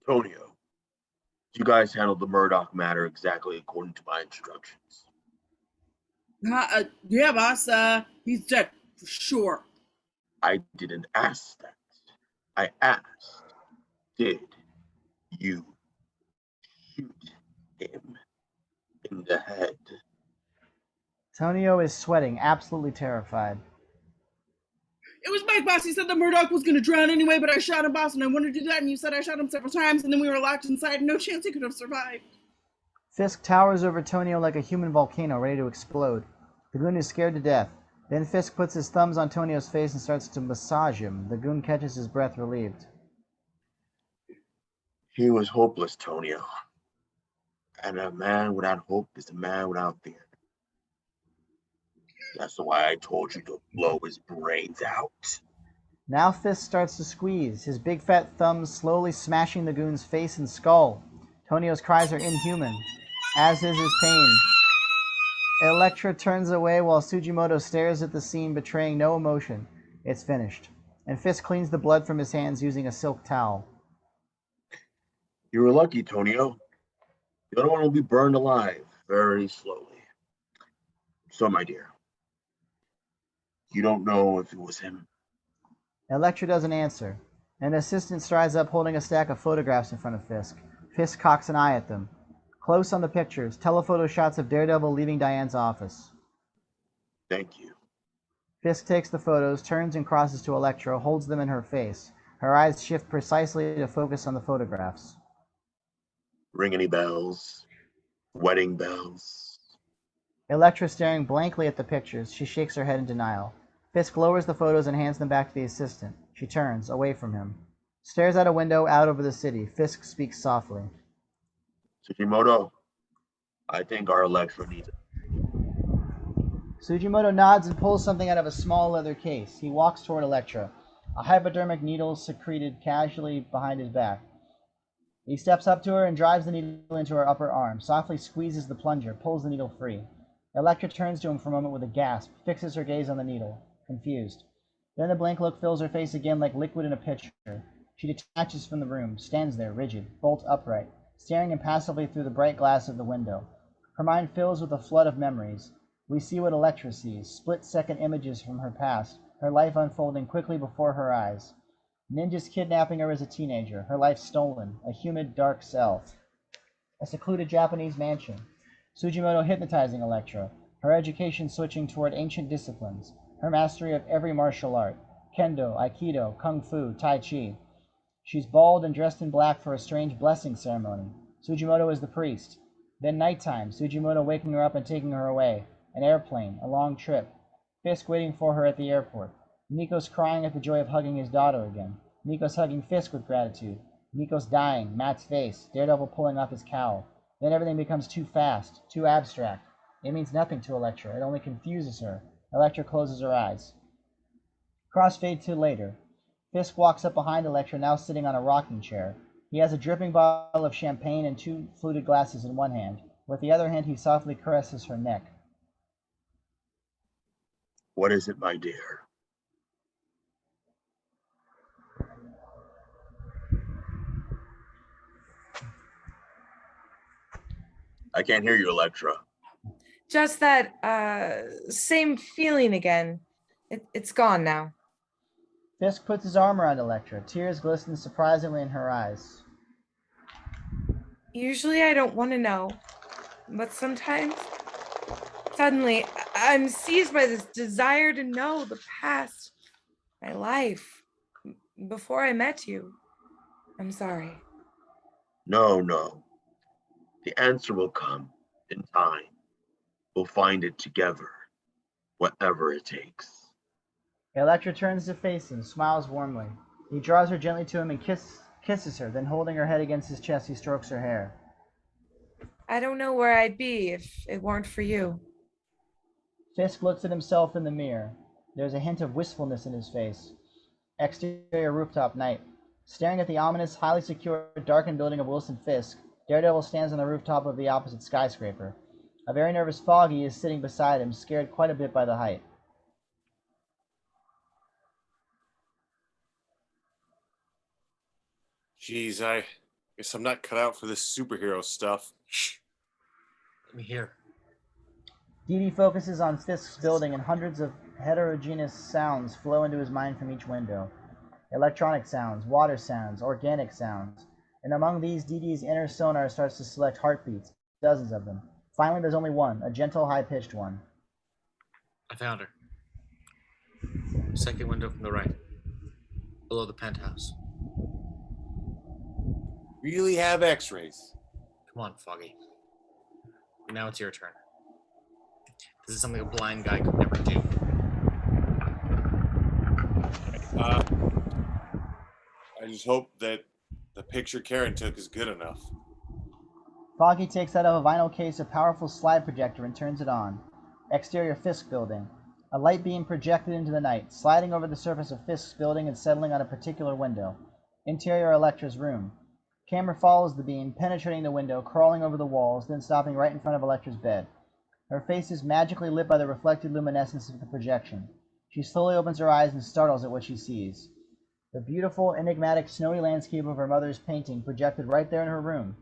Tonio, you guys handled the Murdoch matter exactly according to my instructions. Yeah, boss. He's dead, for sure. I didn't ask that. I asked, did you shoot him in the head? Tonio is sweating, absolutely terrified. It was Mike, boss. He said the Murdoch was going to drown anyway, but I shot him, boss, and I wanted to do that, and you said I shot him several times, and then we were locked inside. No chance he could have survived. Fisk towers over Tonio like a human volcano ready to explode. The goon is scared to death. Then Fisk puts his thumbs on Tonio's face and starts to massage him. The goon catches his breath, relieved. He was hopeless, Tonio. And a man without hope is a man without fear. That's why I told you to blow his brains out. Now Fisk starts to squeeze, his big fat thumbs slowly smashing the goon's face and skull. Tonio's cries are inhuman, as is his pain. Elektra turns away while Sugimoto stares at the scene, betraying no emotion. It's finished, and Fisk cleans the blood from his hands using a silk towel. You were lucky, Tonio. The other one will be burned alive very slowly. So, my dear, you don't know if it was him. Elektra doesn't answer. An assistant strides up holding a stack of photographs in front of Fisk. Fisk cocks an eye at them. Close on the pictures, telephoto shots of Daredevil leaving Diane's office. Thank you. Fisk takes the photos, turns and crosses to Elektra, holds them in her face. Her eyes shift precisely to focus on the photographs. Ring any bells? Wedding bells? Elektra staring blankly at the pictures, she shakes her head in denial. Fisk lowers the photos and hands them back to the assistant. She turns, away from him. Stares out a window out over the city. Fisk speaks softly. Sugimoto, I think our Elektra needs it. Sugimoto nods and pulls something out of a small leather case. He walks toward Elektra. A hypodermic needle secreted casually behind his back. He steps up to her and drives the needle into her upper arm, softly squeezes the plunger, pulls the needle free. Elektra turns to him for a moment with a gasp, fixes her gaze on the needle, confused. Then the blank look fills her face again like liquid in a pitcher. She detaches from the room, stands there, rigid, bolt upright, staring impassively through the bright glass of the window. Her mind fills with a flood of memories. We see what Elektra sees, split-second images from her past, her life unfolding quickly before her eyes. Ninjas kidnapping her as a teenager, her life stolen, a humid, dark cell. A secluded Japanese mansion. Sugimoto hypnotizing Elektra, her education switching toward ancient disciplines, her mastery of every martial art, kendo, aikido, kung fu, tai chi. She's bald and dressed in black for a strange blessing ceremony. Sugimoto is the priest. Then nighttime, Sugimoto waking her up and taking her away. An airplane, a long trip. Fisk waiting for her at the airport. Nikos crying at the joy of hugging his daughter again. Nikos hugging Fisk with gratitude. Nikos dying, Matt's face, Daredevil pulling off his cowl. Then everything becomes too fast, too abstract. It means nothing to Elektra. It only confuses her. Elektra closes her eyes. Crossfade to later. Fisk walks up behind Elektra, now sitting on a rocking chair. He has a dripping bottle of champagne and 2 fluted glasses in one hand. With the other hand, he softly caresses her neck. What is it, my dear? I can't hear you, Elektra. Just that same feeling again. It's gone now. Fisk puts his arm around Elektra. Tears glisten surprisingly in her eyes. Usually I don't want to know, but sometimes, suddenly, I'm seized by this desire to know the past, my life, before I met you. I'm sorry. No. The answer will come in time. We'll find it together, whatever it takes. Elektra turns to face him, smiles warmly. He draws her gently to him and kisses her, then holding her head against his chest, he strokes her hair. I don't know where I'd be if it weren't for you. Fisk looks at himself in the mirror. There's a hint of wistfulness in his face. Exterior rooftop night. Staring at the ominous, highly secure, darkened building of Wilson Fisk, Daredevil stands on the rooftop of the opposite skyscraper. A very nervous Foggy is sitting beside him, scared quite a bit by the height. Jeez, I guess I'm not cut out for this superhero stuff. Shh. Let me hear. Dee focuses on Fisk's building, and hundreds of heterogeneous sounds flow into his mind from each window. Electronic sounds, water sounds, organic sounds. And among these, Dee inner sonar starts to select heartbeats, dozens of them. Finally, there's only one, a gentle, high-pitched one. I found her. Second window from the right. Below the penthouse. Really have x-rays. Come on, Foggy. Now it's your turn. This is something a blind guy could never do. I just hope that the picture Karen took is good enough. Foggy takes out of a vinyl case a powerful slide projector and turns it on. Exterior Fisk building. A light beam projected into the night, sliding over the surface of Fisk's building and settling on a particular window. Interior Elektra's room. Camera follows the beam, penetrating the window, crawling over the walls, then stopping right in front of Elektra's bed. Her face is magically lit by the reflected luminescence of the projection. She slowly opens her eyes and startles at what she sees. The beautiful, enigmatic, snowy landscape of her mother's painting projected right there in her room.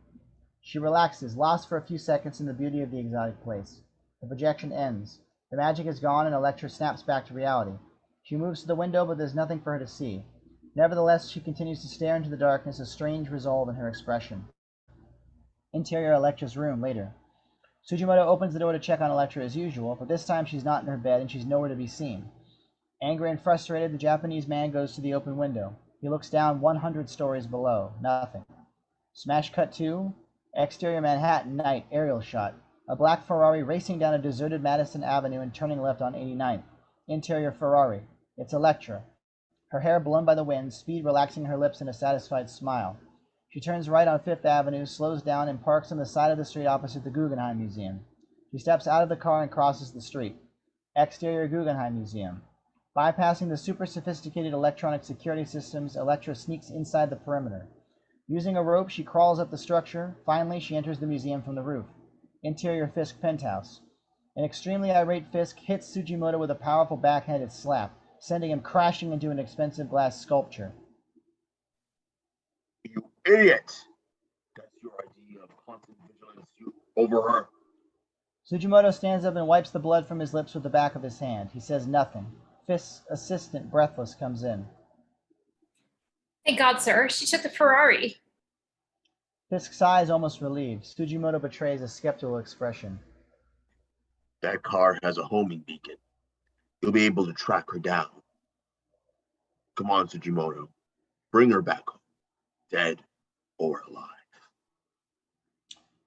She relaxes, lost for a few seconds in the beauty of the exotic place. The projection ends. The magic is gone and Elektra snaps back to reality. She moves to the window, but there's nothing for her to see. Nevertheless, she continues to stare into the darkness, a strange resolve in her expression. Interior Elektra's room later. Sugimoto opens the door to check on Elektra as usual, but this time she's not in her bed and she's nowhere to be seen. Angry and frustrated, the Japanese man goes to the open window. He looks down 100 stories below. Nothing. Smash cut 2. Exterior Manhattan, night, aerial shot. A black Ferrari racing down a deserted Madison Avenue and turning left on 89th. Interior Ferrari. It's Elektra. Her hair blown by the wind, speed relaxing her lips in a satisfied smile. She turns right on 5th Avenue, slows down, and parks on the side of the street opposite the Guggenheim Museum. She steps out of the car and crosses the street. Exterior Guggenheim Museum. Bypassing the super sophisticated electronic security systems, Elektra sneaks inside the perimeter. Using a rope, she crawls up the structure. Finally, she enters the museum from the roof. Interior Fisk penthouse. An extremely irate Fisk hits Sugimoto with a powerful backhanded slap, sending him crashing into an expensive glass sculpture. You idiot! That's your idea of constant vigilance, you over her. Sugimoto stands up and wipes the blood from his lips with the back of his hand. He says nothing. Fisk's assistant, breathless, comes in. Thank God, sir. She took the Ferrari. Fisk sighs, almost relieved. Sugimoto betrays a skeptical expression. That car has a homing beacon. You'll be able to track her down. Come on, Sugimoto. Bring her back home, dead or alive.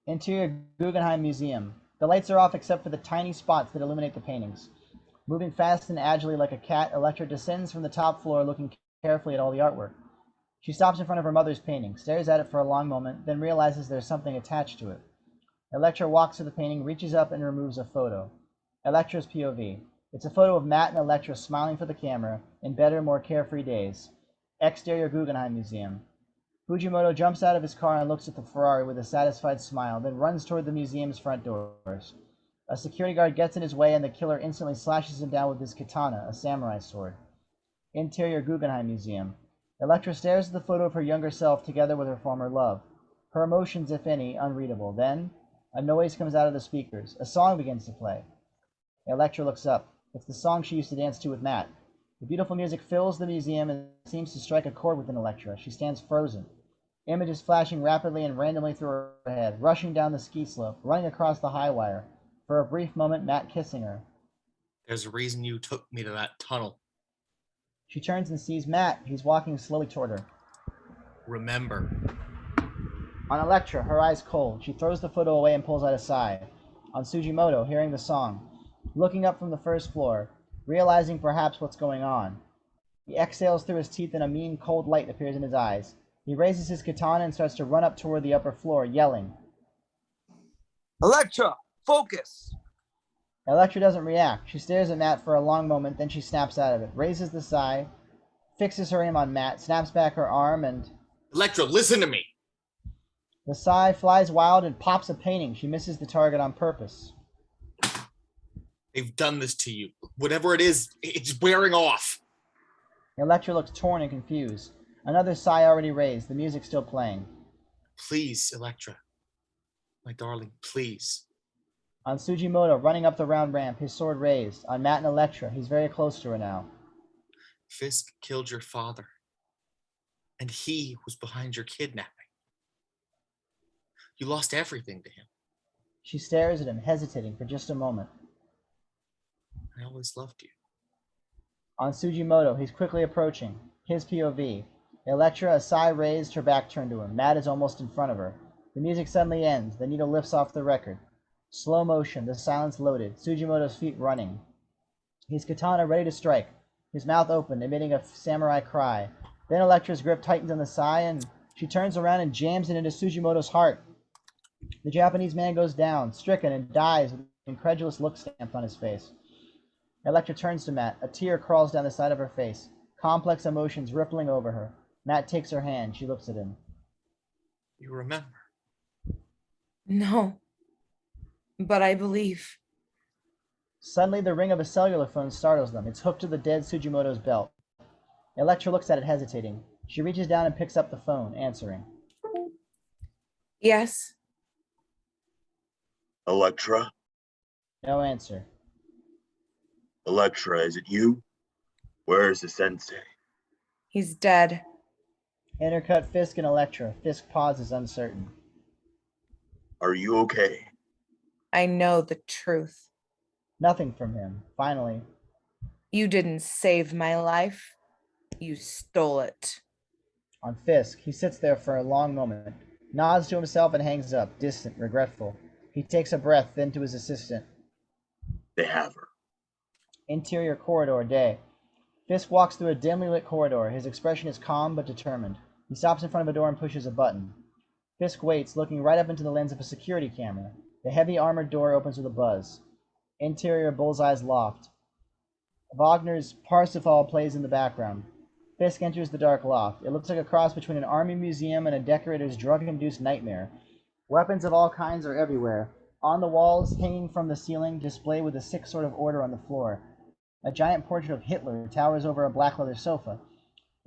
Interior Guggenheim Museum. The lights are off except for the tiny spots that illuminate the paintings. Moving fast and agilely like a cat, Elektra descends from the top floor looking carefully at all the artwork. She stops in front of her mother's painting, stares at it for a long moment, then realizes there's something attached to it. Elektra walks to the painting, reaches up, and removes a photo. Elektra's POV. It's a photo of Matt and Elektra smiling for the camera in better, more carefree days. Exterior Guggenheim Museum. Fujimoto jumps out of his car and looks at the Ferrari with a satisfied smile, then runs toward the museum's front doors. A security guard gets in his way, and the killer instantly slashes him down with his katana, a samurai sword. Interior Guggenheim Museum. Elektra stares at the photo of her younger self together with her former love. Her emotions, if any, unreadable. Then, a noise comes out of the speakers. A song begins to play. Elektra looks up. It's the song she used to dance to with Matt. The beautiful music fills the museum and seems to strike a chord within Elektra. She stands frozen. Images flashing rapidly and randomly through her head, rushing down the ski slope, running across the high wire. For a brief moment, Matt kissing her. There's a reason you took me to that tunnel. She turns and sees Matt. He's walking slowly toward her. Remember. On Elektra, her eyes cold. She throws the photo away and pulls out a sigh. On Sugimoto, hearing the song. Looking up from the first floor, realizing perhaps what's going on. He exhales through his teeth and a mean, cold light appears in his eyes. He raises his katana and starts to run up toward the upper floor, yelling. Elektra, focus! Elektra doesn't react. She stares at Matt for a long moment, then she snaps out of it, raises the sai, fixes her aim on Matt, snaps back her arm, and... Elektra, listen to me! The sai flies wild and pops a painting. She misses the target on purpose. They've done this to you. Whatever it is, it's wearing off. Elektra looks torn and confused. Another sai already raised, the music still playing. Please, Elektra. My darling, please. On Sugimoto, running up the round ramp, his sword raised. On Matt and Elektra, he's very close to her now. Fisk killed your father. And he was behind your kidnapping. You lost everything to him. She stares at him, hesitating for just a moment. I always loved you. On Sugimoto, he's quickly approaching. His POV. Elektra, a sai raised, her back turned to him. Matt is almost in front of her. The music suddenly ends. The needle lifts off the record. Slow motion, the silence loaded. Sugimoto's feet running. His katana ready to strike. His mouth open, emitting a samurai cry. Then Elektra's grip tightens on the sai, and she turns around and jams it into Sugimoto's heart. The Japanese man goes down, stricken, and dies with an incredulous look stamped on his face. Elektra turns to Matt. A tear crawls down the side of her face. Complex emotions rippling over her. Matt takes her hand. She looks at him. You remember? No. But I believe. Suddenly, the ring of a cellular phone startles them. It's hooked to the dead Sugimoto's belt. Elektra looks at it, hesitating. She reaches down and picks up the phone, answering. Yes? Elektra? No answer. Elektra, is it you? Where's the sensei? He's dead. Intercut Fisk and Elektra. Fisk pauses, uncertain. Are you okay? I know the truth. Nothing from him. Finally. You didn't save my life. You stole it. On Fisk, he sits there for a long moment, nods to himself and hangs up, distant, regretful. He takes a breath, then to his assistant. They have her. Interior corridor, day. Fisk walks through a dimly lit corridor. His expression is calm but determined. He stops in front of a door and pushes a button. Fisk waits, looking right up into the lens of a security camera. The heavy armored door opens with a buzz. Interior Bullseye's loft. Wagner's Parsifal plays in the background. Fisk enters the dark loft. It looks like a cross between an army museum and a decorator's drug-induced nightmare. Weapons of all kinds are everywhere. On the walls, hanging from the ceiling, display with a sick sort of order on the floor. A giant portrait of Hitler towers over a black leather sofa.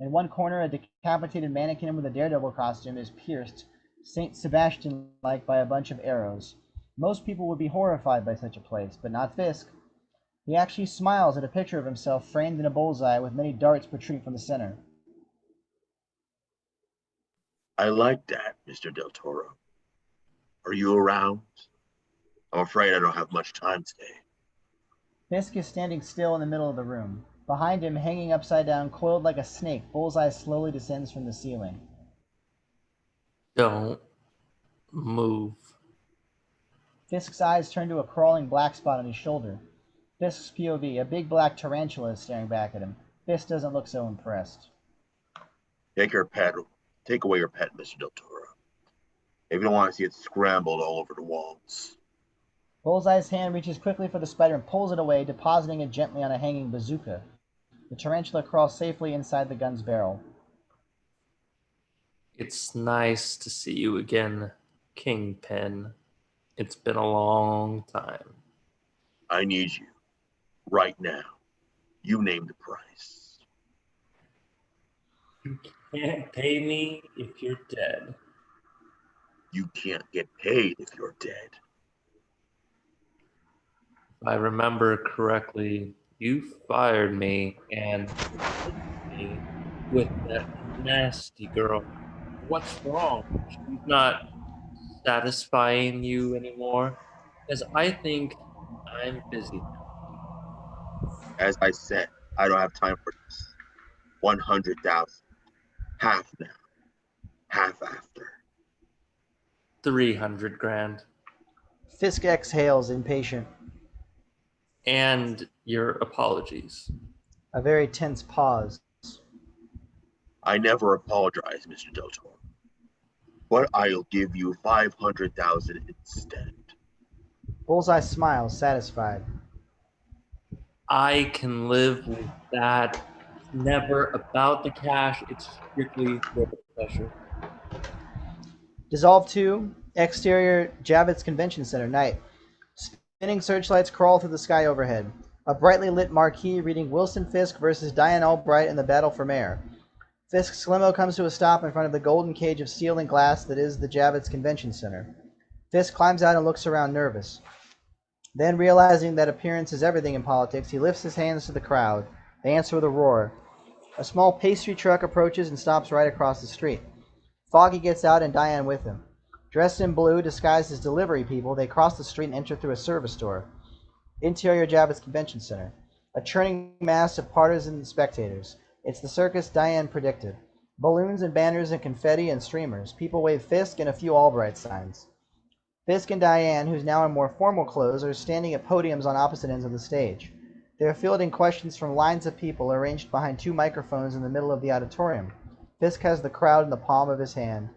In one corner, a decapitated mannequin with a Daredevil costume is pierced, Saint Sebastian-like, by a bunch of arrows. Most people would be horrified by such a place, but not Fisk. He actually smiles at a picture of himself framed in a bullseye with many darts protruding from the center. I like that, Mr. Del Toro. Are you around? I'm afraid I don't have much time today. Fisk is standing still in the middle of the room. Behind him, hanging upside down, coiled like a snake, Bullseye slowly descends from the ceiling. Don't move. Fisk's eyes turn to a crawling black spot on his shoulder. Fisk's POV, a big black tarantula is staring back at him. Fisk doesn't look so impressed. Take away your pet, Mr. Del Toro. If you don't want to see it scrambled all over the walls. Bullseye's hand reaches quickly for the spider and pulls it away, depositing it gently on a hanging bazooka. The tarantula crawls safely inside the gun's barrel. It's nice to see you again, Kingpin. It's been a long time. I need you. Right now. You name the price. You can't pay me if you're dead. You can't get paid if you're dead. If I remember correctly, you fired me and me with that nasty girl. What's wrong? She's not satisfying you anymore? Because I think I'm busy. As I said, I don't have time for this. 100,000. Half now. Half after. 300 grand. Fisk exhales, impatient. And your apologies. A very tense pause. I never apologize, Mr. Del Toro. But I'll give you 500,000 instead. Bullseye smiles, satisfied. I can live with that. It's never about the cash, it's strictly for the pleasure. Dissolve 2, exterior Javits Convention Center, night. Spinning searchlights crawl through the sky overhead. A brightly lit marquee reading Wilson Fisk versus Diane Albright in the battle for mayor. Fisk's limo comes to a stop in front of the golden cage of steel and glass that is the Javits Convention Center. Fisk climbs out and looks around nervous. Then, realizing that appearance is everything in politics, he lifts his hands to the crowd. They answer with a roar. A small pastry truck approaches and stops right across the street. Foggy gets out and Diane with him. Dressed in blue, disguised as delivery people, they cross the street and enter through a service door. Interior Javits Convention Center. A churning mass of partisan spectators. It's the circus Diane predicted. Balloons and banners and confetti and streamers. People wave Fisk and a few Albright signs. Fisk and Diane, who's now in more formal clothes, are standing at podiums on opposite ends of the stage. They are fielding questions from lines of people arranged behind 2 microphones in the middle of the auditorium. Fisk has the crowd in the palm of his hand.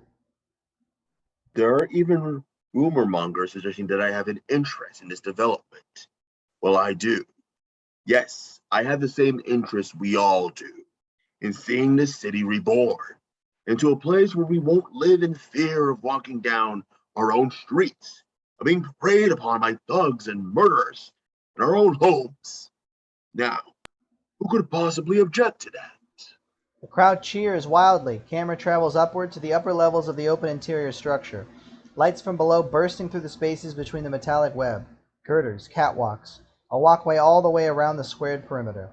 There are even rumor mongers suggesting that I have an interest in this development. Well, I do. Yes, I have the same interest we all do in seeing this city reborn into a place where we won't live in fear of walking down our own streets, of being preyed upon by thugs and murderers in our own homes. Now, who could possibly object to that? The crowd cheers wildly. Camera travels upward to the upper levels of the open interior structure. Lights from below bursting through the spaces between the metallic web. Girders, catwalks. A walkway all the way around the squared perimeter.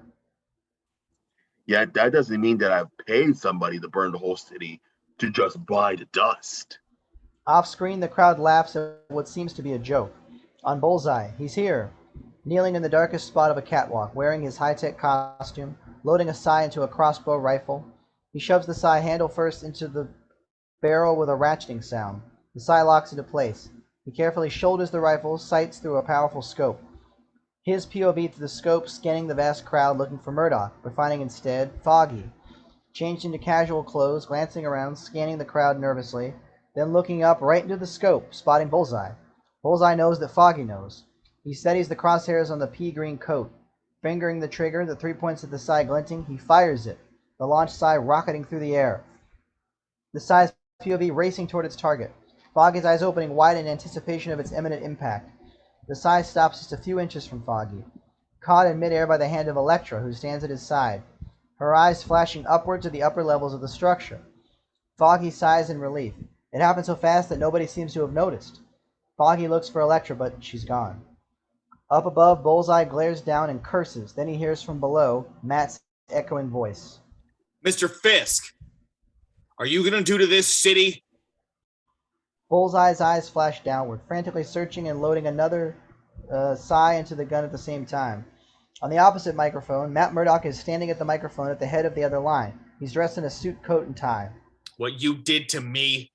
Yet that doesn't mean that I've paid somebody to burn the whole city to just buy the dust. Off-screen, the crowd laughs at what seems to be a joke. On Bullseye, he's here, kneeling in the darkest spot of a catwalk, wearing his high-tech costume, loading a Psy into a crossbow rifle. He shoves the Psy handle first into the barrel with a ratcheting sound. The Psy locks into place. He carefully shoulders the rifle, sights through a powerful scope. His POV through the scope, scanning the vast crowd looking for Murdoch, but finding instead Foggy. Changed into casual clothes, glancing around, scanning the crowd nervously, then looking up right into the scope, spotting Bullseye. Bullseye knows that Foggy knows. He steadies the crosshairs on the pea-green coat. Fingering the trigger, the 3 points of the Psy glinting, he fires it, the launch Psy rocketing through the air. The Psy's POV racing toward its target. Foggy's eyes opening wide in anticipation of its imminent impact. The Psy stops just a few inches from Foggy, caught in midair by the hand of Elektra, who stands at his side, her eyes flashing upward to the upper levels of the structure. Foggy sighs in relief. It happened so fast that nobody seems to have noticed. Foggy looks for Elektra, but she's gone. Up above, Bullseye glares down and curses. Then he hears from below Matt's echoing voice. Mr. Fisk, are you going to do to this city? Bullseye's eyes flash downward, frantically searching and loading another Psy into the gun at the same time. On the opposite microphone, Matt Murdoch is standing at the microphone at the head of the other line. He's dressed in a suit, coat, and tie. What you did to me?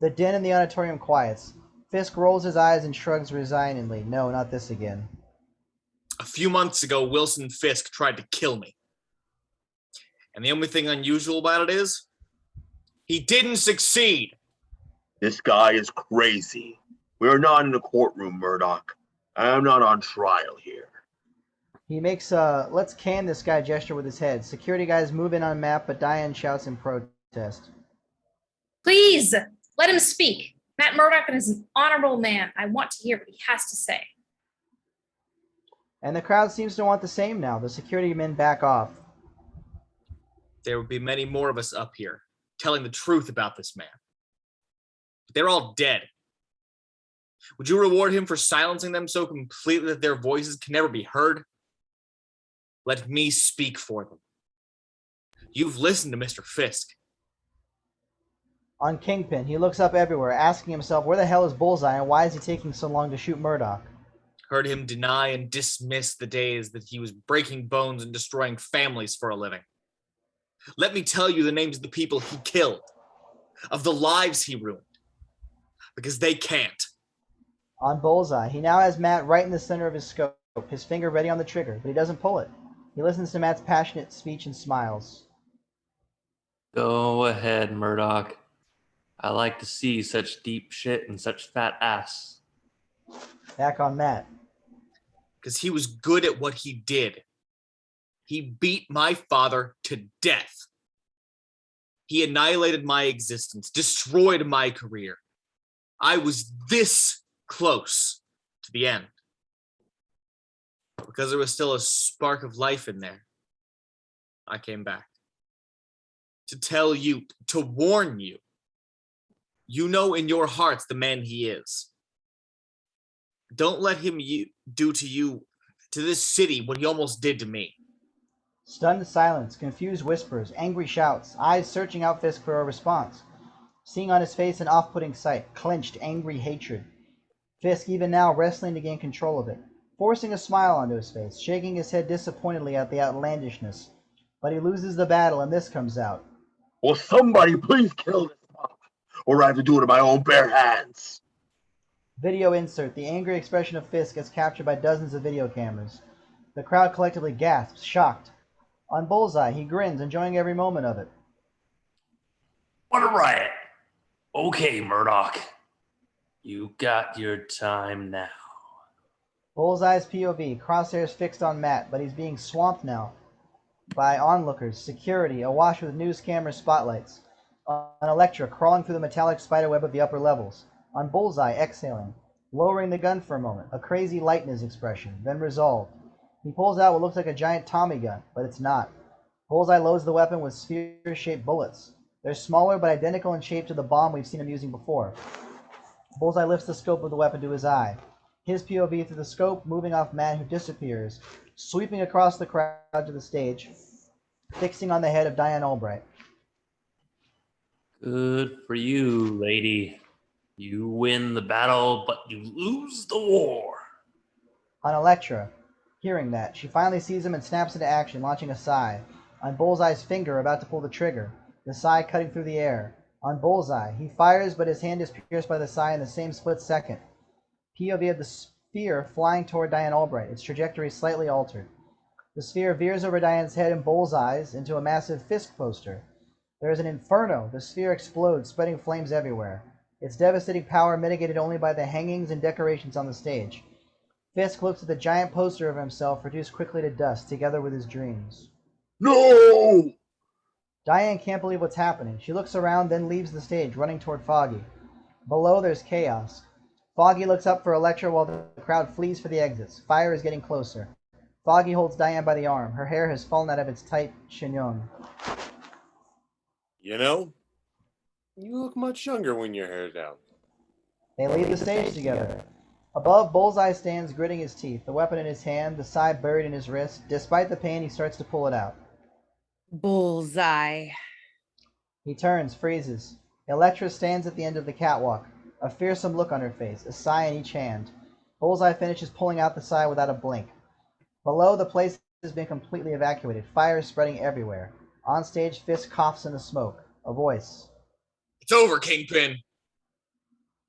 The din in the auditorium quiets. Fisk rolls his eyes and shrugs resignedly. No, not this again. A few months ago, Wilson Fisk tried to kill me. And the only thing unusual about it is, he didn't succeed. This guy is crazy. We are not in a courtroom, Murdoch. I am not on trial here. He makes a let's can this guy gesture with his head. Security guys move in on Matt, but Diane shouts in protest. Please, let him speak. Matt Murdoch is an honorable man. I want to hear what he has to say. And the crowd seems to want the same now. The security men back off. There would be many more of us up here telling the truth about this man. But they're all dead. Would you reward him for silencing them so completely that their voices can never be heard? Let me speak for them. You've listened to Mr. Fisk. On Kingpin, he looks up everywhere, asking himself where the hell is Bullseye and why is he taking so long to shoot Murdoch? Heard him deny and dismiss the days that he was breaking bones and destroying families for a living. Let me tell you the names of the people he killed, of the lives he ruined, because they can't. On Bullseye, he now has Matt right in the center of his scope, his finger ready on the trigger, but he doesn't pull it. He listens to Matt's passionate speech and smiles. Go ahead, Murdoch. I like to see such deep shit and such fat ass. Back on Matt. Because he was good at what he did. He beat my father to death. He annihilated my existence, destroyed my career. I was this close to the end. Because there was still a spark of life in there, I came back. To tell you, to warn you. You know in your hearts the man he is. Don't let him do to you, to this city, what he almost did to me. Stunned silence, confused whispers, angry shouts, eyes searching out Fisk for a response. Seeing on his face an off-putting sight, clenched, angry hatred. Fisk even now wrestling to gain control of it, forcing a smile onto his face, shaking his head disappointedly at the outlandishness. But he loses the battle and this comes out. Will somebody please kill this punk, or I have to do it with my own bare hands. Video insert. The angry expression of Fisk is captured by dozens of video cameras. The crowd collectively gasps, shocked. On Bullseye, he grins, enjoying every moment of it. What a riot. Okay, Murdoch. You got your time now. Bullseye's POV, crosshairs fixed on Matt, but he's being swamped now by onlookers, security, awash with news camera spotlights. On Elektra, crawling through the metallic spiderweb of the upper levels. On Bullseye, exhaling, lowering the gun for a moment, a crazy light in his expression, then resolved. He pulls out what looks like a giant Tommy gun, but it's not. Bullseye loads the weapon with sphere-shaped bullets. They're smaller but identical in shape to the bomb we've seen him using before. Bullseye lifts the scope of the weapon to his eye. His POV through the scope, moving off Matt, who disappears, sweeping across the crowd to the stage, fixing on the head of Diane Albright. Good for you, lady. You win the battle, but you lose the war. On Elektra, hearing that, she finally sees him and snaps into action, launching a sigh. On Bullseye's finger, about to pull the trigger, the sigh cutting through the air. On Bullseye, he fires, but his hand is pierced by the sigh in the same split second. POV of the sphere flying toward Diane Albright, its trajectory slightly altered. The sphere veers over Diane's head and Bullseye's into a massive Fisk poster. There is an inferno. The sphere explodes, spreading flames everywhere. Its devastating power mitigated only by the hangings and decorations on the stage. Fisk looks at the giant poster of himself reduced quickly to dust, together with his dreams. No! Diane can't believe what's happening. She looks around, then leaves the stage, running toward Foggy. Below, there's chaos. Foggy looks up for Elektra while the crowd flees for the exits. Fire is getting closer. Foggy holds Diane by the arm. Her hair has fallen out of its tight chignon. You know, you look much younger when your hair's down. They leave the stage together. Above, Bullseye stands gritting his teeth, the weapon in his hand, the side buried in his wrist. Despite the pain, he starts to pull it out. Bullseye. He turns, freezes. Elektra stands at the end of the catwalk, a fearsome look on her face, a sigh in each hand. Bullseye finishes pulling out the sigh without a blink. Below, the place has been completely evacuated, fire is spreading everywhere. On stage, Fisk coughs in the smoke. A voice. It's over, Kingpin.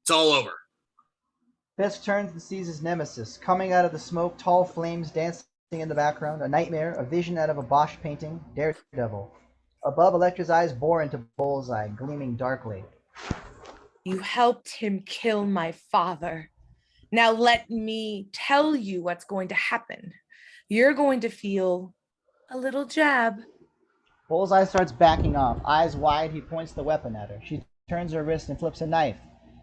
It's all over. Fisk turns and sees his nemesis. Coming out of the smoke, tall flames dancing in the background, a nightmare, a vision out of a Bosch painting, Daredevil. Above, Elektra's eyes bore into Bullseye, gleaming darkly. You helped him kill my father. Now let me tell you what's going to happen. You're going to feel a little jab. Bullseye starts backing off. Eyes wide, he points the weapon at her. She turns her wrist and flips a knife.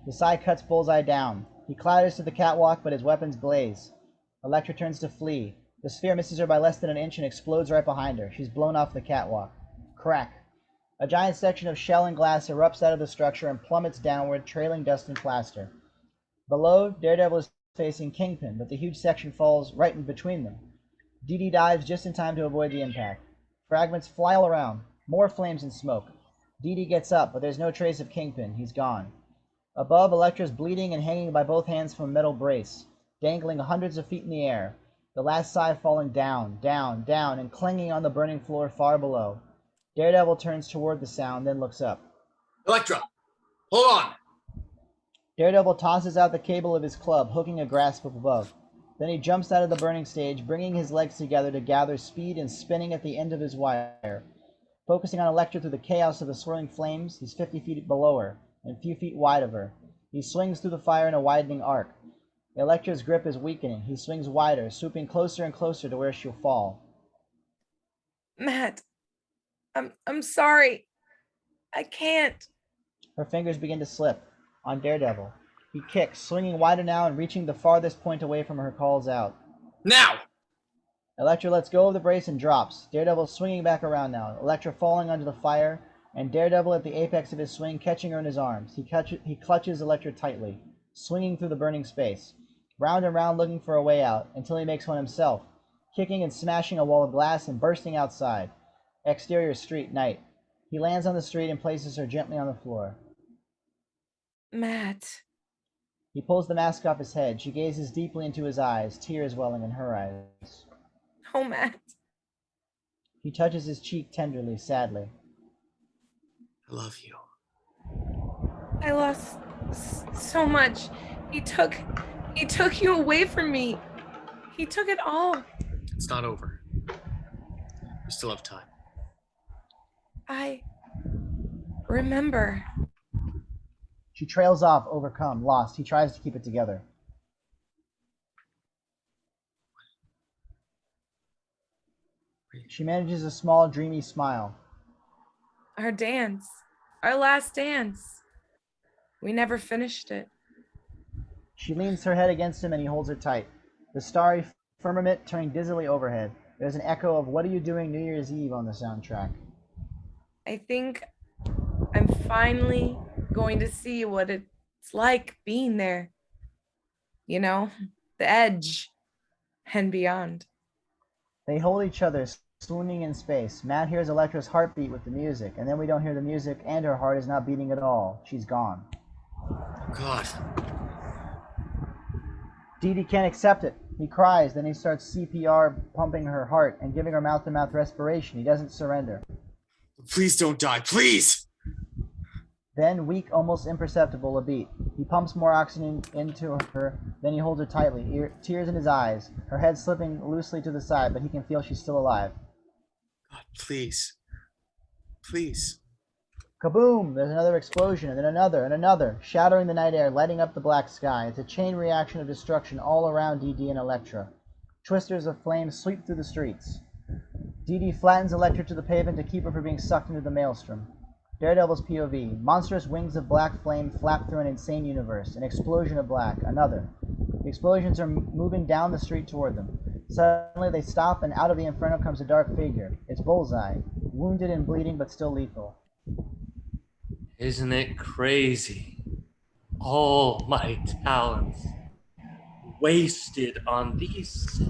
The sigh cuts Bullseye down. He clatters to the catwalk, but his weapons blaze. Elektra turns to flee. The sphere misses her by less than an inch and explodes right behind her. She's blown off the catwalk. Crack. A giant section of shell and glass erupts out of the structure and plummets downward, trailing dust and plaster. Below, Daredevil is facing Kingpin, but the huge section falls right in between them. Dee Dee dives just in time to avoid the impact. Fragments fly all around. More flames and smoke. Dee Dee gets up, but there's no trace of Kingpin. He's gone. Above, Elektra's bleeding and hanging by both hands from a metal brace, dangling hundreds of feet in the air. The last sigh falling down, down, down, and clinging on the burning floor far below. Daredevil turns toward the sound, then looks up. Elektra, hold on. Daredevil tosses out the cable of his club, hooking a grasp up above. Then he jumps out of the burning stage, bringing his legs together to gather speed and spinning at the end of his wire. Focusing on Elektra through the chaos of the swirling flames, he's 50 feet below her, and a few feet wide of her. He swings through the fire in a widening arc. Elektra's grip is weakening. He swings wider, swooping closer and closer to where she'll fall. Matt, I'm sorry. I can't. Her fingers begin to slip. On Daredevil. He kicks, swinging wider now and reaching the farthest point away from her, calls out. Now! Elektra lets go of the brace and drops. Daredevil swinging back around now. Elektra falling under the fire, and Daredevil at the apex of his swing, catching her in his arms. He clutches Elektra tightly, swinging through the burning space. Round and round looking for a way out, until he makes one himself, kicking and smashing a wall of glass and bursting outside. Exterior street, night. He lands on the street and places her gently on the floor. Matt. He pulls the mask off his head. She gazes deeply into his eyes, tears welling in her eyes. Oh, Matt. He touches his cheek tenderly, sadly. I love you. I lost so much. He took you away from me. He took it all. It's not over. We still have time. I remember. She trails off, overcome, lost. He tries to keep it together. She manages a small, dreamy smile. Our dance. Our last dance. We never finished it. She leans her head against him and he holds her tight. The starry firmament turning dizzily overhead. There's an echo of What Are You Doing New Year's Eve on the soundtrack. I think I'm finally going to see what it's like being there. You know, the edge and beyond. They hold each other, swooning in space. Matt hears Elektra's heartbeat with the music, and then we don't hear the music, and her heart is not beating at all. She's gone. God. Dee can't accept it. He cries, then he starts CPR, pumping her heart and giving her mouth-to-mouth respiration. He doesn't surrender. Please don't die, please! Then, weak, almost imperceptible, a beat. He pumps more oxygen into her, then he holds her tightly, tears in his eyes, her head slipping loosely to the side, but he can feel she's still alive. God, please. Please. Kaboom! There's another explosion, and then another, and another, shattering the night air, lighting up the black sky. It's a chain reaction of destruction all around DD and Elektra. Twisters of flame sweep through the streets. DD flattens Elektra to the pavement to keep her from being sucked into the maelstrom. Daredevil's POV. Monstrous wings of black flame flap through an insane universe. An explosion of black. Another. The explosions are moving down the street toward them. Suddenly they stop, and out of the inferno comes a dark figure. It's Bullseye, wounded and bleeding, but still lethal. Isn't it crazy? All my talents wasted on these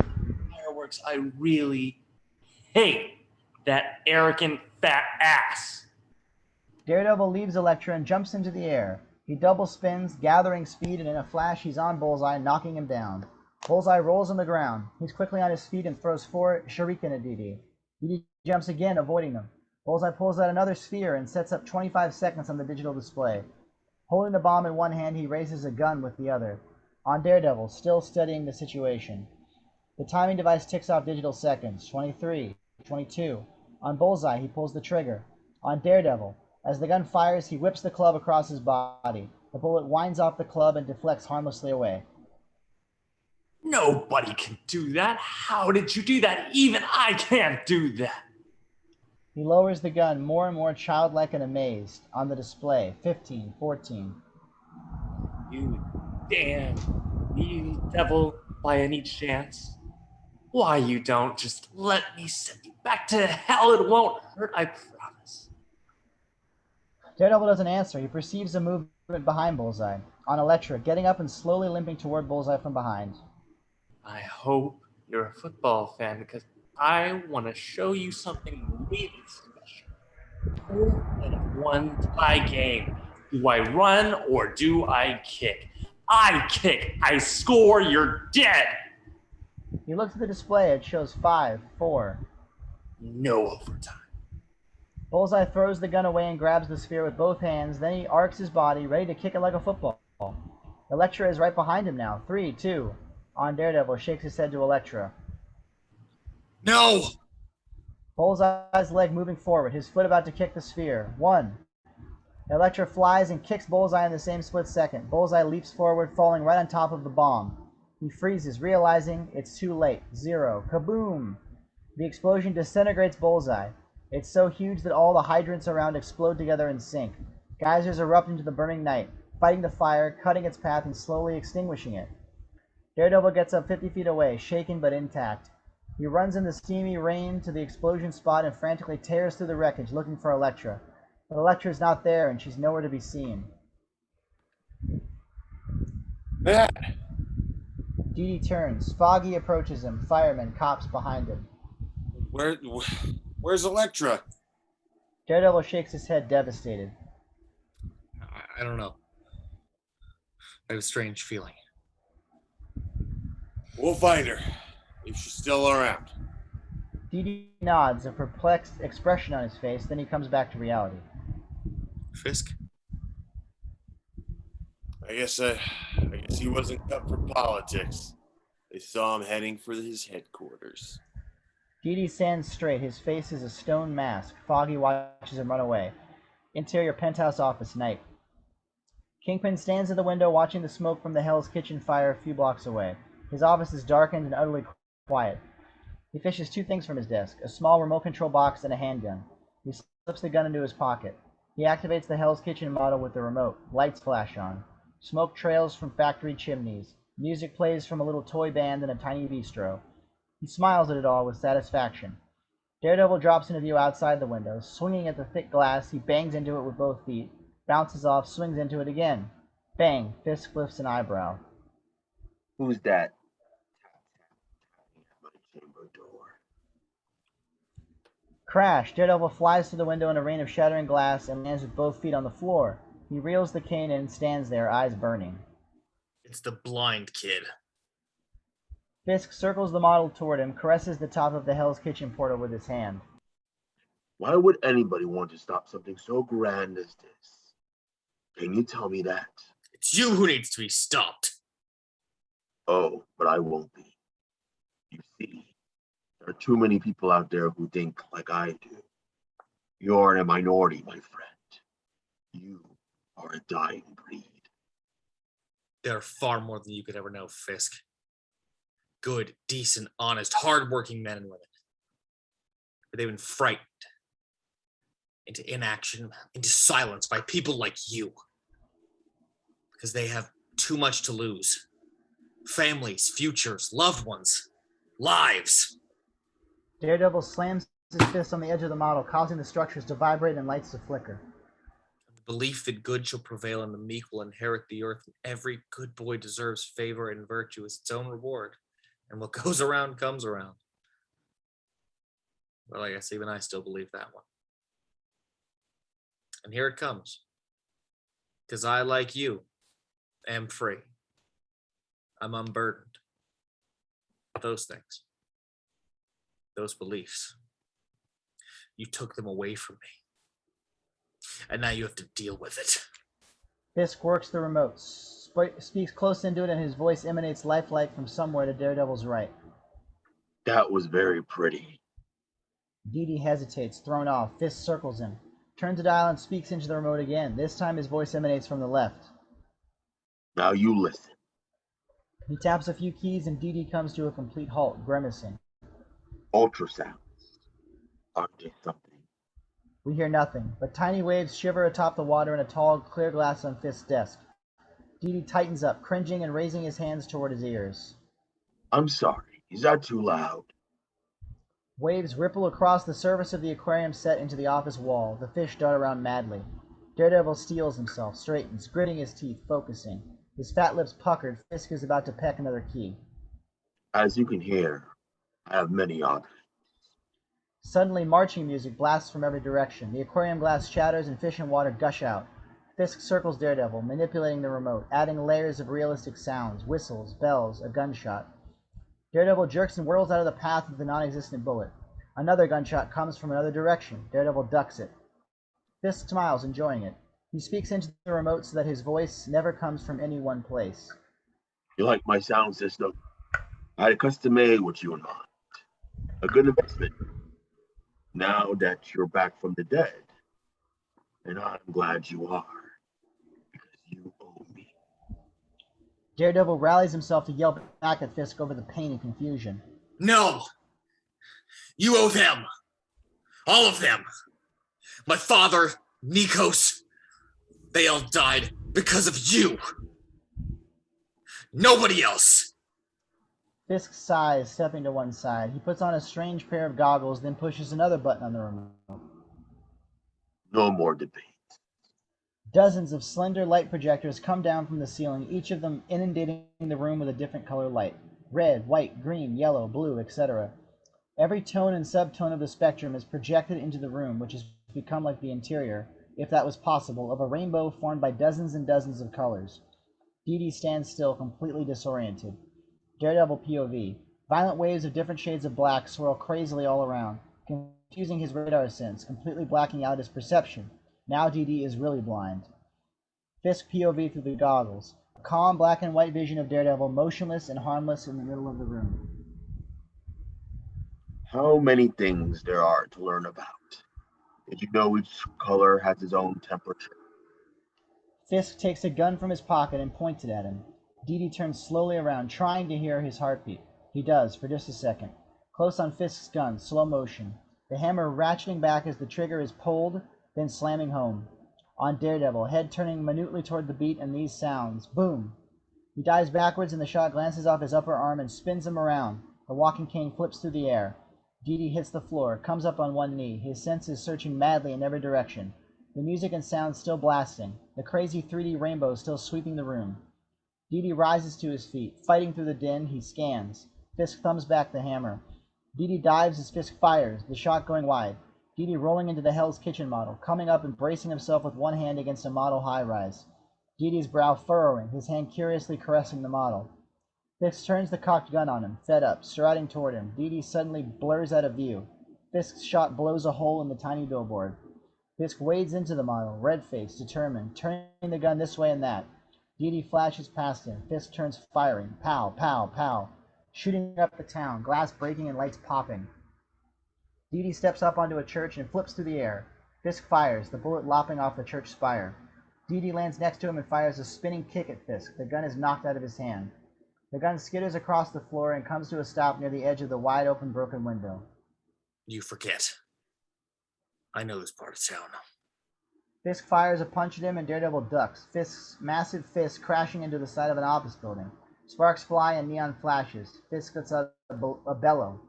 fireworks. I really hate that arrogant fat ass. Daredevil leaves Elektra and jumps into the air. He double spins, gathering speed, and in a flash he's on Bullseye, knocking him down. Bullseye rolls on the ground. He's quickly on his feet and throws 4 shuriken at DD. DD jumps again, avoiding them. Bullseye pulls out another sphere and sets up 25 seconds on the digital display. Holding the bomb in one hand, he raises a gun with the other. On Daredevil, still studying the situation. The timing device ticks off digital seconds. 23, 22. On Bullseye, he pulls the trigger. On Daredevil, as the gun fires, he whips the club across his body. The bullet winds off the club and deflects harmlessly away. Nobody can do that. How did you do that? Even I can't do that. He lowers the gun, more and more childlike and amazed. On the display, 15, 14. You damn devil, by any chance? Why you don't just let me send you back to hell? It won't hurt, I promise. Daredevil doesn't answer. He perceives a movement behind Bullseye. On Elektra, getting up and slowly limping toward Bullseye from behind. I hope you're a football fan, because I want to show you something really special. In a one-tie game, do I run or do I kick? I kick. I score. You're dead. He looks at the display. It shows 5, 4. No overtime. Bullseye throws the gun away and grabs the sphere with both hands. Then he arcs his body, ready to kick it like a football. Elektra is right behind him now. 3, 2. On Daredevil shakes his head to Elektra. No! Bullseye's leg moving forward, his foot about to kick the sphere. 1. Elektra flies and kicks Bullseye in the same split second. Bullseye leaps forward, falling right on top of the bomb. He freezes, realizing it's too late. 0. Kaboom! The explosion disintegrates Bullseye. It's so huge that all the hydrants around explode together in sync. Geysers erupt into the burning night, fighting the fire, cutting its path, and slowly extinguishing it. Daredevil gets up 50 feet away, shaken but intact. He runs in the steamy rain to the explosion spot and frantically tears through the wreckage looking for Elektra. But Elektra's not there, and she's nowhere to be seen. Matt! Dee Dee turns. Foggy approaches him. Firemen, cops behind him. Where's Elektra? Daredevil shakes his head, devastated. I don't know. I have a strange feeling. We'll find her, if she's still around. Dee Dee nods, a perplexed expression on his face, then he comes back to reality. Fisk? I guess he wasn't cut for politics. They saw him heading for his headquarters. Dee Dee stands straight. His face is a stone mask. Foggy watches him run away. Interior penthouse office, night. Kingpin stands at the window watching the smoke from the Hell's Kitchen fire a few blocks away. His office is darkened and utterly quiet. He fishes 2 things from his desk, a small remote control box and a handgun. He slips the gun into his pocket. He activates the Hell's Kitchen model with the remote. Lights flash on. Smoke trails from factory chimneys. Music plays from a little toy band in a tiny bistro. He smiles at it all with satisfaction. Daredevil drops into view outside the window. Swinging at the thick glass, he bangs into it with both feet, bounces off, swings into it again. Bang! Fisk lifts an eyebrow. Who's that? My chamber door. Crash! Daredevil flies through the window in a rain of shattering glass and lands with both feet on the floor. He reels the cane in and stands there, eyes burning. It's the blind kid. Fisk circles the model toward him, caresses the top of the Hell's Kitchen portal with his hand. Why would anybody want to stop something so grand as this? Can you tell me that? It's you who needs to be stopped. Oh, but I won't be. You see, there are too many people out there who think like I do. You're in a minority, my friend. You are a dying breed. There are far more than you could ever know, Fisk. Good, decent, honest, hardworking men and women. But they've been frightened into inaction, into silence by people like you. Because they have too much to lose. Families, futures, loved ones, lives. Daredevil slams his fist on the edge of the model, causing the structures to vibrate and lights to flicker. The belief that good shall prevail and the meek will inherit the earth, and every good boy deserves favor and virtue as its own reward. And what goes around comes around. Well, I guess even I still believe that one. And here it comes. Because I, like you, am free. I'm unburdened. Those things. Those beliefs. You took them away from me. And now you have to deal with it. Fisk works the remote, speaks close into it, and his voice emanates lifelike from somewhere to Daredevil's right. That was very pretty. Dee Dee hesitates, thrown off. Fisk circles him, turns the dial and speaks into the remote again. This time his voice emanates from the left. Now you listen. He taps a few keys and Dee Dee comes to a complete halt, grimacing. Ultrasounds. Aren't they something? We hear nothing, but tiny waves shiver atop the water in a tall, clear glass on Fisk's desk. Dee Dee tightens up, cringing and raising his hands toward his ears. I'm sorry. Is that too loud? Waves ripple across the surface of the aquarium set into the office wall. The fish dart around madly. Daredevil steels himself, straightens, gritting his teeth, focusing. His fat lips puckered, Fisk is about to peck another key. As you can hear, I have many options. Suddenly, marching music blasts from every direction. The aquarium glass shatters and fish and water gush out. Fisk circles Daredevil, manipulating the remote, adding layers of realistic sounds, whistles, bells, a gunshot. Daredevil jerks and whirls out of the path of the non-existent bullet. Another gunshot comes from another direction. Daredevil ducks it. Fisk smiles, enjoying it. He speaks into the remote so that his voice never comes from any one place. You like my sound system? I had a custom made with you in mind. A good investment. Now that you're back from the dead, and I'm glad you are, because you owe me. Daredevil rallies himself to yell back at Fisk over the pain and confusion. No! You owe them! All of them! My father, Nikos, they all died because of you! Nobody else! Fisk sighs, stepping to one side. He puts on a strange pair of goggles, then pushes another button on the remote. No more debate. Dozens of slender light projectors come down from the ceiling, each of them inundating the room with a different color light. Red, white, green, yellow, blue, etc. Every tone and subtone of the spectrum is projected into the room, which has become like the interior, if that was possible, of a rainbow formed by dozens and dozens of colors. Dee Dee stands still, completely disoriented. Daredevil POV. Violent waves of different shades of black swirl crazily all around, confusing his radar sense, completely blacking out his perception. Now Dee Dee is really blind. Fisk POV through the goggles. A calm black and white vision of Daredevil, motionless and harmless in the middle of the room. How many things there are to learn about. Did you know each color has its own temperature? Fisk takes a gun from his pocket and points it at him. Dee Dee turns slowly around, trying to hear his heartbeat. He does, for just a second. Close on Fisk's gun, slow motion. The hammer ratcheting back as the trigger is pulled, then slamming home. On Daredevil, head turning minutely toward the beat and these sounds. Boom! He dives backwards and the shot glances off his upper arm and spins him around. The walking cane flips through the air. Dee Dee hits the floor, comes up on one knee, his senses searching madly in every direction. The music and sound still blasting, the crazy 3D rainbow still sweeping the room. Dee Dee rises to his feet. Fighting through the din, he scans. Fisk thumbs back the hammer. Dee Dee dives as Fisk fires, the shot going wide. Dee Dee rolling into the Hell's Kitchen model, coming up and bracing himself with one hand against a model high-rise. Dee Dee's brow furrowing, his hand curiously caressing the model. Fisk turns the cocked gun on him, fed up, striding toward him. Dee Dee suddenly blurs out of view. Fisk's shot blows a hole in the tiny billboard. Fisk wades into the model, red-faced, determined, turning the gun this way and that. Dee Dee flashes past him. Fisk turns firing. Pow, pow, pow. Shooting up the town, glass breaking and lights popping. Dee Dee steps up onto a church and flips through the air. Fisk fires, the bullet lopping off the church spire. Dee Dee lands next to him and fires a spinning kick at Fisk. The gun is knocked out of his hand. The gun skitters across the floor and comes to a stop near the edge of the wide-open broken window. You forget. I know this part of town. Fisk fires a punch at him and Daredevil ducks, Fisk's massive fist crashing into the side of an office building. Sparks fly and neon flashes. Fisk lets out a bellow.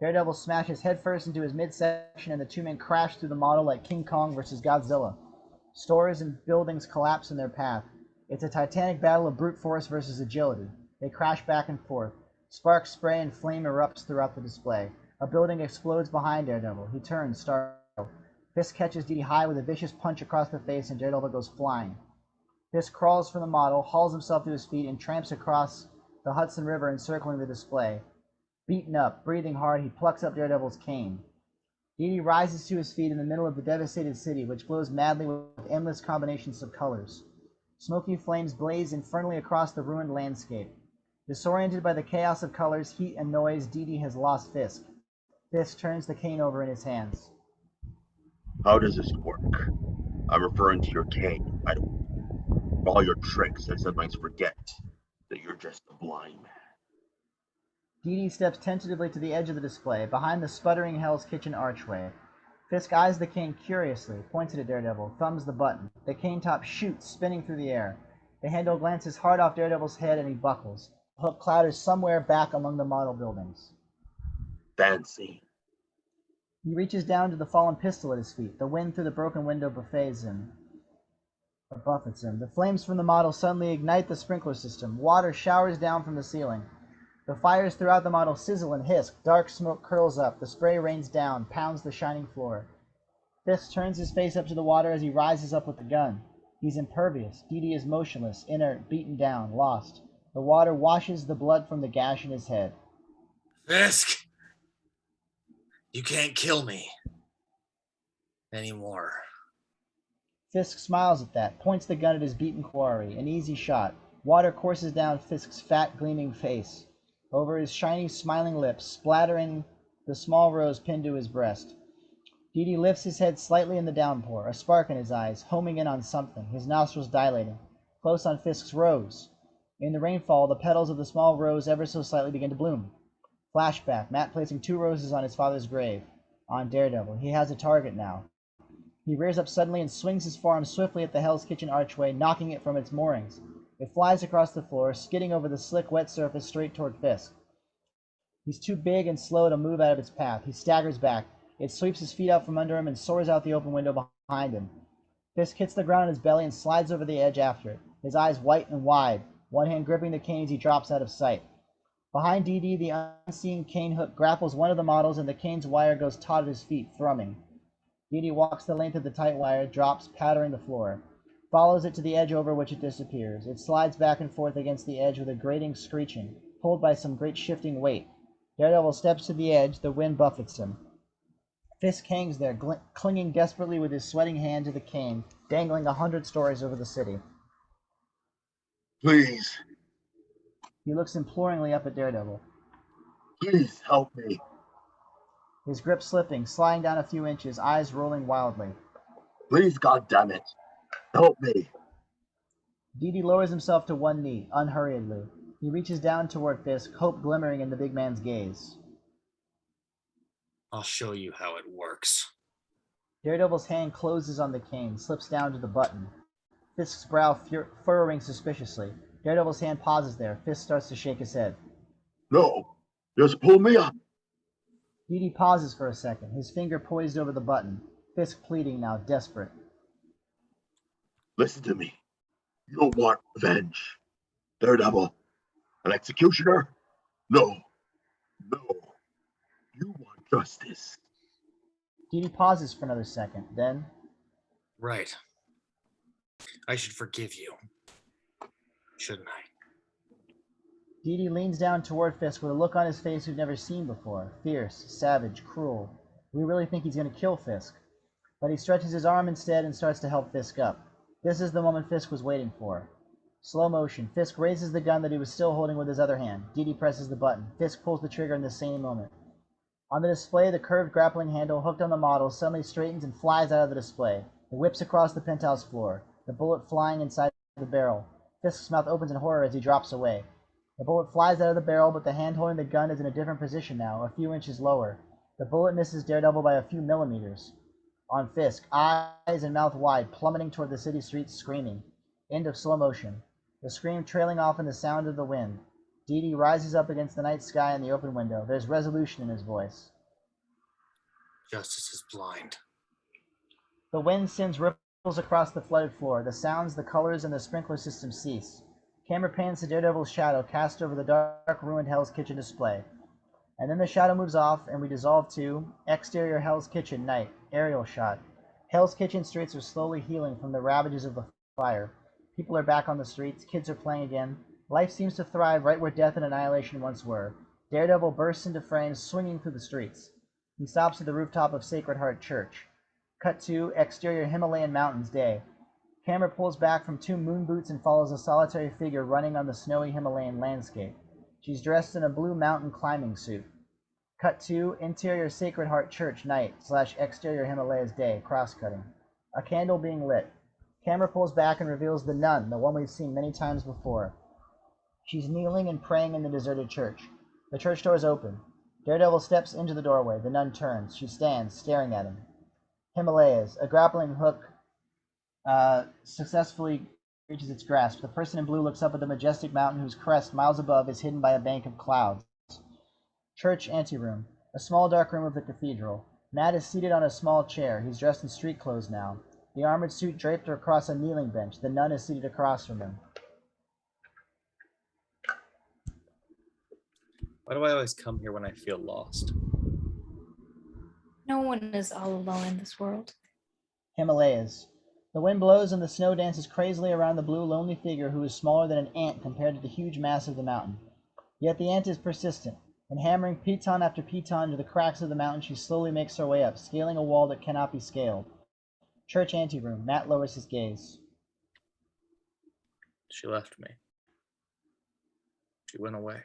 Daredevil smashes headfirst into his midsection and the two men crash through the model like King Kong versus Godzilla. Stores and buildings collapse in their path. It's a titanic battle of brute force versus agility. They crash back and forth. Sparks spray and flame erupts throughout the display. A building explodes behind Daredevil. He turns, startled. Fisk catches Dee Dee high with a vicious punch across the face and Daredevil goes flying. Fisk crawls from the model, hauls himself to his feet, and tramps across the Hudson River encircling the display. Beaten up, breathing hard, he plucks up Daredevil's cane. Dee Dee rises to his feet in the middle of the devastated city, which glows madly with endless combinations of colors. Smoky flames blaze infernally across the ruined landscape. Disoriented by the chaos of colors, heat, and noise, Dee Dee has lost Fisk. Fisk turns the cane over in his hands. How does this work? I'm referring to your cane. I don't. All your tricks, I sometimes forget that you're just a blind man. Dee Dee steps tentatively to the edge of the display, behind the sputtering Hell's Kitchen archway. Fisk eyes the cane curiously, points it at Daredevil, thumbs the button. The cane top shoots, spinning through the air. The handle glances hard off Daredevil's head and he buckles. The hook clatters somewhere back among the model buildings. Fancy. He reaches down to the fallen pistol at his feet. The wind through the broken window buffets him. Or buffets him. The flames from the model suddenly ignite the sprinkler system. Water showers down from the ceiling. The fires throughout the model sizzle and hiss. Dark smoke curls up. The spray rains down, pounds the shining floor. Fisk turns his face up to the water as he rises up with the gun. He's impervious. Dee Dee is motionless, inert, beaten down, lost. The water washes the blood from the gash in his head. Fisk! You can't kill me. Anymore. Fisk smiles at that, points the gun at his beaten quarry. An easy shot. Water courses down Fisk's fat, gleaming face, over his shiny, smiling lips, splattering the small rose pinned to his breast. Dee Dee lifts his head slightly in the downpour, a spark in his eyes, homing in on something, his nostrils dilating. Close on Fisk's rose. In the rainfall, the petals of the small rose ever so slightly begin to bloom. Flashback, Matt placing 2 roses on his father's grave. On Daredevil. He has a target now. He rears up suddenly and swings his forearm swiftly at the Hell's Kitchen archway, knocking it from its moorings. It flies across the floor, skidding over the slick, wet surface straight toward Fisk. He's too big and slow to move out of its path. He staggers back. It sweeps his feet out from under him and soars out the open window behind him. Fisk hits the ground on his belly and slides over the edge after it, his eyes white and wide, one hand gripping the cane as he drops out of sight. Behind DD, the unseen cane hook grapples one of the models and the cane's wire goes taut at his feet, thrumming. DD walks the length of the tight wire, drops, pattering the floor, follows it to the edge over which it disappears. It slides back and forth against the edge with a grating screeching, pulled by some great shifting weight. Daredevil steps to the edge, the wind buffets him. Fisk hangs there, clinging desperately with his sweating hand to the cane, dangling 100 stories over the city. Please. He looks imploringly up at Daredevil. Please help me. His grip slipping, sliding down a few inches, eyes rolling wildly. Please, goddammit. Help me. DD lowers himself to one knee, unhurriedly. He reaches down toward Fisk, hope glimmering in the big man's gaze. I'll show you how it works. Daredevil's hand closes on the cane, slips down to the button. Fisk's brow furrowing suspiciously. Daredevil's hand pauses there. Fisk starts to shake his head. No, just pull me up. DD pauses for a second, his finger poised over the button. Fisk pleading now, desperate. Listen to me. You don't want revenge. Daredevil. An executioner? No. No. You want justice. DD pauses for another second, then... Right. I should forgive you. Shouldn't I? DD leans down toward Fisk with a look on his face we've never seen before. Fierce, savage, cruel. We really think he's going to kill Fisk. But he stretches his arm instead and starts to help Fisk up. This is the moment Fisk was waiting for. Slow motion. Fisk raises the gun that he was still holding with his other hand. DD presses the button. Fisk pulls the trigger in the same moment. On the display, the curved grappling handle hooked on the model suddenly straightens and flies out of the display. It whips across the penthouse floor, the bullet flying inside the barrel. Fisk's mouth opens in horror as he drops away. The bullet flies out of the barrel, but the hand holding the gun is in a different position now, a few inches lower. The bullet misses Daredevil by a few millimeters. On Fisk, eyes and mouth wide, plummeting toward the city streets, screaming. End of slow motion. The scream trailing off in the sound of the wind. DD rises up against the night sky in the open window. There's resolution in his voice. Justice is blind. The wind sends ripples across the flooded floor. The sounds, the colors, and the sprinkler system cease. Camera pans to Daredevil's shadow cast over the dark, ruined Hell's Kitchen display. And then the shadow moves off, and we dissolve to exterior Hell's Kitchen, night, aerial shot. Hell's Kitchen streets are slowly healing from the ravages of the fire. People are back on the streets. Kids are playing again. Life seems to thrive right where death and annihilation once were. Daredevil bursts into frame, swinging through the streets. He stops at the rooftop of Sacred Heart Church. Cut to exterior Himalayan mountains, day. Camera pulls back from 2 moon boots and follows a solitary figure running on the snowy Himalayan landscape. She's dressed in a blue mountain climbing suit. Cut to interior Sacred Heart Church, night / exterior Himalayas, day, cross-cutting. A candle being lit. Camera pulls back and reveals the nun, the one we've seen many times before. She's kneeling and praying in the deserted church. The church door is open. Daredevil steps into the doorway. The nun turns. She stands, staring at him. Himalayas. A grappling hook successfully reaches its grasp. The person in blue looks up at the majestic mountain whose crest, miles above, is hidden by a bank of clouds. Church anteroom. A small dark room of the cathedral. Matt is seated on a small chair. He's dressed in street clothes now. The armored suit draped across a kneeling bench. The nun is seated across from him. Why do I always come here when I feel lost? No one is all alone in this world. Himalayas. The wind blows and the snow dances crazily around the blue, lonely figure who is smaller than an ant compared to the huge mass of the mountain. Yet the ant is persistent, and hammering piton after piton into the cracks of the mountain, she slowly makes her way up, scaling a wall that cannot be scaled. Church anteroom. Matt lowers his gaze. She left me. She went away.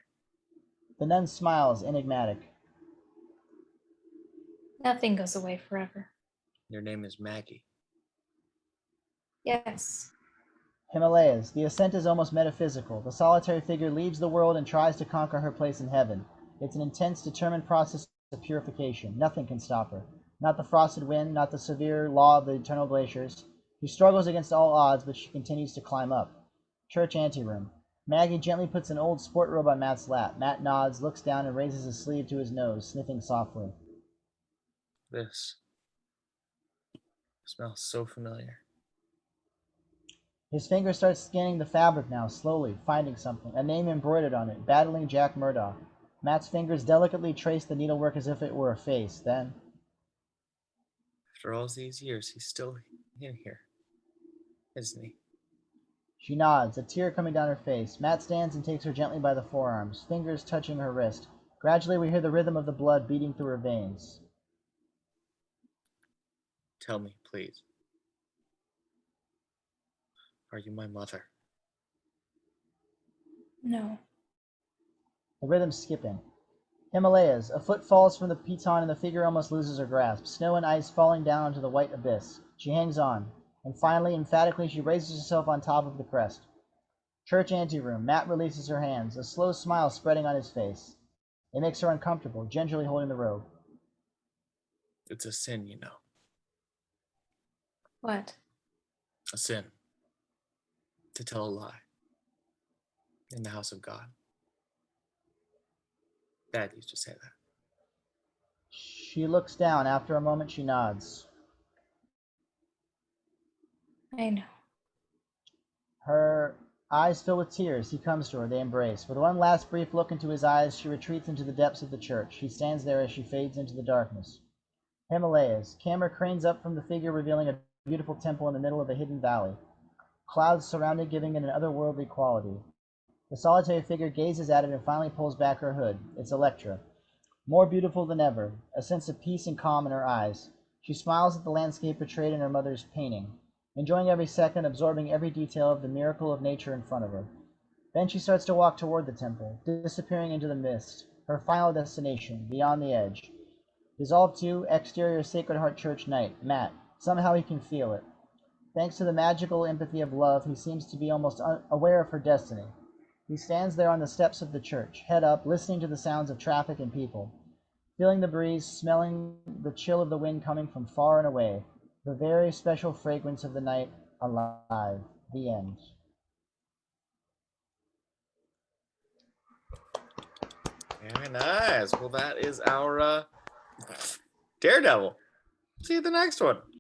The nun smiles, enigmatic. Nothing goes away forever. Your name is Maggie. Yes. Himalayas. The ascent is almost metaphysical. The solitary figure leaves the world and tries to conquer her place in heaven. It's an intense, determined process of purification. Nothing can stop her. Not the frosted wind, not the severe law of the eternal glaciers. She struggles against all odds, but she continues to climb up. Church anteroom. Maggie gently puts an old sport robe on Matt's lap. Matt nods, looks down, and raises his sleeve to his nose, sniffing softly. This smells so familiar. His finger starts scanning the fabric now, slowly, finding something. A name embroidered on it, Battling Jack Murdoch. Matt's fingers delicately trace the needlework as if it were a face. Then, after all these years, he's still in here, isn't he? She nods, a tear coming down her face. Matt stands and takes her gently by the forearms, fingers touching her wrist. Gradually, we hear the rhythm of the blood beating through her veins. Tell me, please. Are you my mother? No. The rhythm's skipping. Himalayas. A foot falls from the piton and the figure almost loses her grasp. Snow and ice falling down onto the white abyss. She hangs on. And finally, emphatically, she raises herself on top of the crest. Church anteroom. Matt releases her hands, a slow smile spreading on his face. It makes her uncomfortable, gingerly holding the robe. It's a sin, you know. What? A sin. To tell a lie. In the house of God. Dad used to say that. She looks down. After a moment, she nods. I know. Her eyes fill with tears. He comes to her. They embrace. With one last brief look into his eyes, she retreats into the depths of the church. He stands there as she fades into the darkness. Himalayas. Camera cranes up from the figure, revealing a beautiful temple in the middle of a hidden valley. Clouds surround it, giving it an otherworldly quality. The solitary figure gazes at it and finally pulls back her hood. It's Elektra. More beautiful than ever, a sense of peace and calm in her eyes. She smiles at the landscape portrayed in her mother's painting, enjoying every second, absorbing every detail of the miracle of nature in front of her. Then she starts to walk toward the temple, disappearing into the mist, her final destination, beyond the edge. Dissolved to exterior Sacred Heart Church night. Matt. Somehow he can feel it. Thanks to the magical empathy of love, he seems to be almost aware of her destiny. He stands there on the steps of the church, head up, listening to the sounds of traffic and people, feeling the breeze, smelling the chill of the wind coming from far and away, the very special fragrance of the night alive. The end. Very nice. Well, that is our Daredevil. See you at the next one.